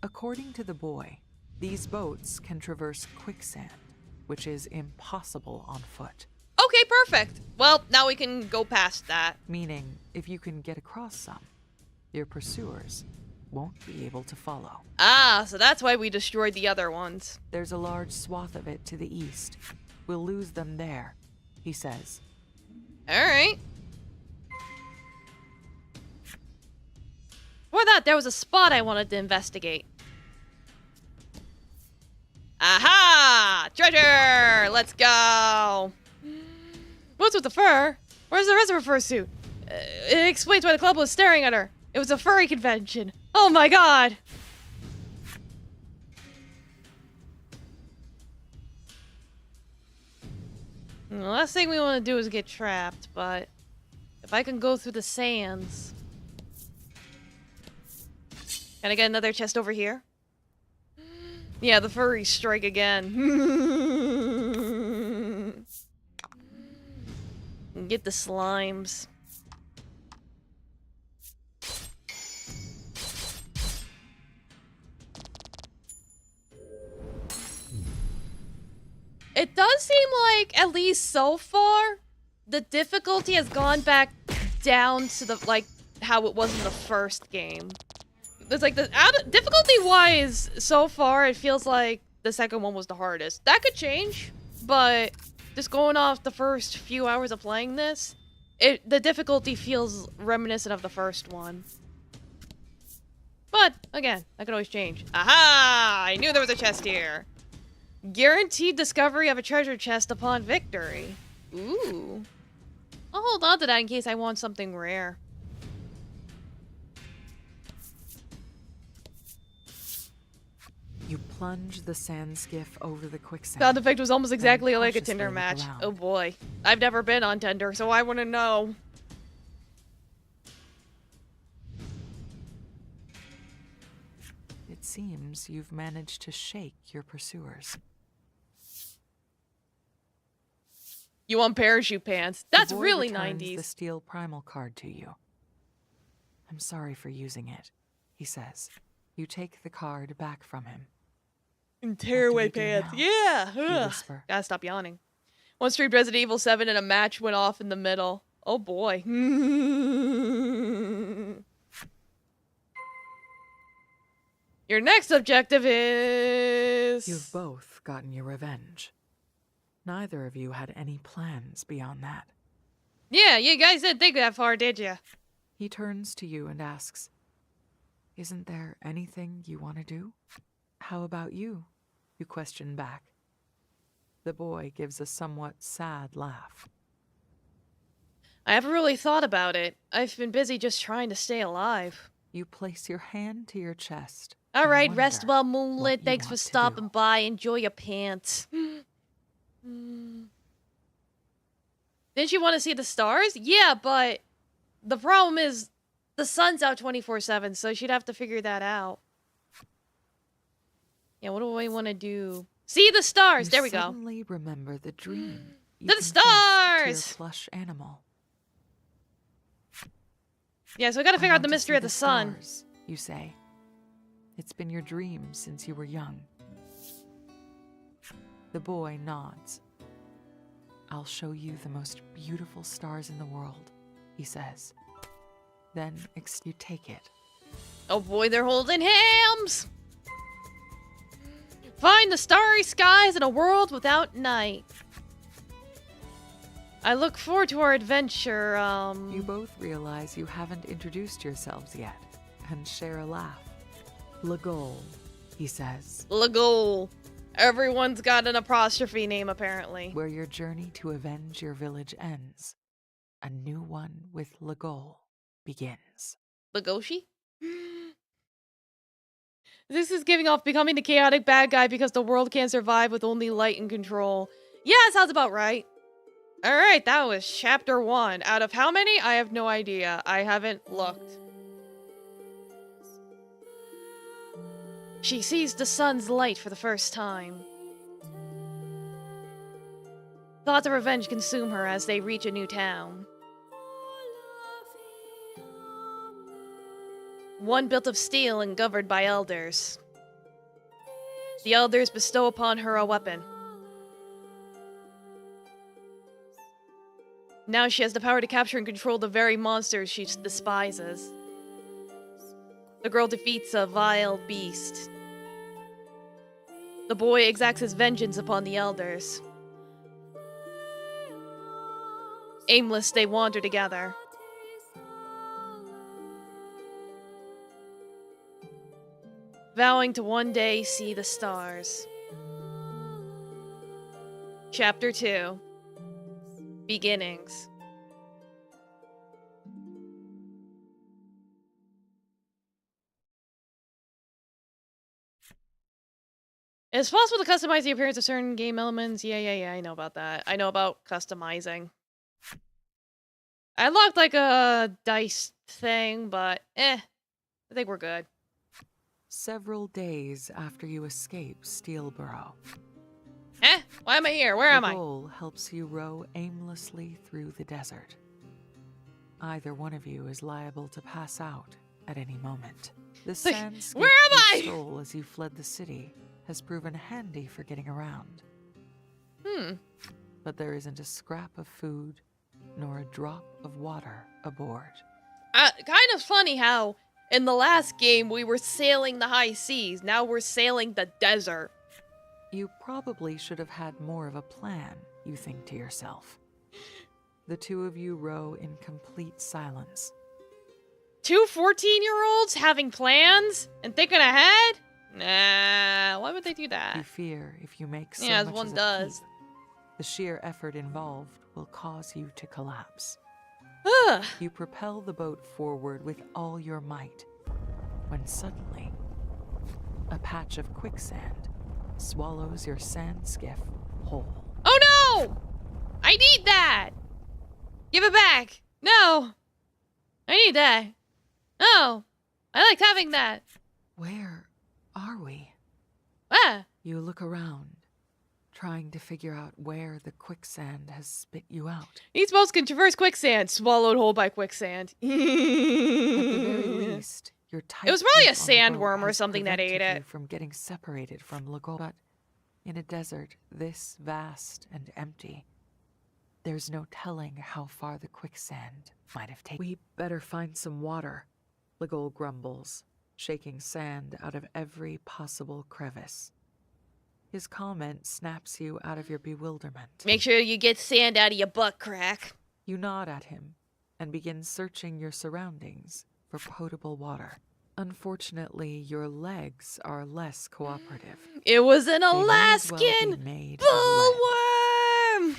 According to the boy, these boats can traverse quicksand, which is impossible on foot. Okay, perfect. Well, now we can go past that. Meaning, if you can get across some, your pursuers won't be able to follow. Ah, so that's why we destroyed the other ones. There's a large swath of it to the east. We'll lose them there, he says. Alright. For that, there was a spot I wanted to investigate. Aha! Treasure! Let's go! What's with the fur? Where's the rest of her fursuit? It explains why the club was staring at her. It was a furry convention. Oh my god! The last thing we want to do is get trapped, but if I can go through the sands... Can I get another chest over here? Yeah, the furries strike again. Get the slimes. It does seem like, at least so far, the difficulty has gone back down to the, like, how it was in the first game. It's like, difficulty-wise, so far, it feels like the second one was the hardest. That could change, but just going off the first few hours of playing this, the difficulty feels reminiscent of the first one. But, again, that could always change. Aha! I knew there was a chest here. Guaranteed discovery of a treasure chest upon victory. Ooh. I'll hold on to that in case I want something rare. You plunge the sand skiff over the quicksand. Sound effect was almost exactly like a cautiously Tinder look match. around. Oh boy. I've never been on Tinder, so I want to know. It seems you've managed to shake your pursuers. You want parachute pants? That's The boy really returns 90s. the steel primal card to you. I'm sorry for using it, he says. You take the card back from him. And tearaway What do you do pants. now? Yeah. You Ugh. whisper. Gotta stop yawning. One streamed Resident Evil 7 and a match went off in the middle. Oh boy. Your next objective is... You've both gotten your revenge. Neither of you had any plans beyond that. Yeah, you guys didn't think that far, did you? He turns to you and asks, "Isn't there anything you want to do? How about you?" You question back. The boy gives a somewhat sad laugh. I haven't really thought about it. I've been busy just trying to stay alive. You place your hand to your chest. All and right, rest wonder well, what Moonlit. you Thanks for want to stopping do. by. Enjoy your pants. Didn't you want to see the stars? Yeah, but the problem is the sun's out 24/7, so she'd have to figure that out. Yeah, what do I want to do? See the stars! There we go. Suddenly remember the dream. You The confessed to your stars! plush animal. Yeah, so I gotta "I figure out want the to mystery see of the sun. stars," you say. It's been your dream since you were young. The boy nods. "I'll show you the most beautiful stars in the world," he says. Then you take it. Oh boy, they're holding hands! Find the starry skies in a world without night. I look forward to our adventure, You both realize you haven't introduced yourselves yet and share a laugh. Legol, he says, Legol. Everyone's got an apostrophe name, apparently. "where your journey to avenge your village ends, a new one with Legol begins." Legoshi? This is giving off becoming the chaotic bad guy because the world can't survive with only light and control. Yeah, sounds about right. Alright, that was chapter 1. Out of how many? I have no idea. I haven't looked. She sees the sun's light for the first time. Thoughts of revenge consume her as they reach a new town. One built of steel and governed by elders. The elders bestow upon her a weapon. Now she has the power to capture and control the very monsters she despises. The girl defeats a vile beast. The boy exacts his vengeance upon the elders. Aimless, they wander together. Vowing to one day see the stars. Chapter 2. Beginnings. It's possible to customize the appearance of certain game elements. Yeah, I know about that. I know about customizing. I unlocked like a dice thing, but I think we're good. Several days after you escape Steelborough, Why am I here? Where am I? Legol helps you row aimlessly through the desert. Either one of you is liable to pass out at any moment. The sandscape where am I? you stole as you fled the city has proven handy for getting around. But there isn't a scrap of food nor a drop of water aboard. Kind of funny how in the last game we were sailing the high seas. Now we're sailing the desert. You probably should have had more of a plan, you think to yourself. The two of you row in complete silence. Two 14-year-olds having plans and thinking ahead? Nah, why would they do You that? fear if you make so Yeah, as much one as a does. peep, the sheer effort involved will cause you to collapse. Ugh. You propel the boat forward with all your might, when suddenly, a patch of quicksand swallows your sand skiff whole. Oh no! I need that! Give it back! No! I need that. No! I liked having that. Where are we? Ah! You look around, trying to figure out where the quicksand has spit you out. East most can traverse quicksand, swallowed whole by quicksand. At the very least, your tight It was probably grip a on the boat sandworm or has something that ate prevented it. you from getting separated from Lagol. But in a desert this vast and empty, there's no telling how far the quicksand might have taken. We better find some water, Lagol grumbles, shaking sand out of every possible crevice. His comment snaps you out of your bewilderment. Make sure you get sand out of your butt crack. You nod at him and begin searching your surroundings for potable water. Unfortunately, your legs are less cooperative. It was an They may as well be Alaskan made of lead. bullworm!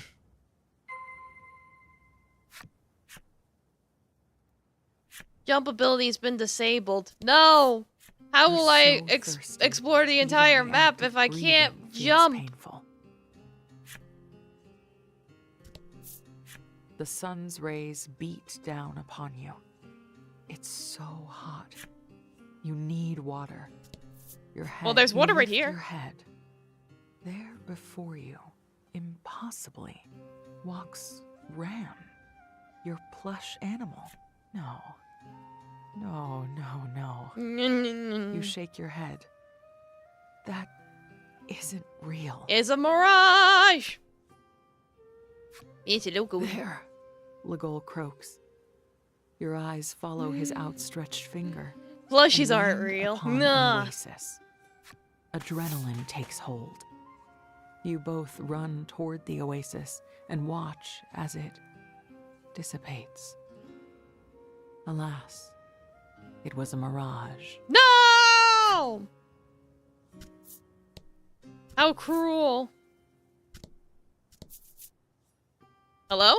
Jump ability's been disabled. No! How You're will I so thirsty, explore the even entire the map act if of I breathing can't feels jump? Painful. The sun's rays beat down upon you. It's so hot. You need water. Your head. Well, there's water you right lift here. Your head. There before you, impossibly, walks Ram, your plush animal. No. No, no, no. You shake your head. That isn't real. It's a mirage! It's a local. There, Lagol croaks. Your eyes follow his outstretched finger. Plushies and aren't land real. upon an Nah. oasis. Adrenaline takes hold. You both run toward the oasis and watch as it dissipates. Alas, it was a mirage. No! How cruel. Hello?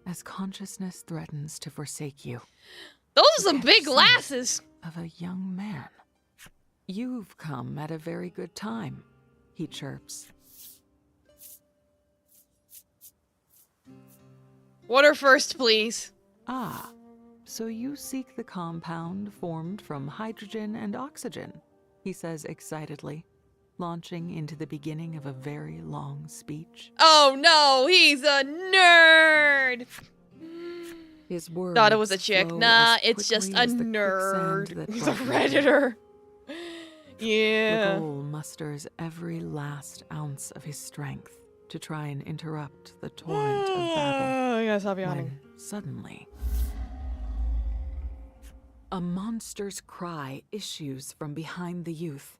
As consciousness threatens to forsake you, Those are some Catch big sight glasses. of a young man. You've come at a very good time, he chirps. Water first, please. Ah, so you seek the compound formed from hydrogen and oxygen, he says excitedly, launching into the beginning of a very long speech. Oh no, he's a nerd. His words Thought it was a chick. flow Nah, as it's just quickly a as the nerd. quicksand that He's a brought you redditor. Yeah. Lagol musters every last ounce of his strength to try and interrupt the torrent of babble. I gotta stop yawning. When suddenly, a monster's cry issues from behind the youth.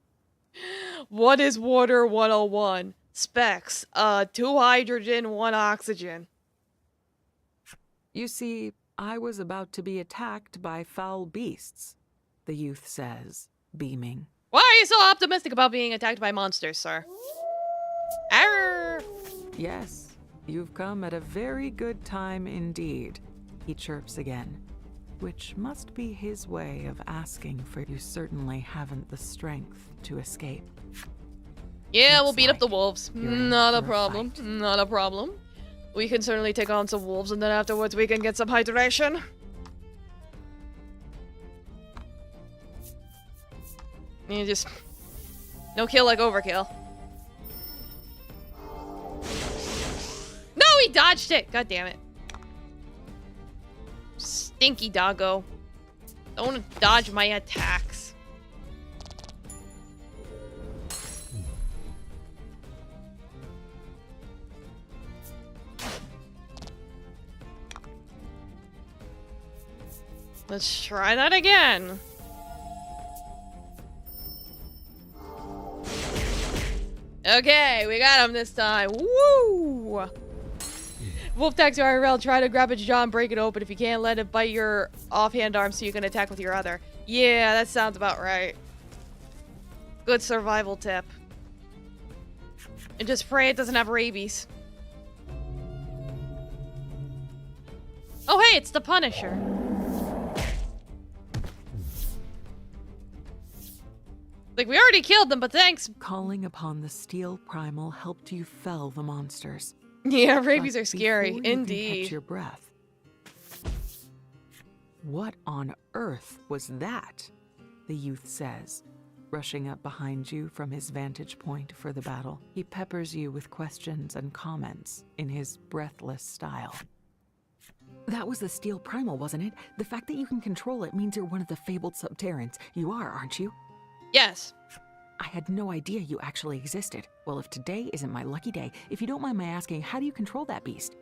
What is water 101? Specs. 2 hydrogen, 1 oxygen. You see, I was about to be attacked by foul beasts, the youth says, beaming. Why are you so optimistic about being attacked by monsters, sir? Arr! Yes, you've come at a very good time indeed, he chirps again, which must be his way of asking for you certainly haven't the strength to escape. Yeah, Looks we'll beat up the like wolves. you're in Not a for a problem. fight. Not a problem. We can certainly take on some wolves, and then afterwards we can get some hydration. You just... No kill like overkill. No, he dodged it! God damn it. Stinky doggo. Don't dodge my attacks. Let's try that again. Okay, we got him this time. Woo! Wolf attacks your IRL. Try to grab its jaw and break it open. If you can't, let it bite your offhand arm so you can attack with your other. Yeah, that sounds about right. Good survival tip. And just pray it doesn't have rabies. Oh, hey, it's the Punisher. Like, we already killed them, but thanks. Calling upon the steel primal helped you fell the monsters. Yeah, rabies But are scary. before you can Indeed. catch your breath. What on earth was that? The youth says, rushing up behind you from his vantage point for the battle. He peppers you with questions and comments in his breathless style. That was the steel primal, wasn't it? The fact that you can control it means you're one of the fabled subterrans. You are, aren't you? Yes. I had no idea you actually existed. Well, if today isn't my lucky day, if you don't mind my asking, how do you control that beast?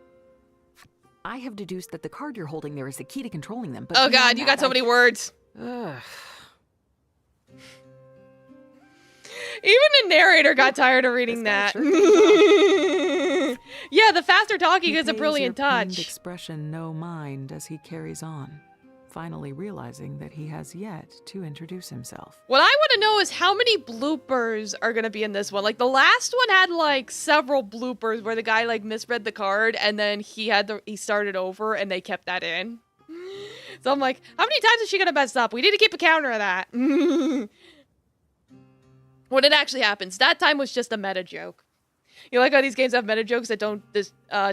I have deduced that the card you're holding there is the key to controlling them, but Oh god, beyond you that, got so many words. Ugh. Even the narrator got tired of reading This that. guy Yeah, the faster talking He is a pays brilliant your pained touch. expression no mind as he carries on, finally realizing that he has yet to introduce himself. What I want to know is how many bloopers are going to be in this one. Like, the last one had, like, several bloopers where the guy, like, misread the card and then he started over and they kept that in. So I'm like, how many times is she going to mess up? We need to keep a counter of that. When it actually happens. That time was just a meta joke. You like how these games have meta jokes that don't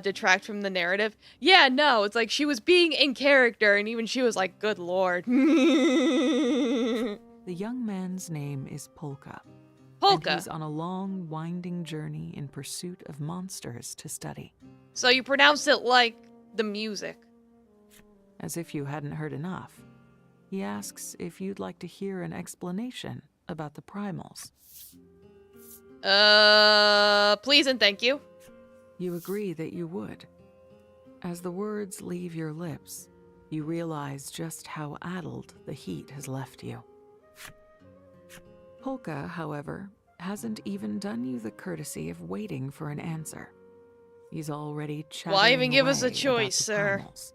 detract from the narrative? Yeah, no, it's like she was being in character and even she was like, good lord. The young man's name is Polka. Polka. And he's on a long, winding journey in pursuit of monsters to study. So you pronounce it like the music. As if you hadn't heard enough, he asks if you'd like to hear an explanation about the primals. Please and thank you. You agree that you would. As the words leave your lips, you realize just how addled the heat has left you. Polka, however, hasn't even done you the courtesy of waiting for an answer. He's already chattering Why even give us a away choice, about the sir? primals.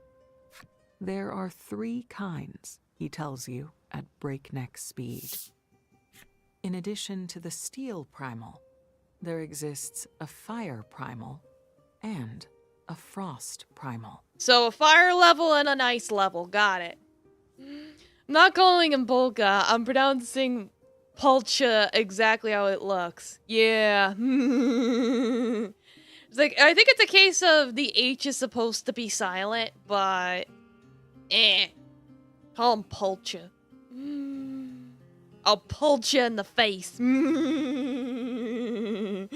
There are 3 kinds, he tells you at breakneck speed. In addition to the steel primal, there exists a fire primal and a frost primal. So a fire level and an ice level. Got it. I'm not calling him Polka. I'm pronouncing Polcha exactly how it looks. Yeah. It's like, I think it's a case of the H is supposed to be silent, but call him Polcha. I'll punch you in the face. And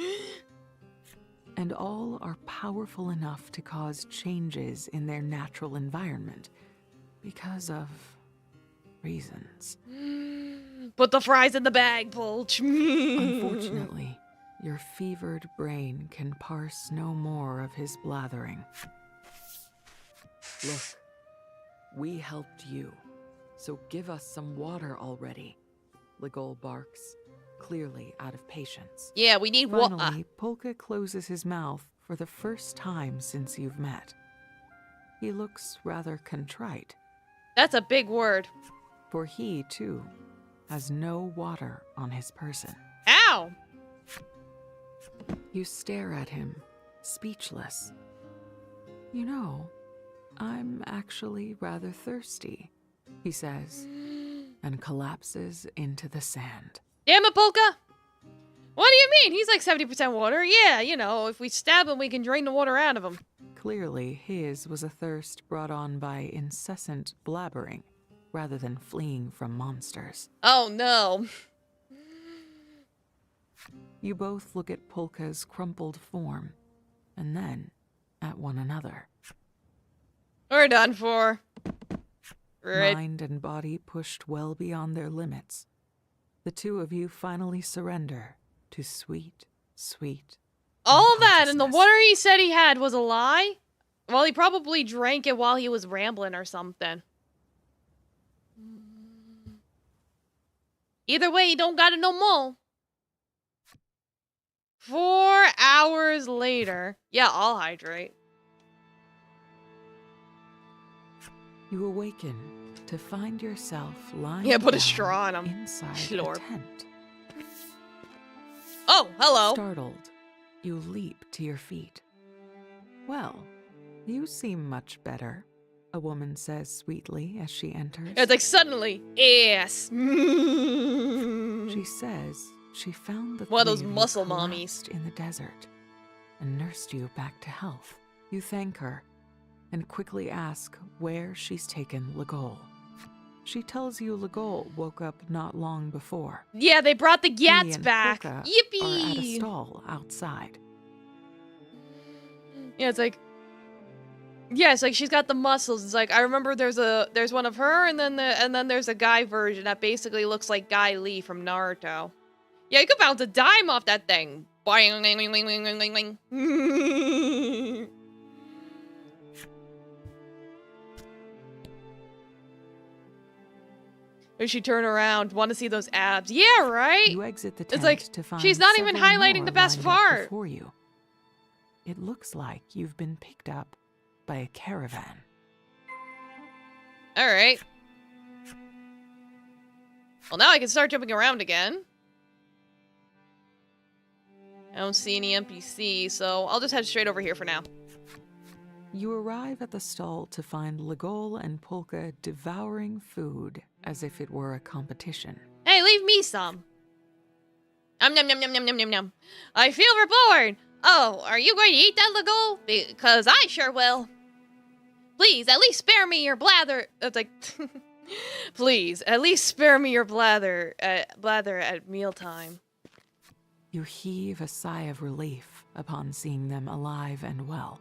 all are powerful enough to cause changes in their natural environment because of reasons. Put the fries in the bag, Polch. Unfortunately, your fevered brain can parse no more of his blathering. Look, we helped you, so give us some water already. Ligol barks, clearly out of patience. Yeah, we need water. Finally, Polka closes his mouth for the first time since you've met. He looks rather contrite, That's a big word. for he, too, has no water on his person. Ow! You stare at him, speechless. You know, I'm actually rather thirsty, he says, and collapses into the sand. Damn it, Polka! What do you mean? He's like 70% water. Yeah, you know, if we stab him, we can drain the water out of him. Clearly, his was a thirst brought on by incessant blabbering, rather than fleeing from monsters. Oh, no. You both look at Polka's crumpled form, and then at one another. We're done for. Right. Mind and body pushed well beyond their limits, the 2 of you finally surrender to sweet, sweet All that and the unconsciousness. water he said he had was a lie? Well, he probably drank it while he was rambling or something. Either way, he don't got it no more. 4 hours later. Yeah, I'll hydrate. You awaken to find yourself lying Yeah, put a down straw on him. inside Slurp. a tent. Oh, hello. Startled, you leap to your feet. Well, you seem much better, a woman says sweetly as she enters. It's like suddenly, yes. She says she found the One of those three of you muscle collapsed in the desert and nursed you back to health. You thank her and quickly ask where she's taken Legol. She tells you Legol woke up not long before. Yeah, they brought the He Gats and back. Polka Yippee! are at a stall outside. Yeah, it's like, yeah, it's like she's got the muscles. It's like I remember there's one of her, and then there's a guy version that basically looks like Guy Lee from Naruto. Yeah, you could bounce a dime off that thing. Boing, ling, ling, ling, ling, ling, ling, ling. Or she turn around, want to see those abs? Yeah, right. You exit the tent It's like to find she's not even several highlighting more the best lined up part. before you. It looks like you've been picked up by a caravan. All right. Well, now I can start jumping around again. I don't see any NPC, so I'll just head straight over here for now. You arrive at the stall to find Legol and Polka devouring food as if it were a competition. Hey, leave me some. Nom nom nom nom nom nom nom nom. I feel reborn. Oh, are you going to eat that, Legol? Because I sure will. Please, at least spare me your blather. It's like, please, at least spare me your blather at mealtime. You heave a sigh of relief upon seeing them alive and well.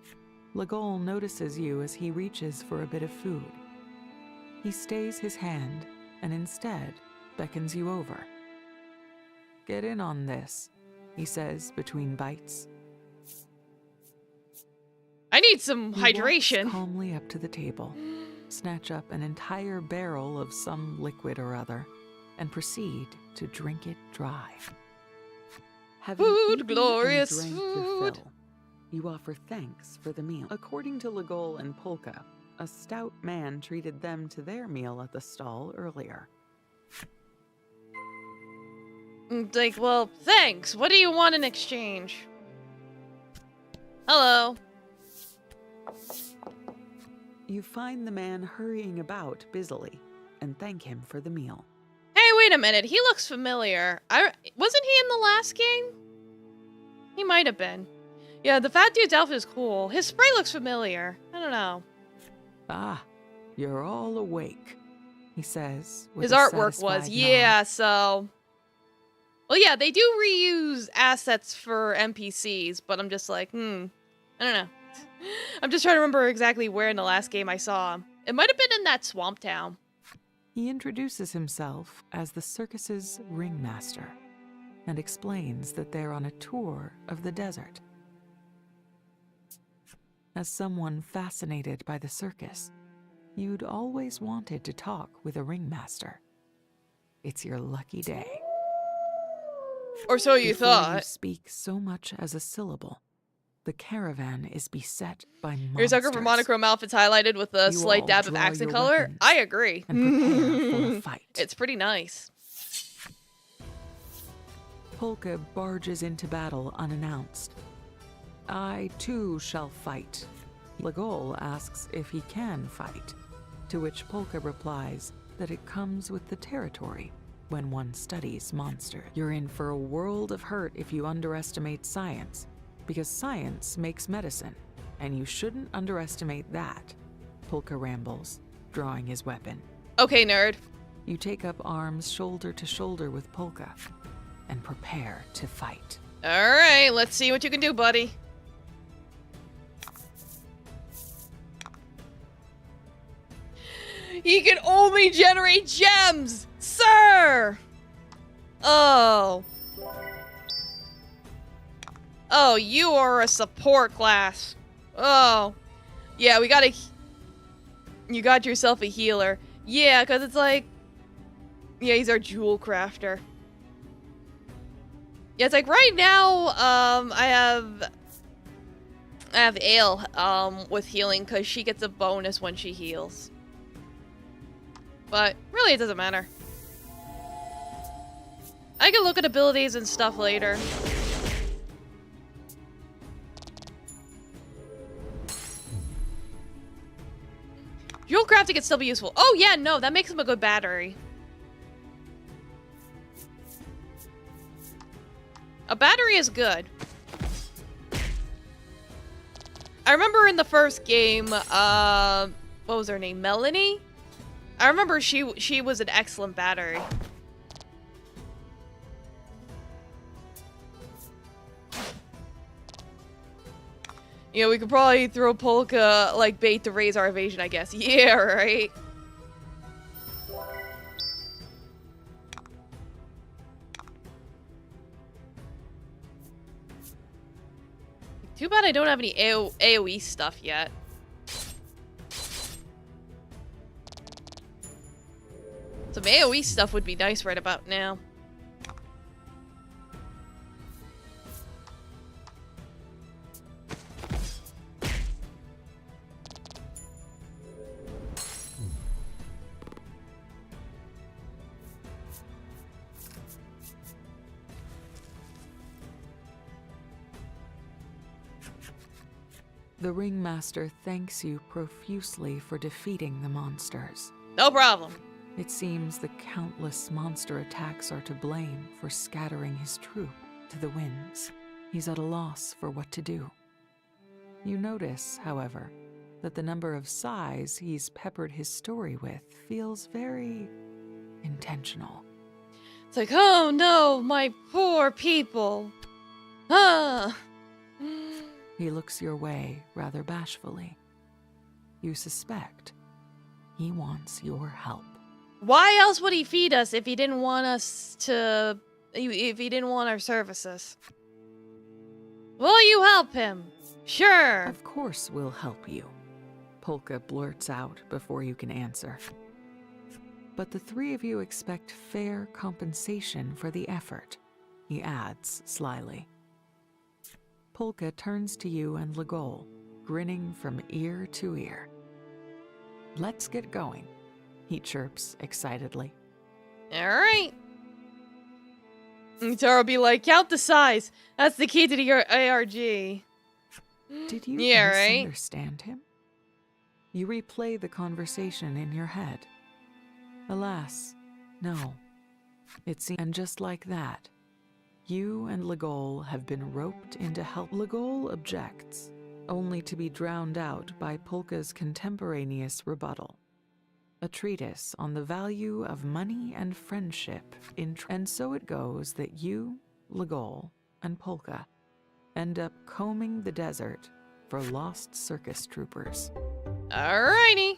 Legol notices you as he reaches for a bit of food. He stays his hand and instead beckons you over. Get in on this, he says between bites. I need some He hydration. walks calmly up to the table, snatch up an entire barrel of some liquid or other, and proceed to drink it dry. Having Food, eaten and glorious drank your food. fill, you offer thanks for the meal. According to Legol and Polka, a stout man treated them to their meal at the stall earlier. It's like, well, thanks. What do you want in exchange? Hello. You find the man hurrying about busily and thank him for the meal. Hey, wait a minute. He looks familiar. Wasn't he in the last game? He might have been. Yeah, the fat dude's outfit is cool. His spray looks familiar. I don't know. Ah, you're all awake, he says. With His a artwork was, satisfied yeah, nod. so... Well, yeah, they do reuse assets for NPCs, but I'm just like, I don't know. I'm just trying to remember exactly where in the last game I saw him. It might have been in that swamp town. He introduces himself as the circus's ringmaster and explains that they're on a tour of the desert. As someone fascinated by the circus, you'd always wanted to talk with a ringmaster. It's your lucky day. Or so you Before you thought. speak so much as a syllable, the caravan is beset by monsters. Your sucker for monochrome outfits highlighted with a You slight all dab of draw accent your color? weapons I agree. and prepare for a fight. It's pretty nice. Polka barges into battle unannounced. I too shall fight. Legol asks if he can fight, to which Polka replies that it comes with the territory when one studies monsters. You're in for a world of hurt if you underestimate science, because science makes medicine, and you shouldn't underestimate that, Polka rambles, drawing his weapon. Okay, nerd. You take up arms shoulder to shoulder with Polka and prepare to fight. Alright, let's see what you can do, buddy. He can only generate gems! Sir! Oh. Oh, you are a support class. Oh. Yeah, we gotta... You got yourself a healer. Yeah, because it's like... Yeah, he's our jewel crafter. Yeah, it's like right now, I have Ale, with healing, because she gets a bonus when she heals. But, really, it doesn't matter. I can look at abilities and stuff later. Jewel crafting can still be useful. Oh, yeah, no, that makes him a good battery. A battery is good. I remember in the first game, what was her name? Melanie? I remember she was an excellent battery. You know, we could probably throw Polka, like, bait to raise our evasion, I guess. Yeah, right? Too bad I don't have any AoE stuff yet. Some AoE stuff would be nice right about now. The ringmaster thanks you profusely for defeating the monsters. No problem. It seems the countless monster attacks are to blame for scattering his troop to the winds. He's at a loss for what to do. You notice, however, that the number of sighs he's peppered his story with feels very intentional. It's like, oh no, my poor people. Ah. He looks your way rather bashfully. You suspect he wants your help. Why else would he feed us if he didn't want us to... if he didn't want our services? Will you help him? Sure. Of course we'll help you, Polka blurts out before you can answer. But the three of you expect fair compensation for the effort, he adds slyly. Polka turns to you and Legol, grinning from ear to ear. Let's get going, he chirps excitedly. Alright. Taro be like, count the size. That's the key to the ARG. Did you Yeah, right? misunderstand him? You replay the conversation in your head. Alas, no. It seems, and just like that, you and Legol have been roped into help. Legol objects, only to be drowned out by Polka's contemporaneous rebuttal. A treatise on the value of money and friendship and so it goes that you, Legol, and Polka end up combing the desert for lost circus troopers. Alrighty.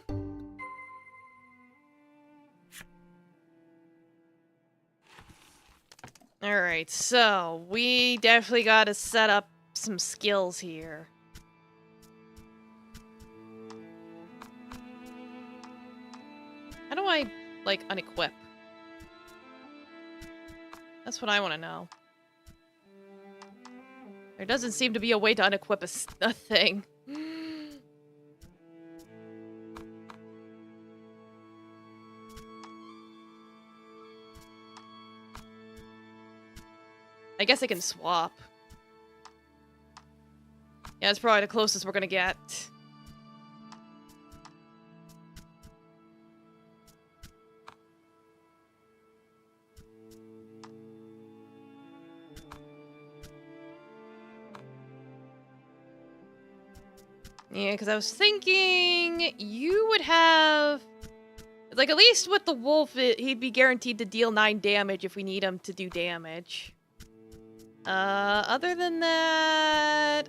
Alright, so we definitely gotta set up some skills here. How do I, like, unequip? That's what I want to know. There doesn't seem to be a way to unequip a thing. I guess I can swap. Yeah, it's probably the closest we're gonna get. Yeah, because I was thinking you would have... like, at least with the wolf, he'd be guaranteed to deal 9 damage if we need him to do damage. Other than that,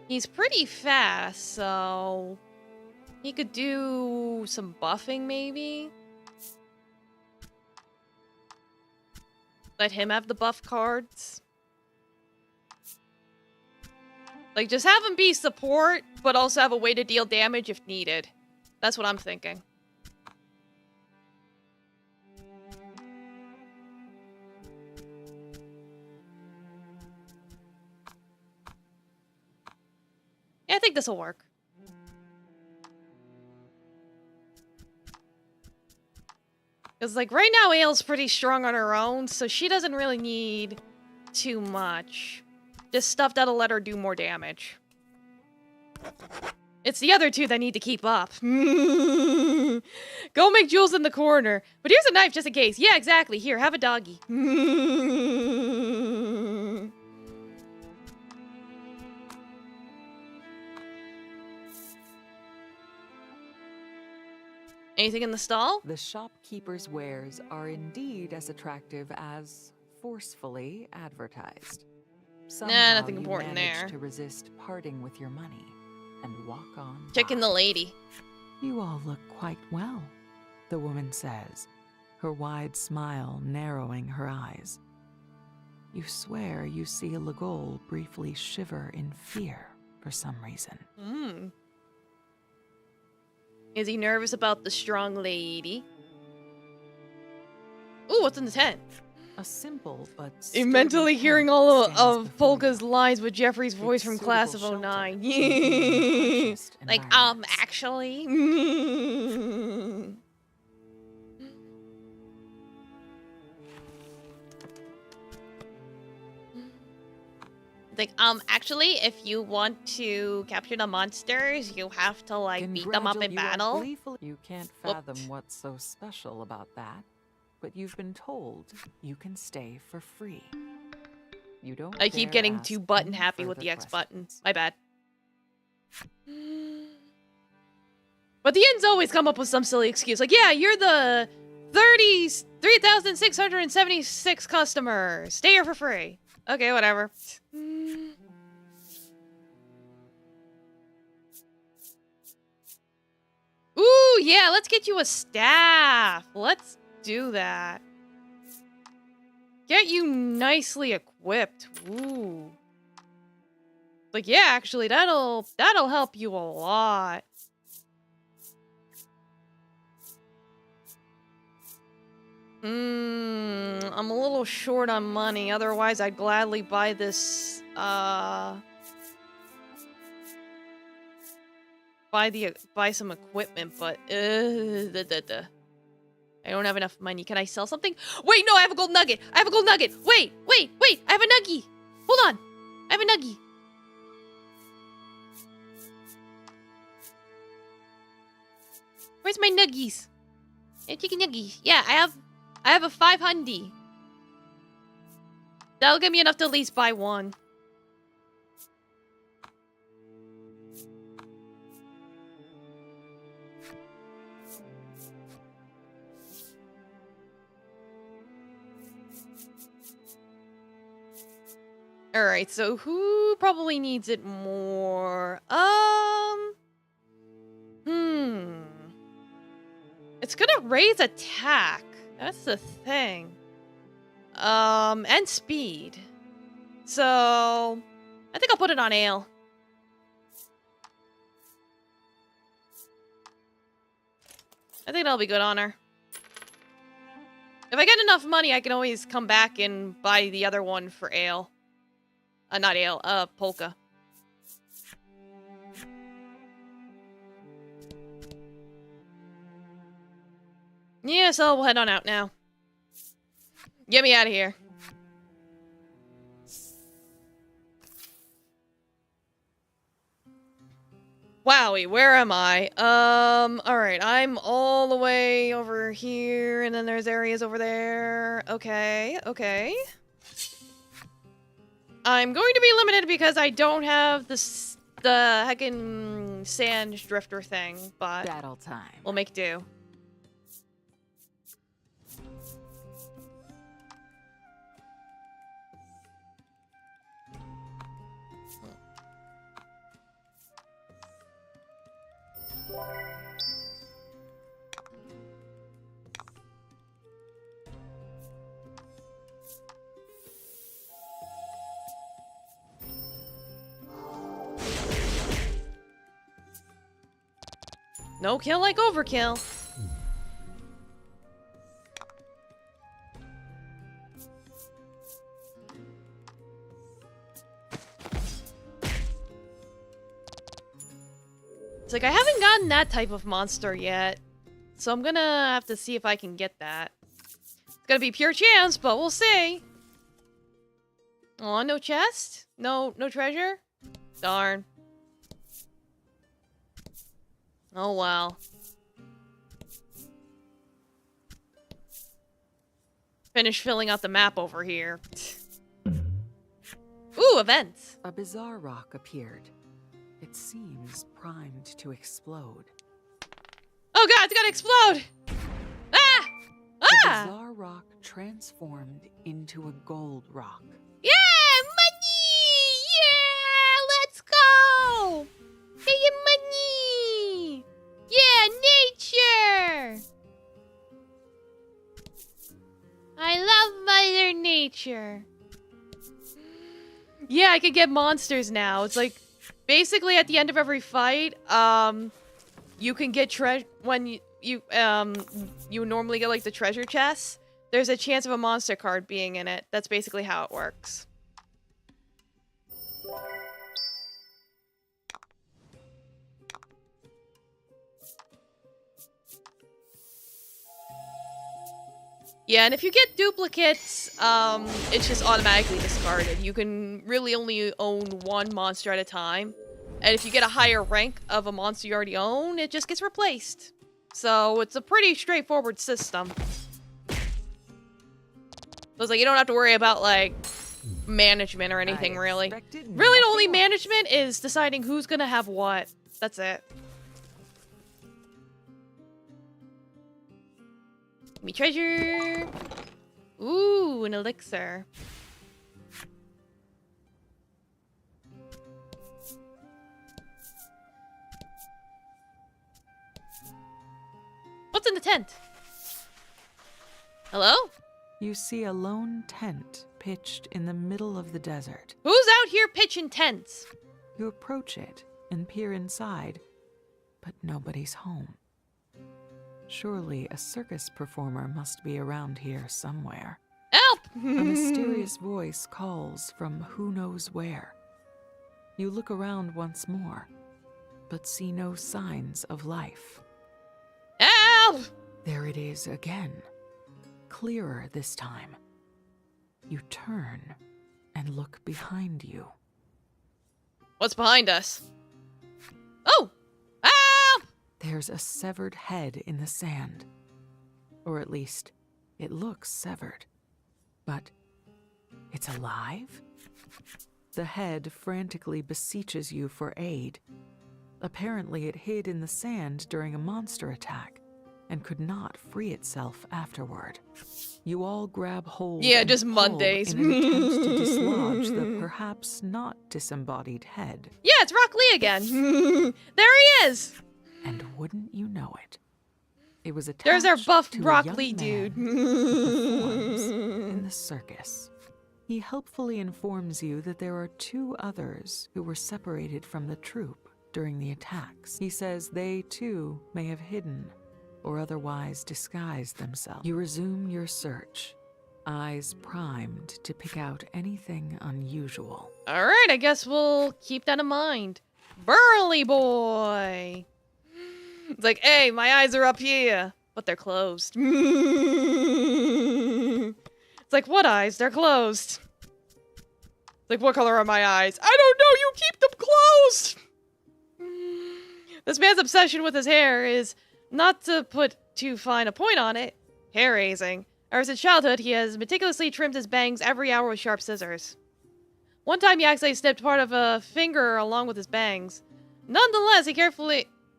he's pretty fast, so he could do some buffing, maybe? Let him have the buff cards. Like, just have him be support, but also have a way to deal damage if needed. That's what I'm thinking. Yeah, I think this will work. Because, like, right now, Aile's pretty strong on her own, so she doesn't really need too much. Just stuff that'll let her do more damage. It's the other two that need to keep up. Go make Jules in the corner. But here's a knife just in case. Yeah, exactly. Here, have a doggy. Anything in the stall? The shopkeeper's wares are indeed as attractive as forcefully advertised. Somehow nothing you important manage there. to resist parting with your money and walk on. Checking the by. lady. You all look quite well, the woman says, her wide smile narrowing her eyes. You swear you see Legol briefly shiver in fear for some reason. Is he nervous about the strong lady? Ooh, what's in the tent? A simple but I'm mentally sturdy hearing tent all stands of before Polka's you. lines with Jeffrey's voice Its from suitable Class of shelter 09. in the harshest Like, environments. actually. Like, actually, if you want to capture the monsters, you have to, like, beat them up in You are battle. gleeful- You can't Whooped. fathom what's so special about that, but you've been told you can stay for free. You don't. I keep dare getting ask too button any happy with further the X button. questions. My bad. But the ends always come up with some silly excuse. Like, yeah, you're the 3,676 customer. Stay here for free. Okay, whatever. Ooh, yeah, let's get you a staff. Let's do that. Get you nicely equipped. Ooh. Like, yeah, actually, that'll help you a lot. I'm a little short on money. Otherwise, I'd gladly buy this, buy some equipment, but, I don't have enough money. Can I sell something? Wait, no, I have a gold nugget. I have a gold nugget. Wait, I have a nuggie. Hold on. I have a nuggie. Where's my nuggies? Chicken nuggies. Yeah, I have a 500. That'll give me enough to at least buy one. Alright, so who probably needs it more? It's gonna raise attack. That's the thing. And speed. So, I think I'll put it on ale. I think that'll be good on her. If I get enough money, I can always come back and buy the other one for ale. Not ale, polka. Yeah, so we'll head on out now. Get me out of here. Wowie, where am I? Alright, I'm all the way over here, and then there's areas over there. Okay. I'm going to be limited because I don't have the heckin' sand drifter thing, but Battle time. we'll make do. No kill like overkill. It's like I haven't gotten that type of monster yet. So I'm gonna have to see if I can get that. It's gonna be pure chance, but we'll see. Aw, no chest? No treasure? Darn. Oh, well. Finish filling out the map over here. Ooh, events. A bizarre rock appeared. It seems primed to explode. Oh god, it's gonna explode! Ah! The Ah! bizarre rock transformed into a gold rock. Yeah! Money! Yeah! Let's go! Get your money! Yeah, nature! I love Mother Nature. Yeah, I can get monsters now. It's like, basically at the end of every fight, you can get when you normally get like the treasure chests. There's a chance of a monster card being in it. That's basically how it works. Yeah, and if you get duplicates, it's just automatically discarded. You can really only own one monster at a time. And if you get a higher rank of a monster you already own, it just gets replaced. So it's a pretty straightforward system. So it's like you don't have to worry about like management or anything really. Really the only management is deciding who's gonna have what. That's it. Give me treasure. Ooh, an elixir. What's in the tent? Hello? You see a lone tent pitched in the middle of the desert. Who's out here pitching tents? You approach it and peer inside, but nobody's home. Surely a circus performer must be around here somewhere. Help! A mysterious voice calls from who knows where. You look around once more, but see no signs of life. Help! There it is again, clearer this time. You turn and look behind you. What's behind us? Oh! Help! There's a severed head in the sand. Or at least, it looks severed. But it's alive? The head frantically beseeches you for aid. Apparently it hid in the sand during a monster attack and could not free itself afterward. You all grab hold and just pull Mondays. in an attempt to dislodge the perhaps not disembodied head. Yeah, it's Rock Lee again. There he is! And wouldn't you know it, it was attached There's our buff to a Rock young Lee man dude. who performs in the circus. He helpfully informs you that there are two others who were separated from the troupe during the attacks. He says they too may have hidden or otherwise disguised themselves. You resume your search, eyes primed to pick out anything unusual. Alright, I guess we'll keep that in mind. Burly boy! It's like, hey, my eyes are up here, but they're closed. It's like, what eyes? They're closed. It's like, what color are my eyes? I don't know, you keep them closed! This man's obsession with his hair is, not to put too fine a point on it, hair raising. Ever since childhood, he has meticulously trimmed his bangs every hour with sharp scissors. One time he actually snipped part of a finger along with his bangs. Nonetheless,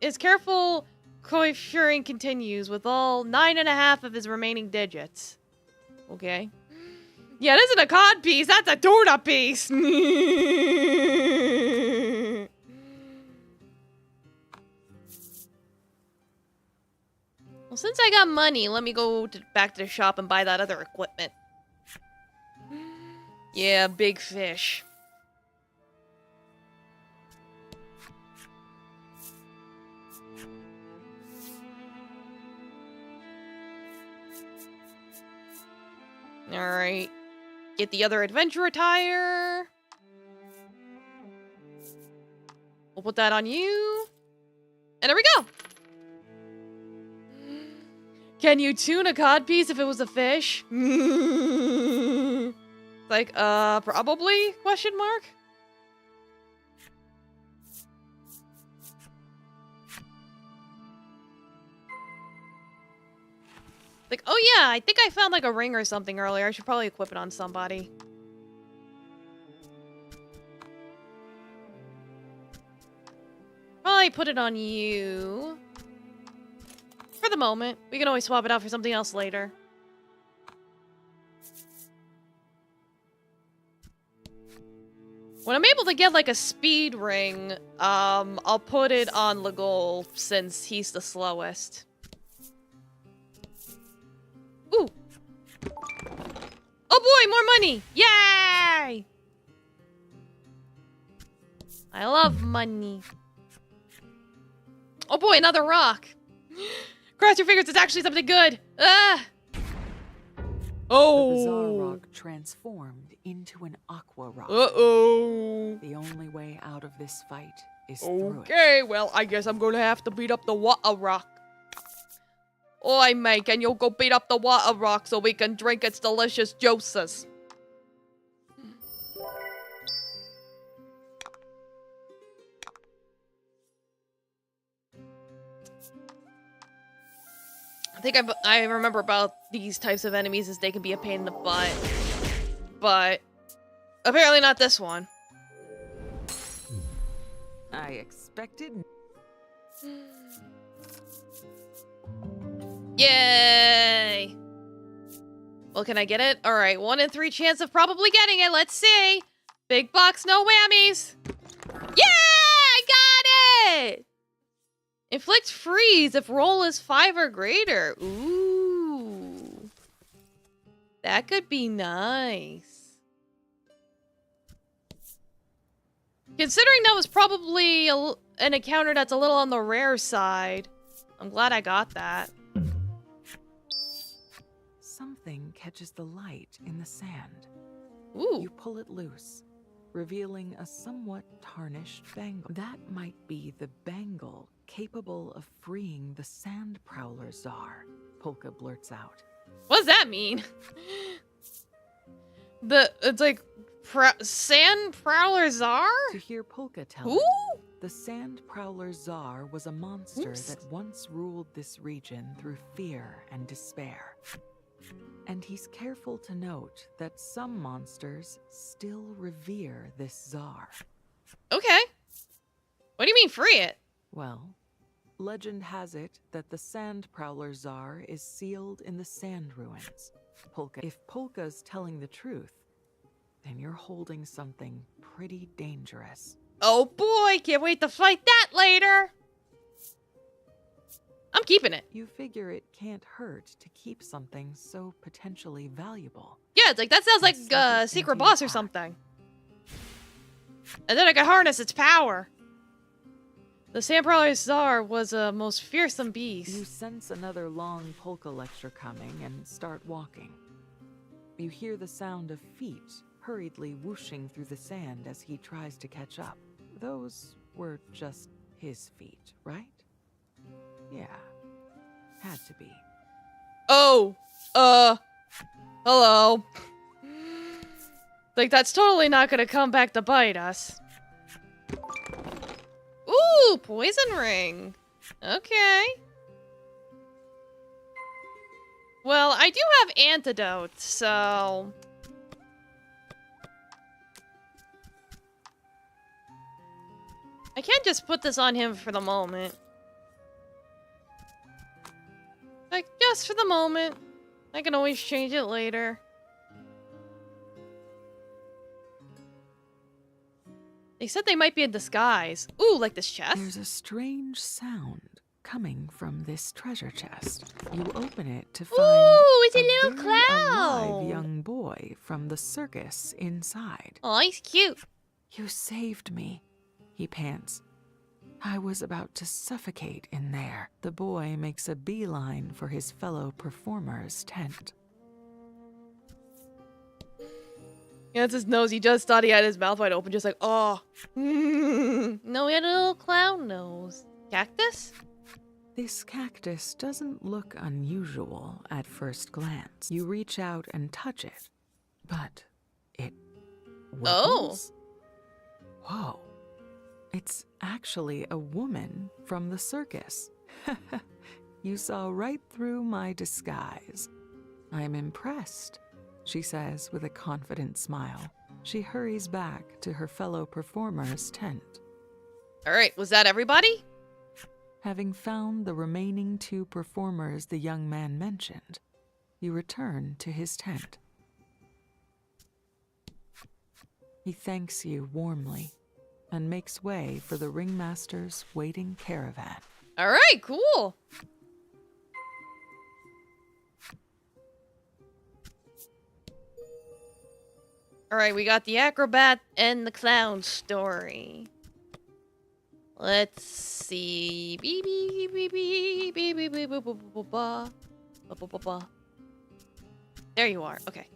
his careful coiffuring continues with all 9.5 of his remaining digits. Okay. Yeah, it isn't a cod piece, that's a tuna piece! Well, since I got money, let me go back to the shop and buy that other equipment. Yeah, big fish. Alright. Get the other adventure attire. We'll put that on you. And there we go! Can you tune a codpiece if it was a fish? Like, probably? Question mark? Like, oh yeah, I think I found like a ring or something earlier. I should probably equip it on somebody. Probably put it on you. For the moment. We can always swap it out for something else later. When I'm able to get like a speed ring, I'll put it on Legol since he's the slowest. Ooh! Oh boy, more money! Yay! I love money. Oh boy, another rock. Cross your fingers, it's actually something good. Ah! Oh! The bizarre rock transformed into an aqua rock. Uh-oh. The only way out of this fight is through it. Okay, well, I guess I'm gonna have to beat up the water rock. Oi, mate, can you go beat up the water rock so we can drink its delicious juices? I think I remember about these types of enemies is they can be a pain in the butt. But apparently not this one. I expected. Yay! Well, can I get it? Alright, 1 in 3 chance of probably getting it. Let's see. Big box, no whammies. Yeah! I got it! Inflict freeze if roll is 5 or greater. Ooh. That could be nice. Considering that was probably an encounter that's a little on the rare side, I'm glad I got that. Something catches the light in the sand. Ooh. You pull it loose, revealing a somewhat tarnished bangle. That might be the bangle capable of freeing the sand prowler czar, Polka blurts out. What does that mean? It's like sand prowler czar? To hear Polka tell Who? it, the sand prowler czar was a monster that once ruled this region through fear and despair. And he's careful to note that some monsters still revere this czar. Okay. What do you mean free it? Well, legend has it that the sand prowler czar is sealed in the sand ruins. Polka. If Polka's telling the truth, then you're holding something pretty dangerous. Oh boy, can't wait to fight that later. I'm keeping it. You figure it can't hurt to keep something so potentially valuable. Yeah, it's like that sounds like Slip it a into secret your boss or pack. something. And then I can harness its power. The sand prowler czar was a most fearsome You beast. sense another long polka lecture coming and start walking. You hear the sound of feet hurriedly whooshing through the sand as he tries to catch up. Those were just his feet, right? Yeah, had to be. Oh, hello. Like, that's totally not gonna come back to bite us. Ooh, poison ring. Okay. Well, I do have antidote, so... I can't just put this on him for the moment. Like, just for the moment. I can always change it later. They said they might be in disguise. Ooh, like this chest? There's a strange sound coming from this treasure chest. You open it to find Ooh, it's a little very clown. alive young boy from the circus inside. Oh, he's cute. You saved me, he pants. I was about to suffocate in there. The boy makes a beeline for his fellow performer's tent. Yeah, it's his nose. He just thought he had his mouth wide open, just like, oh. No, he had a little clown nose. Cactus? This cactus doesn't look unusual at first glance. You reach out and touch it, but it wiggles. Whoa. It's actually a woman from the circus. You saw right through my disguise. I'm impressed, she says with a confident smile. She hurries back to her fellow performer's tent. All right, was that everybody? Having found the remaining 2 performers the young man mentioned, you return to his tent. He thanks you warmly and makes way for the ringmaster's waiting caravan. All right, cool. All right, we got the acrobat and the clown story. Let's see. Beep, beep, beep, beep, beep, beep, beep, beep, beep, beep, beep. There you are. Okay.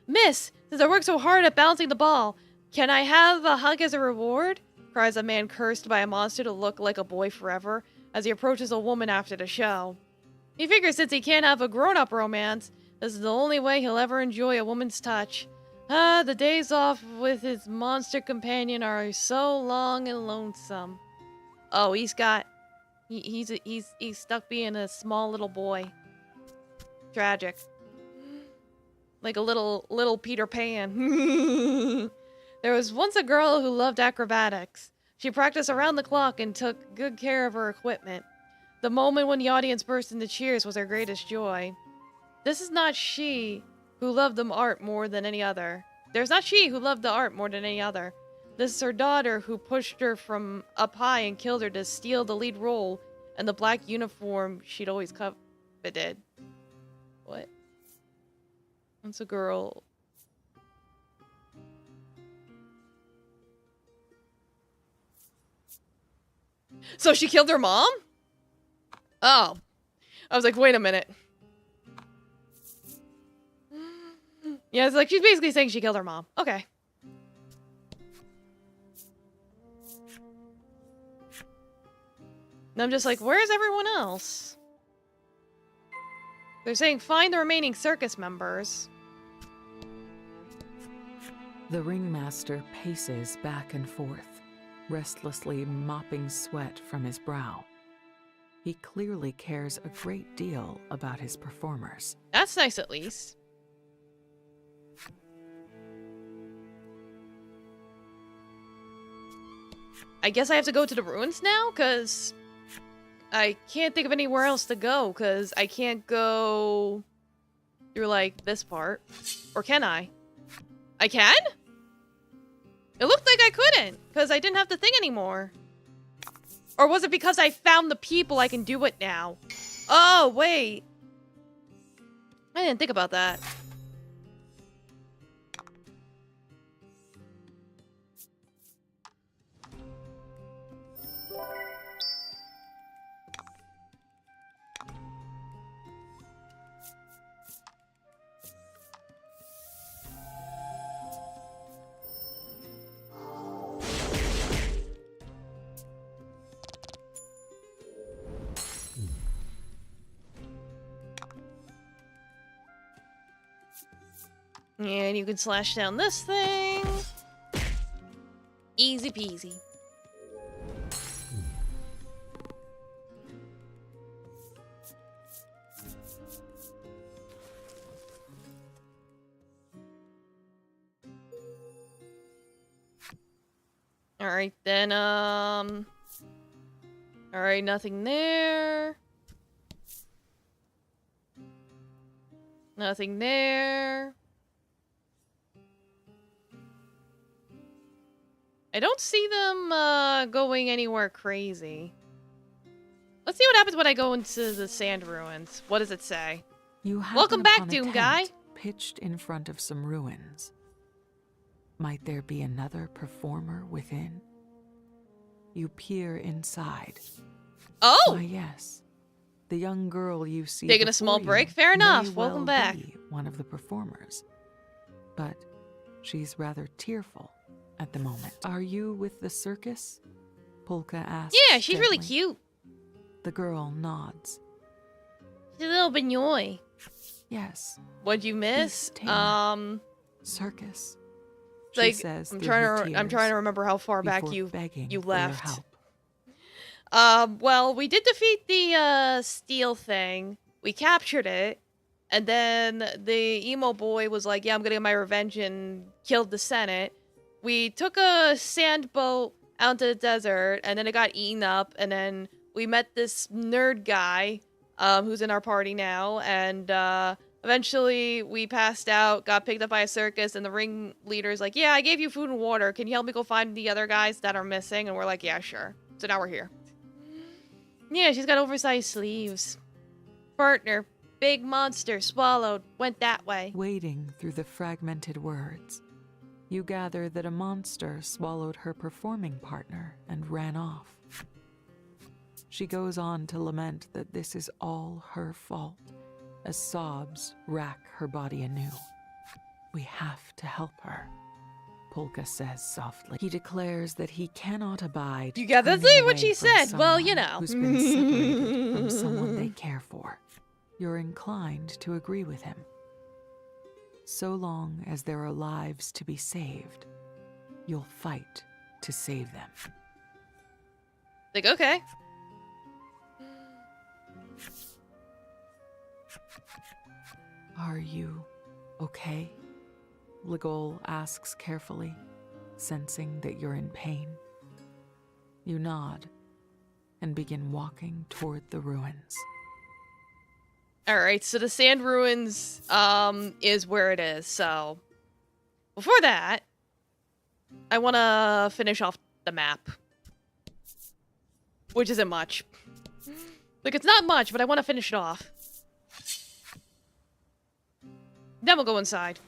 Miss, since I worked so hard at balancing the ball, can I have a hug as a reward? Cries a man cursed by a monster to look like a boy forever as he approaches a woman after the show. He figures since he can't have a grown-up romance, this is the only way he'll ever enjoy a woman's touch. The days off with his monster companion are so long and lonesome. Oh, he's stuck being a small little boy. Tragic. Like a little Peter Pan. There was once a girl who loved acrobatics. She practiced around the clock and took good care of her equipment. The moment when the audience burst into cheers was her greatest joy. This is not she who loved the art more than any other. There's not she who loved the art more than any other. This is her daughter who pushed her from up high and killed her to steal the lead role and the black uniform she'd always coveted. What? It's a girl. So she killed her mom? Oh. I was like, wait a minute. Yeah, it's like she's basically saying she killed her mom. Okay. And I'm just like, where's everyone else? They're saying find the remaining circus members. The ringmaster paces back and forth, restlessly mopping sweat from his brow. He clearly cares a great deal about his performers. That's nice at least. I guess I have to go to the ruins now, because I can't think of anywhere else to go, because I can't go through, like, this part. Or can I? I can? It looked like I couldn't, because I didn't have the thing anymore. Or was it because I found the people I can do it now? Oh, wait. I didn't think about that. And you can slash down this thing. Easy peasy. Alright then, alright, nothing there. Nothing there. I don't see them going anywhere crazy. Let's see what happens when I go into the sand ruins. What does it say? You happen Welcome back, upon a Doom tent Guy. Pitched in front of some ruins. Might there be another performer within? You peer inside. Oh! Why, yes. The young girl you see Taking a small before break? you Fair enough. may Welcome well back. be one of the performers. But she's rather tearful at the moment. Are you with the circus? Polka asks. Yeah, she's really gently. cute. The girl nods. She's a little bignoy. Yes. What'd you miss? Beast tamer. Circus. She Like, says I'm through trying her to tears remember how far back before you begging for your left. help. Well, we did defeat the, steel thing. We captured it. And then the emo boy was like, yeah, I'm gonna get my revenge and killed the Senate. We took a sand boat out into the desert, and then it got eaten up, and then we met this nerd guy, who's in our party now, and, eventually we passed out, got picked up by a circus, and the ringleader's like, yeah, I gave you food and water. Can you help me go find the other guys that are missing? And we're like, yeah, sure. So now we're here. Yeah, she's got oversized sleeves. Partner. Big monster swallowed, went that way. Wading through the fragmented words, you gather that a monster swallowed her performing partner and ran off. She goes on to lament that this is all her fault, as sobs rack her body anew. We have to help her, Polka says softly. He declares that he cannot abide. You gotta turning see what away she from said. Well, you someone know. Who's been separated from someone they care for. You're inclined to agree with him. So long as there are lives to be saved, you'll fight to save them. Like, okay. Are you okay? Legol asks carefully, sensing that you're in pain. You nod and begin walking toward the ruins. Alright, so the sand ruins, is where it is, so... Before that, I wanna finish off the map. Which isn't much. Like, it's not much, but I wanna finish it off. Then we'll go inside.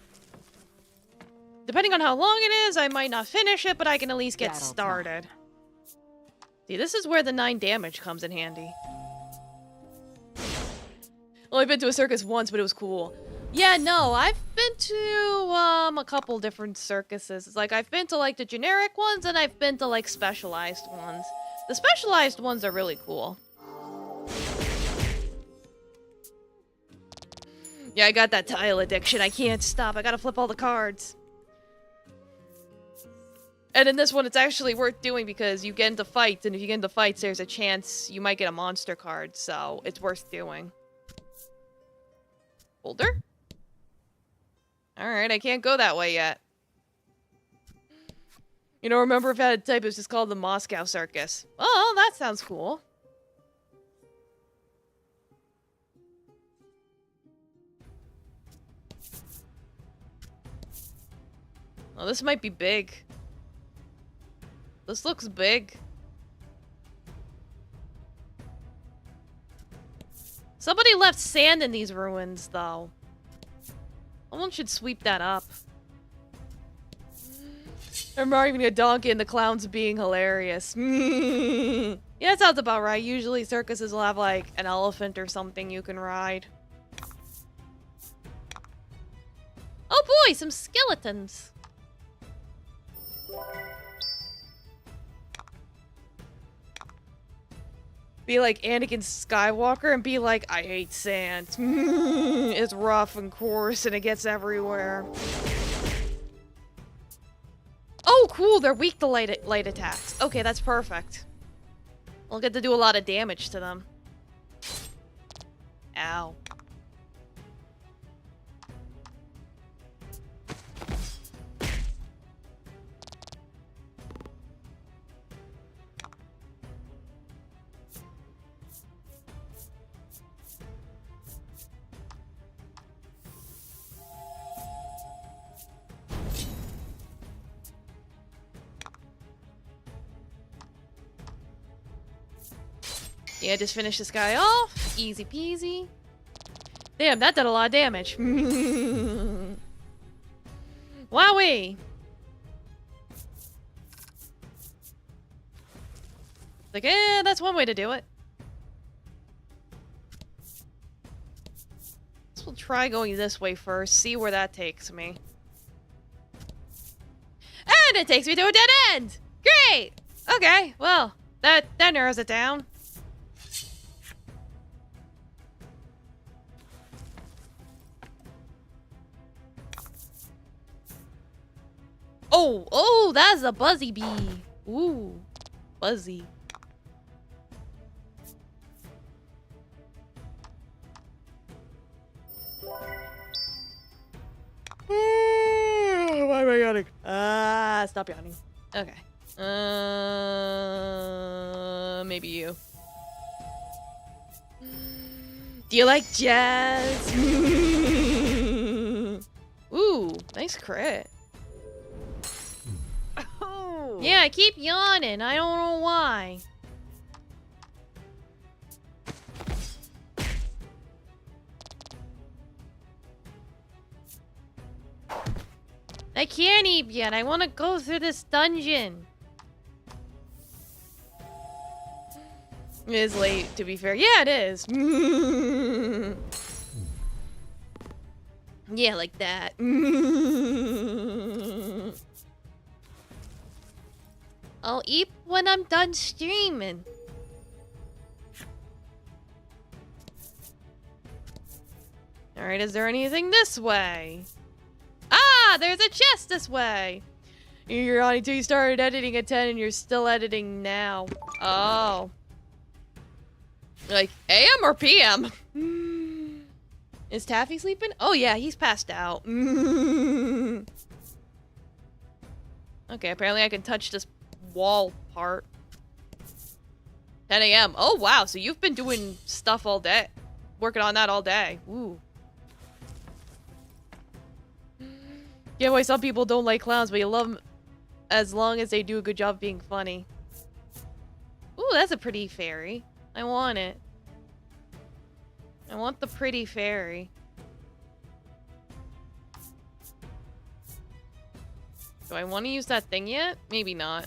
Depending on how long it is, I might not finish it, but I can at least get started. See, this is where the 9 damage comes in handy. Only been to a circus once, but it was cool. Yeah, no, I've been to, a couple different circuses. It's like, I've been to, like, the generic ones, and I've been to, like, specialized ones. The specialized ones are really cool. Yeah, I got that tile addiction. I can't stop. I gotta flip all the cards. And in this one, it's actually worth doing because you get into fights, and if you get into fights, there's a chance you might get a monster card, so it's worth doing. Boulder? Alright, I can't go that way yet. You know, remember if I had a type, it was just called the Moscow Circus. Oh, that sounds cool. Oh, this might be big. This looks big. Somebody left sand in these ruins, though. Someone should sweep that up. I'm driving a donkey and the clowns being hilarious. Yeah, that sounds about right. Usually circuses will have, like, an elephant or something you can ride. Oh boy, some skeletons! Be like Anakin Skywalker and be like, I hate sand. It's rough and coarse and it gets everywhere. Oh, cool, they're weak to light attacks. Okay, that's perfect. I'll get to do a lot of damage to them. Ow. Yeah, just finish this guy off. Easy peasy. Damn, that did a lot of damage. Wowee! Like, that's one way to do it. So we'll try going this way first, see where that takes me. And it takes me to a dead end! Great! Okay, well, that narrows it down. Oh, that's a buzzy bee. Ooh, buzzy. Why am I yawning? Stop yawning. Okay. Maybe you. Do you like jazz? Ooh, nice crit. Oh. Yeah, I keep yawning. I don't know why. I can't eat yet. I want to go through this dungeon. It is late, to be fair. Yeah, it is. Yeah, like that. I'll eat when I'm done streaming. Alright, is there anything this way? Ah, there's a chest this way. You're on until you started editing at 10 and you're still editing now. Oh. Like, AM or PM? Is Taffy sleeping? Oh yeah, he's passed out. Okay, apparently I can touch this wall part. 10 AM. Oh wow, so you've been doing stuff all day. Working on that all day. Ooh. Yeah, why some people don't like clowns, but you love them as long as they do a good job being funny. Ooh, that's a pretty fairy. I want it. I want the pretty fairy. Do I want to use that thing yet? Maybe not.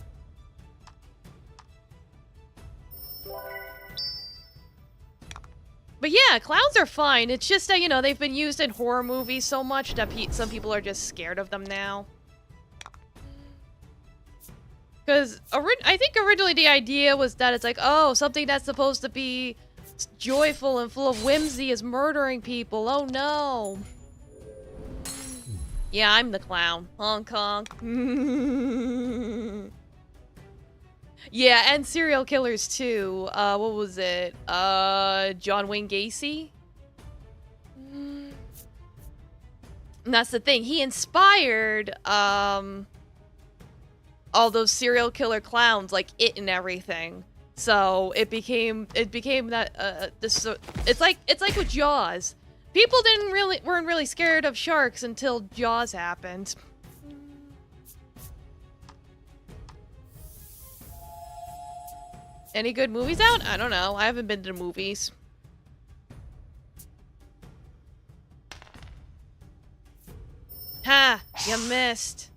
But yeah, clowns are fine. It's just that, you know, they've been used in horror movies so much that some people are just scared of them now. Because I think originally the idea was that it's like, oh, something that's supposed to be joyful and full of whimsy is murdering people. Oh no. Yeah, I'm the clown. Hong Kong. Yeah, and serial killers too. What was it? John Wayne Gacy? And that's the thing. He inspired, all those serial killer clowns, like It and everything. So it became that, it's like with Jaws. People weren't really scared of sharks until Jaws happened. Any good movies out? I don't know. I haven't been to the movies. Ha! You missed.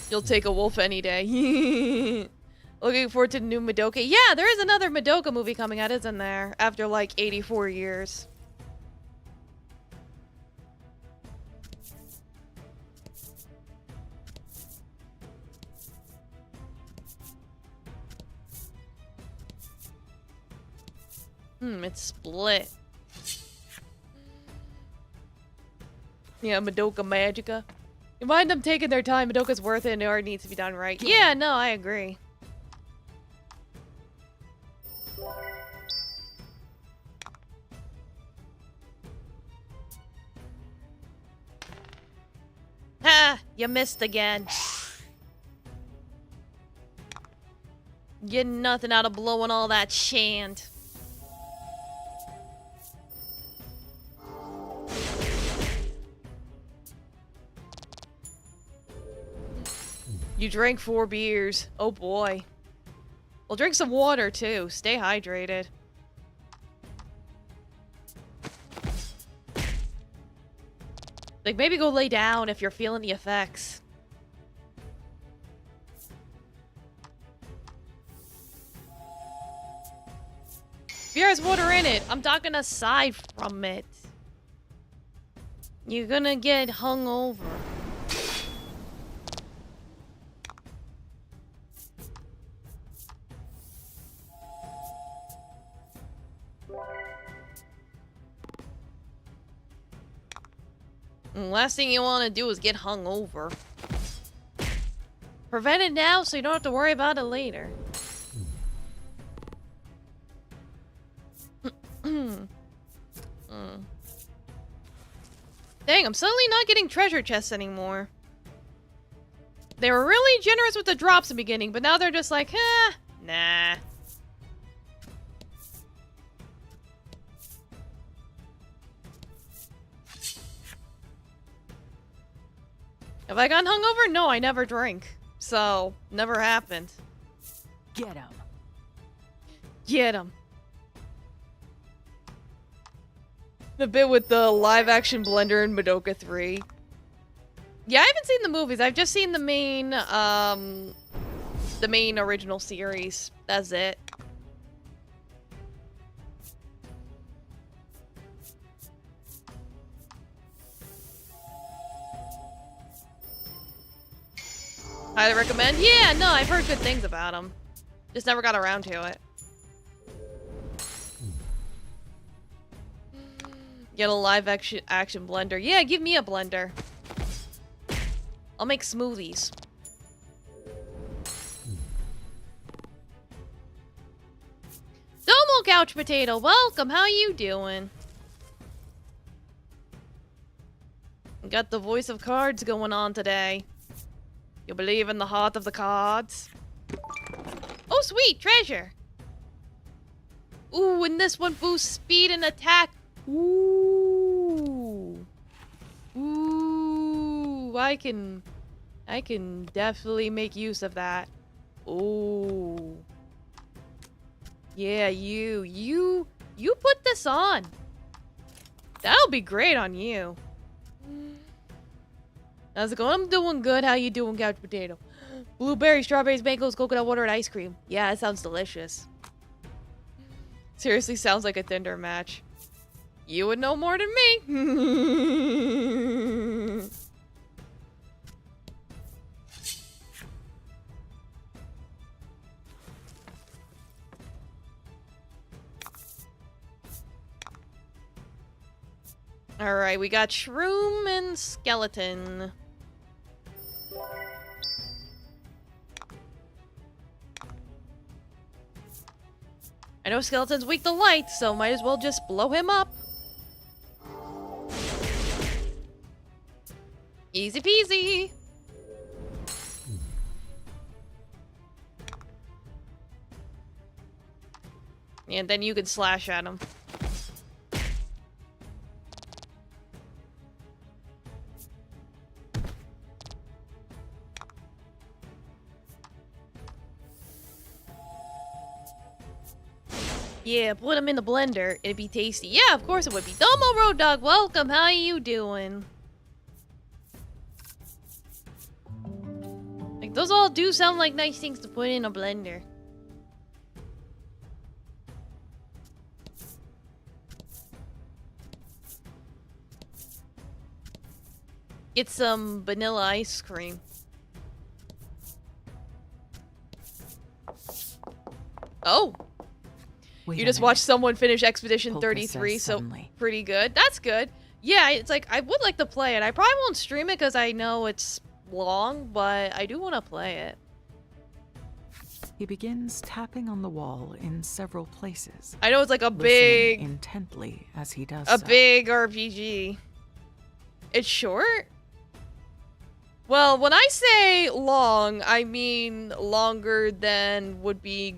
You'll take a wolf any day. Looking forward to the new Madoka. Yeah, there is another Madoka movie coming out, isn't there? After like 84 years. It's split. Yeah, Madoka Magica. You mind them taking their time, Madoka's worth it and it already needs to be done right. Yeah, no, I agree. Ha! You missed again. Getting nothing out of blowing all that shand. You drank 4 beers. Oh boy. Well, drink some water too. Stay hydrated. Like, maybe go lay down if you're feeling the effects. Beer has water in it. I'm talking aside from it. You're gonna get hungover. Last thing you want to do is get hungover. Prevent it now so you don't have to worry about it later. Dang, I'm suddenly not getting treasure chests anymore. They were really generous with the drops in the beginning, but now they're just like, nah. Have I gotten hungover? No, I never drink. So, never happened. Get him. Get him. The bit with the live-action blender in Madoka 3. Yeah, I haven't seen the movies. I've just seen the main original series. That's it. Highly recommend? Yeah, no, I've heard good things about them. Just never got around to it. Get a live action blender. Yeah, give me a blender. I'll make smoothies. Domo Couch Potato, welcome. How you doing? Got the voice of cards going on today. You believe in the heart of the cards? Oh, sweet treasure. Ooh, and this one boosts speed and attack. Ooh. Ooh, I can definitely make use of that. Ooh. Yeah, you put this on. That'll be great on you. How's it going? I'm doing good. How you doing, Couch Potato? Blueberries, strawberries, mangoes, coconut water, and ice cream. Yeah, that sounds delicious. Seriously, sounds like a Tinder match. You would know more than me. Alright, we got Shroom and Skeleton. I know Skeleton's weak to light, so might as well just blow him up. Easy peasy. And then you can slash at him. Yeah, put them in the blender. It'd be tasty. Yeah, of course it would be. Domo Road Dog, welcome. How you doing? Like, those all do sound like nice things to put in a blender. Get some vanilla ice cream. Oh. You just watched someone finish Expedition 33, so pretty good. That's good. Yeah, it's like, I would like to play it. I probably won't stream it because I know it's long, but I do want to play it. He begins tapping on the wall in several places. I know it's like a big... intently as he does a big RPG. It's short? Well, when I say long, I mean longer than would be,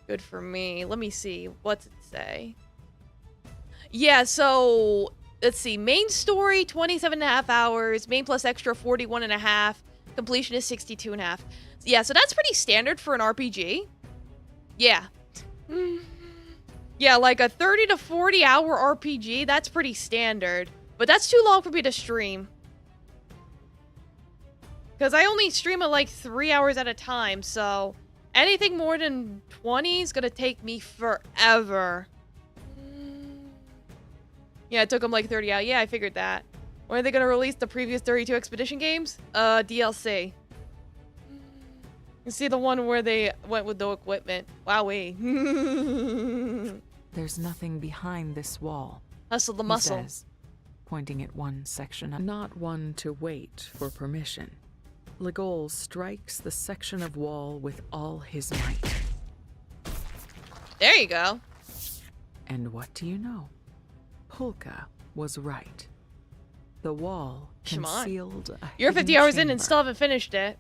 good for me. Let me see. What's it say? Yeah, so let's see. Main story, 27.5 hours. Main plus extra, 41.5. Completion is 62.5. Yeah, so that's pretty standard for an RPG. Yeah. Yeah, like a 30 to 40 hour RPG, that's pretty standard. But that's too long for me to stream. Because I only stream at like 3 hours at a time, so... anything more than 20 is gonna take me forever. Yeah, it took them like 30 out. Yeah, I figured that. When are they gonna release the previous 32 Expedition games? DLC. You see the one where they went with no equipment. Wowee. There's nothing behind this wall. Hustle the He muscle. says. pointing at one section, not one to wait for permission. Legol strikes the section of wall with all his might. There you go. And what do you know? Pulka was right. The wall Come on. concealed a You're hidden 50 hours in chamber. and still haven't finished it.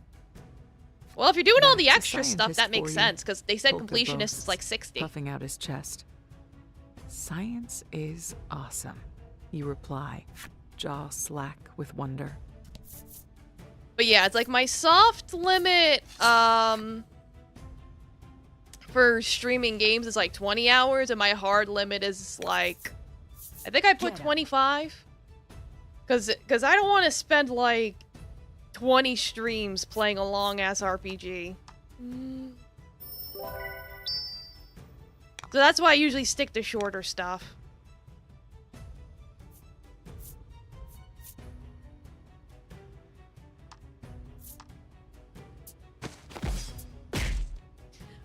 Well, if you're doing all the That's a extra stuff, scientist that makes for you. sense, because they said Pulka completionist boasts, is like 60. Puffing out his chest. Science is awesome, you reply, jaw slack with wonder. But yeah, it's like my soft limit, for streaming games is like 20 hours, and my hard limit is like, I think I put 25. Because I don't want to spend like 20 streams playing a long-ass RPG. So that's why I usually stick to shorter stuff.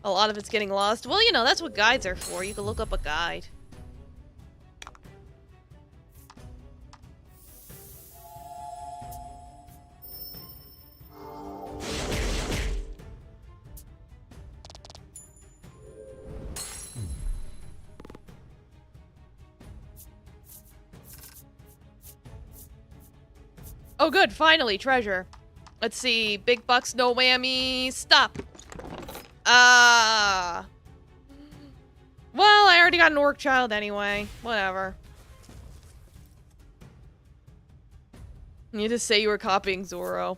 A lot of it's getting lost. Well, you know, that's what guides are for. You can look up a guide. Oh good, finally, treasure. Let's see, big bucks, no whammy, stop. Well, I already got an orc child anyway. Whatever. You just say you were copying Zoro.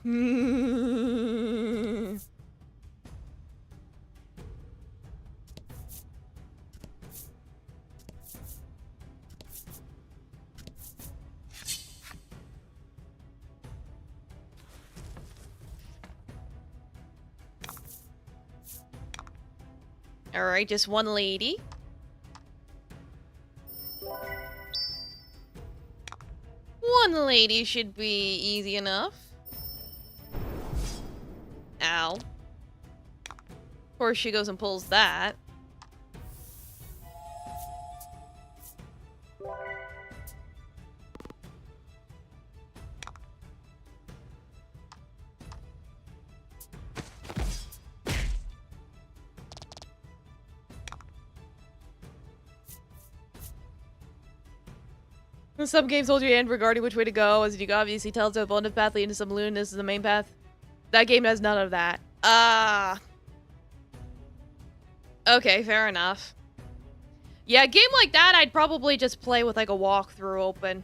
Alright, just one lady. One lady should be easy enough. Ow. Of course she goes and pulls that. Some games hold your hand regarding which way to go, as you can obviously tell it's a bonus path leading to some loon. This is the main path. That game has none of that. Okay, fair enough. Yeah, a game like that, I'd probably just play with like a walkthrough open.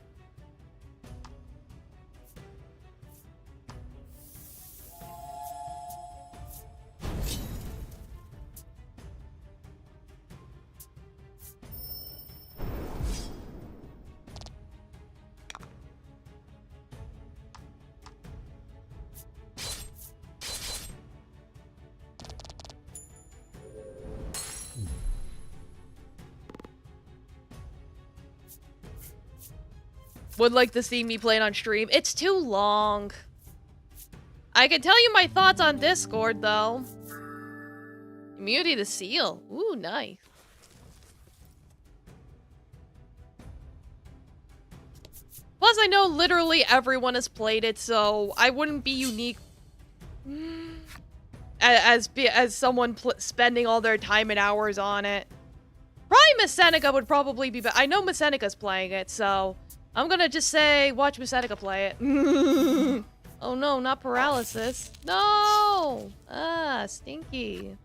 Would like to see me play it on stream. It's too long. I can tell you my thoughts on Discord, though. Immunity to seal. Ooh, nice. Plus, I know literally everyone has played it, so I wouldn't be unique as someone spending all their time and hours on it. Probably Miss Seneca would probably be, but I know Miss Seneca's playing it, so I'm gonna just say watch Miss Seneca play it. Oh no, not paralysis. No! Ah, stinky.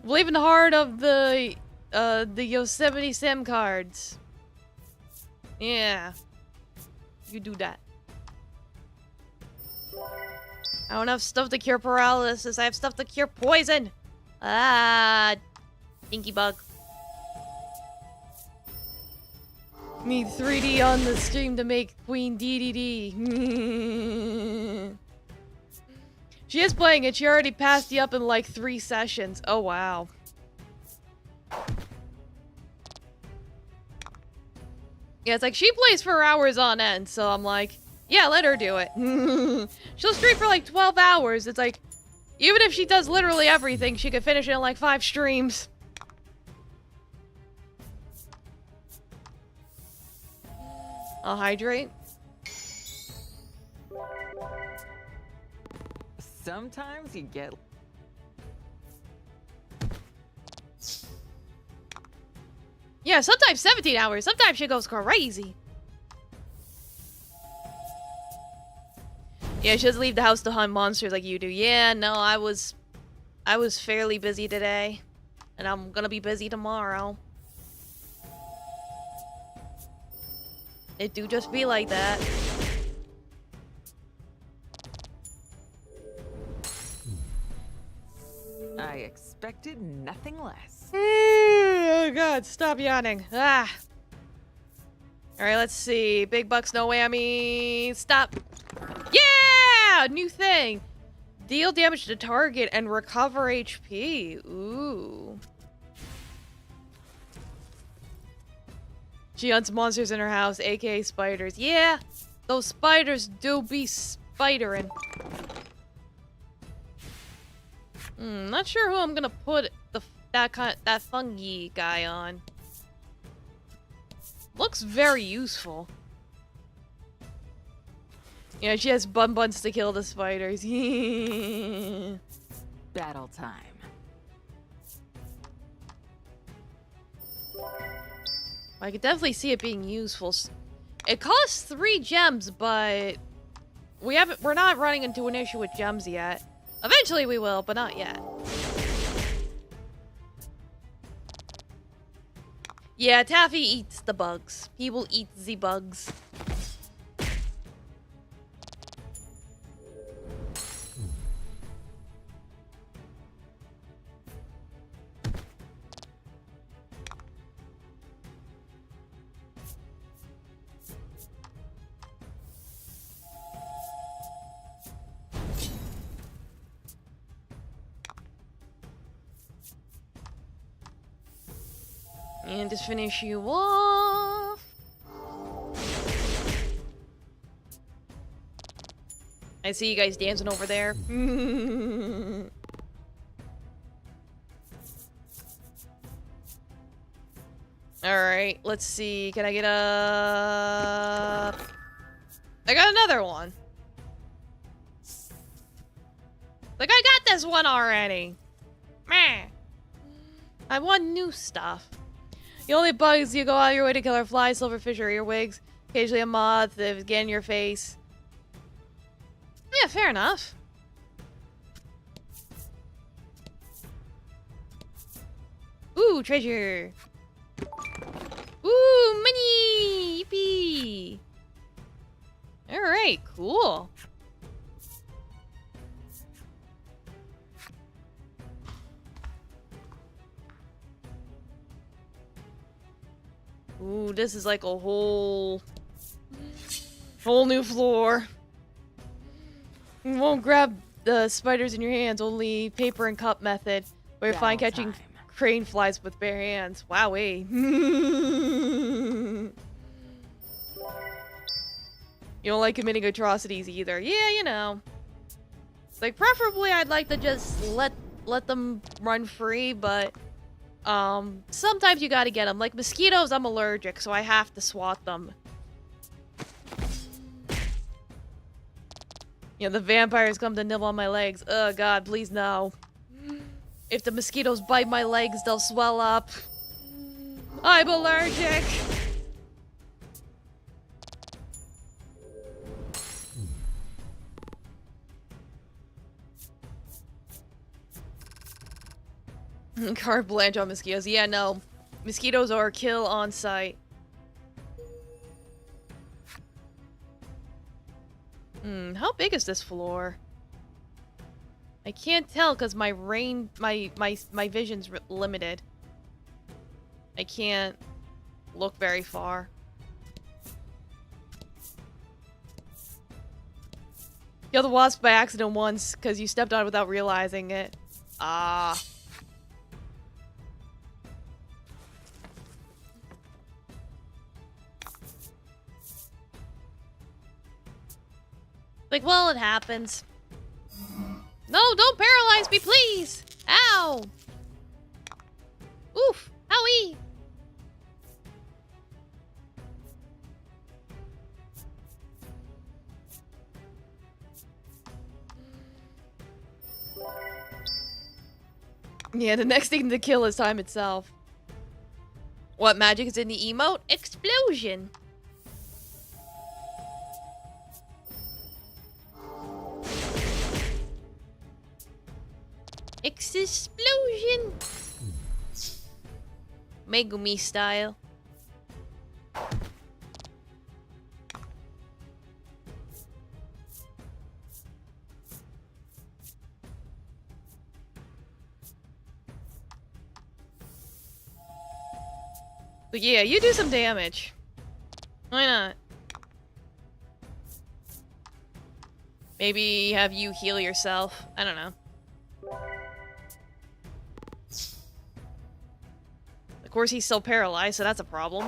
Believe in the heart of the Yosemite Sim cards. Yeah. You do that. I don't have stuff to cure paralysis. I have stuff to cure poison. Ah, stinky bug. Need 3D on the stream to make Queen DDD. She is playing it. She already passed you up in like 3 sessions. Oh, wow. Yeah, it's like she plays for hours on end, so I'm like, yeah, let her do it. She'll stream for like 12 hours. It's like, even if she does literally everything, she could finish it in like 5 streams. I'll hydrate. Sometimes you get... Yeah, sometimes 17 hours. Sometimes shit goes crazy. Yeah, she doesn't leave the house to hunt monsters like you do. Yeah, no, I was fairly busy today. And I'm gonna be busy tomorrow. It do just be like that. I expected nothing less. Oh god, stop yawning. Ah. Alright, let's see. Big bucks, no whammy. Stop. Yeah! New thing. Deal damage to target and recover HP. Ooh. She hunts monsters in her house, aka spiders. Yeah, those spiders do be spidering. Not sure who I'm gonna put that fungi guy on. Looks very useful. Yeah, she has buns to kill the spiders. Battle time. I could definitely see it being useful. It costs 3 gems, but we're not running into an issue with gems yet. Eventually we will, but not yet. Yeah, Taffy eats the bugs. He will eat the bugs. And just finish you off. I see you guys dancing over there. Alright, let's see. Can I get a... I got another one. Like, I got this one already. Meh. I want new stuff. The only bugs you go out of your way to kill are flies, silverfish, or earwigs. Occasionally a moth that get in your face. Yeah, fair enough. Ooh, treasure. Ooh, money! Yippee! Alright, cool. Ooh, this is like a whole new floor. You won't grab the spiders in your hands, only paper and cup method. Where you find catching crane flies with bare hands. Wowee. You don't like committing atrocities either. Yeah, you know. Like, preferably I'd like to just let them run free, but sometimes you gotta get them. Like mosquitoes, I'm allergic, so I have to swat them. You know, the vampires come to nibble on my legs. Oh god, please no. If the mosquitoes bite my legs, they'll swell up. I'm allergic! Carte blanche on mosquitoes. Yeah, no. Mosquitoes are kill on sight. How big is this floor? I can't tell because my vision's limited. I can't look very far. Killed the wasp by accident once because you stepped on it without realizing it. Ah. Like, well, it happens. No, don't paralyze me, please! Ow! Oof! Owie! Yeah, the next thing to kill is time itself. What magic is in the emote? Explosion! Explosion! Megumi style. But yeah, you do some damage. Why not? Maybe have you heal yourself. I don't know. Of course, he's still paralyzed, so that's a problem.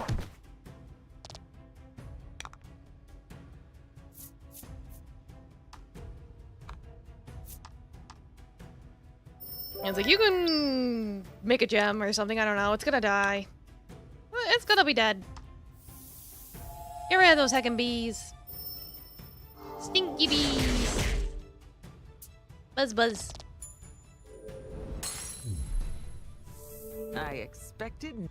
And it's like, you can make a gem or something, I don't know. It's gonna die. It's gonna be dead. Get rid of those heckin' bees. Stinky bees. Buzz buzz. I expected.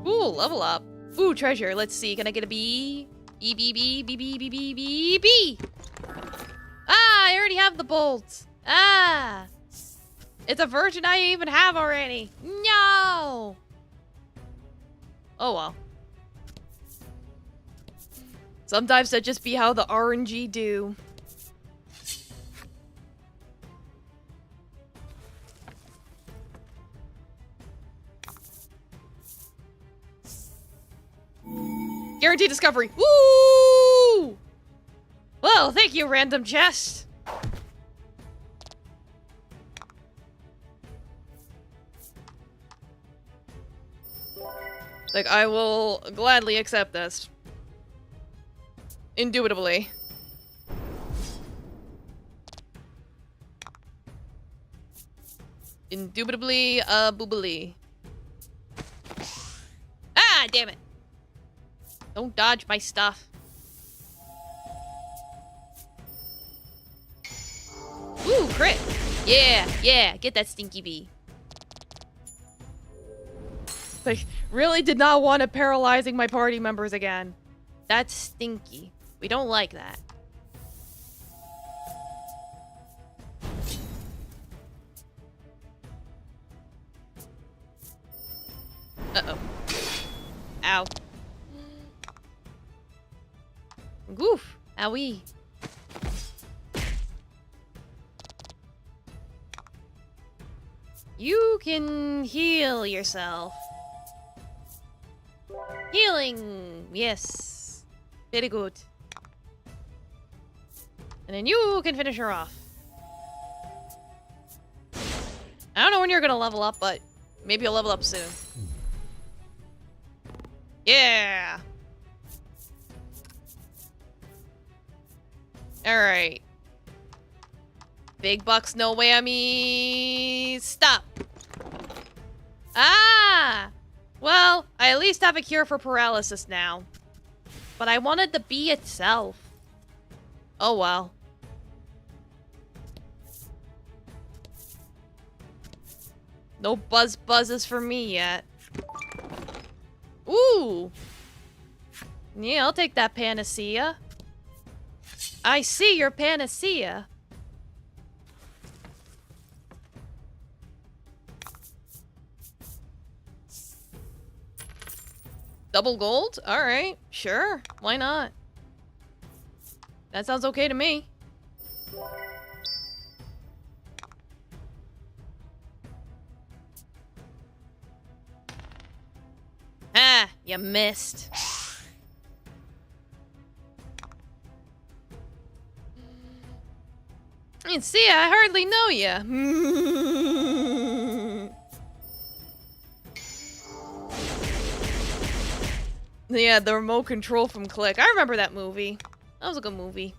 Ooh, level up. Ooh, treasure. Let's see. Can I get a bee? Bee, bee, bee, bee, bee, bee, bee, bee, bee. Ah, I already have the bolts. Ah. It's a version I even have already. No. Oh, well. Sometimes that just be how the RNG do. Guaranteed discovery. Woo! Well, thank you, random chest. Like, I will gladly accept this. Indubitably. Indubitably, boobily. Ah, damn it. Don't dodge my stuff. Ooh, crit. Yeah, yeah, get that stinky bee. Like, really did not want it paralyzing my party members again. That's stinky. We don't like that. Uh-oh. Ow. Goof. Owie. You can heal yourself. Healing. Yes. Very good. And then you can finish her off. I don't know when you're gonna level up, but maybe you'll level up soon. Yeah! Alright. Big bucks, no whammy. Stop. Ah! Well, I at least have a cure for paralysis now. But I wanted the bee itself. Oh well. No buzzes for me yet. Ooh! Yeah, I'll take that panacea. I see your panacea. Double gold? Alright, sure. Why not? That sounds okay to me. Ah, you missed. And see, I hardly know you. Yeah, the remote control from Click. I remember that movie. That was a good movie.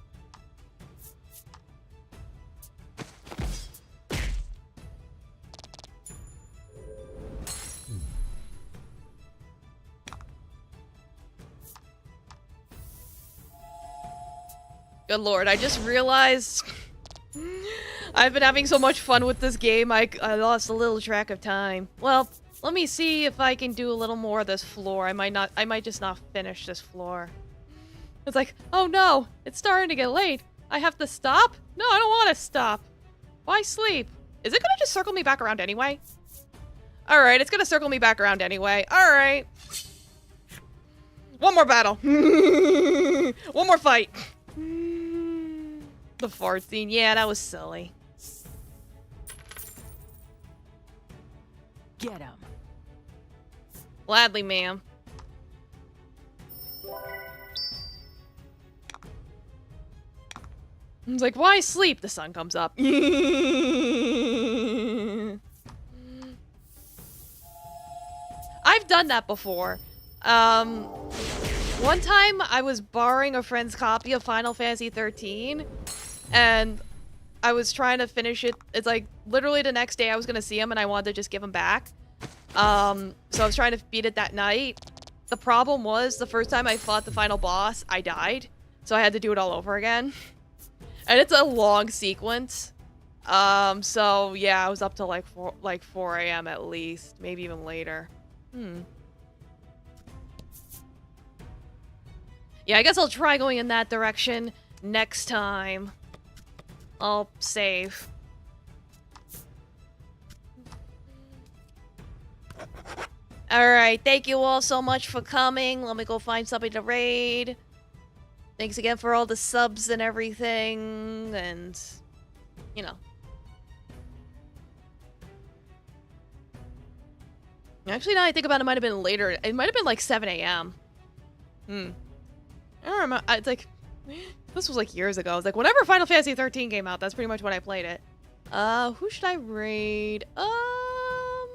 Good lord, I just realized I've been having so much fun with this game, I lost a little track of time. Well, let me see if I can do a little more of this floor. I might just not finish this floor. It's like, oh no, it's starting to get late. I have to stop? No, I don't want to stop. Why sleep? Is it gonna just circle me back around anyway? Alright, it's gonna circle me back around anyway. Alright. One more battle. One more fight. The fart scene. Yeah, that was silly. Get him. Gladly, ma'am. It's like, why sleep? The sun comes up. I've done that before. One time I was borrowing a friend's copy of Final Fantasy 13, and I was trying to finish it. It's like literally the next day I was gonna see him, and I wanted to just give him back. So I was trying to beat it that night. The problem was the first time I fought the final boss, I died, so I had to do it all over again. And it's a long sequence. So yeah, I was up till like 4 a.m. at least, maybe even later. Yeah, I guess I'll try going in that direction next time. I'll save. Alright, thank you all so much for coming. Let me go find somebody to raid. Thanks again for all the subs and everything, and, you know. Actually, now I think about it, it might have been later. It might have been like 7 a.m. I don't remember. It's like, this was like years ago. It's like, whenever Final Fantasy 13 came out, that's pretty much when I played it. Who should I raid? I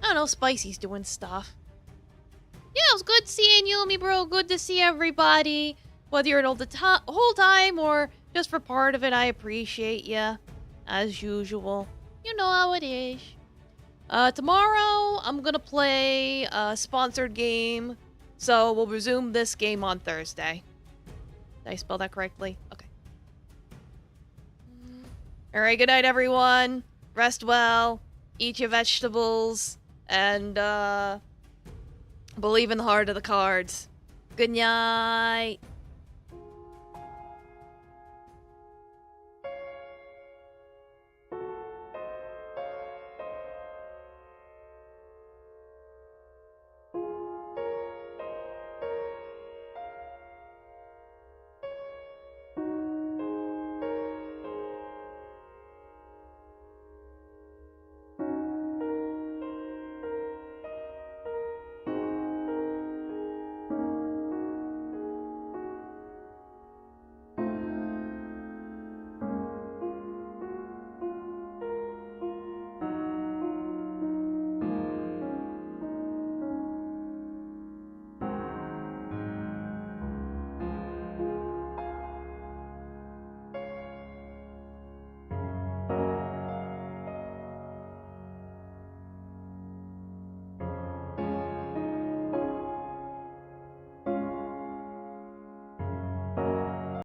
don't know, Spicy's doing stuff. Yeah, it was good seeing you, me bro. Good to see everybody. Whether you're all the whole time or just for part of it, I appreciate ya. As usual. You know how it is. Tomorrow, I'm gonna play a sponsored game. So, we'll resume this game on Thursday. Did I spell that correctly? Okay. Alright, good night, everyone. Rest well. Eat your vegetables. And, believe in the heart of the cards. Good night.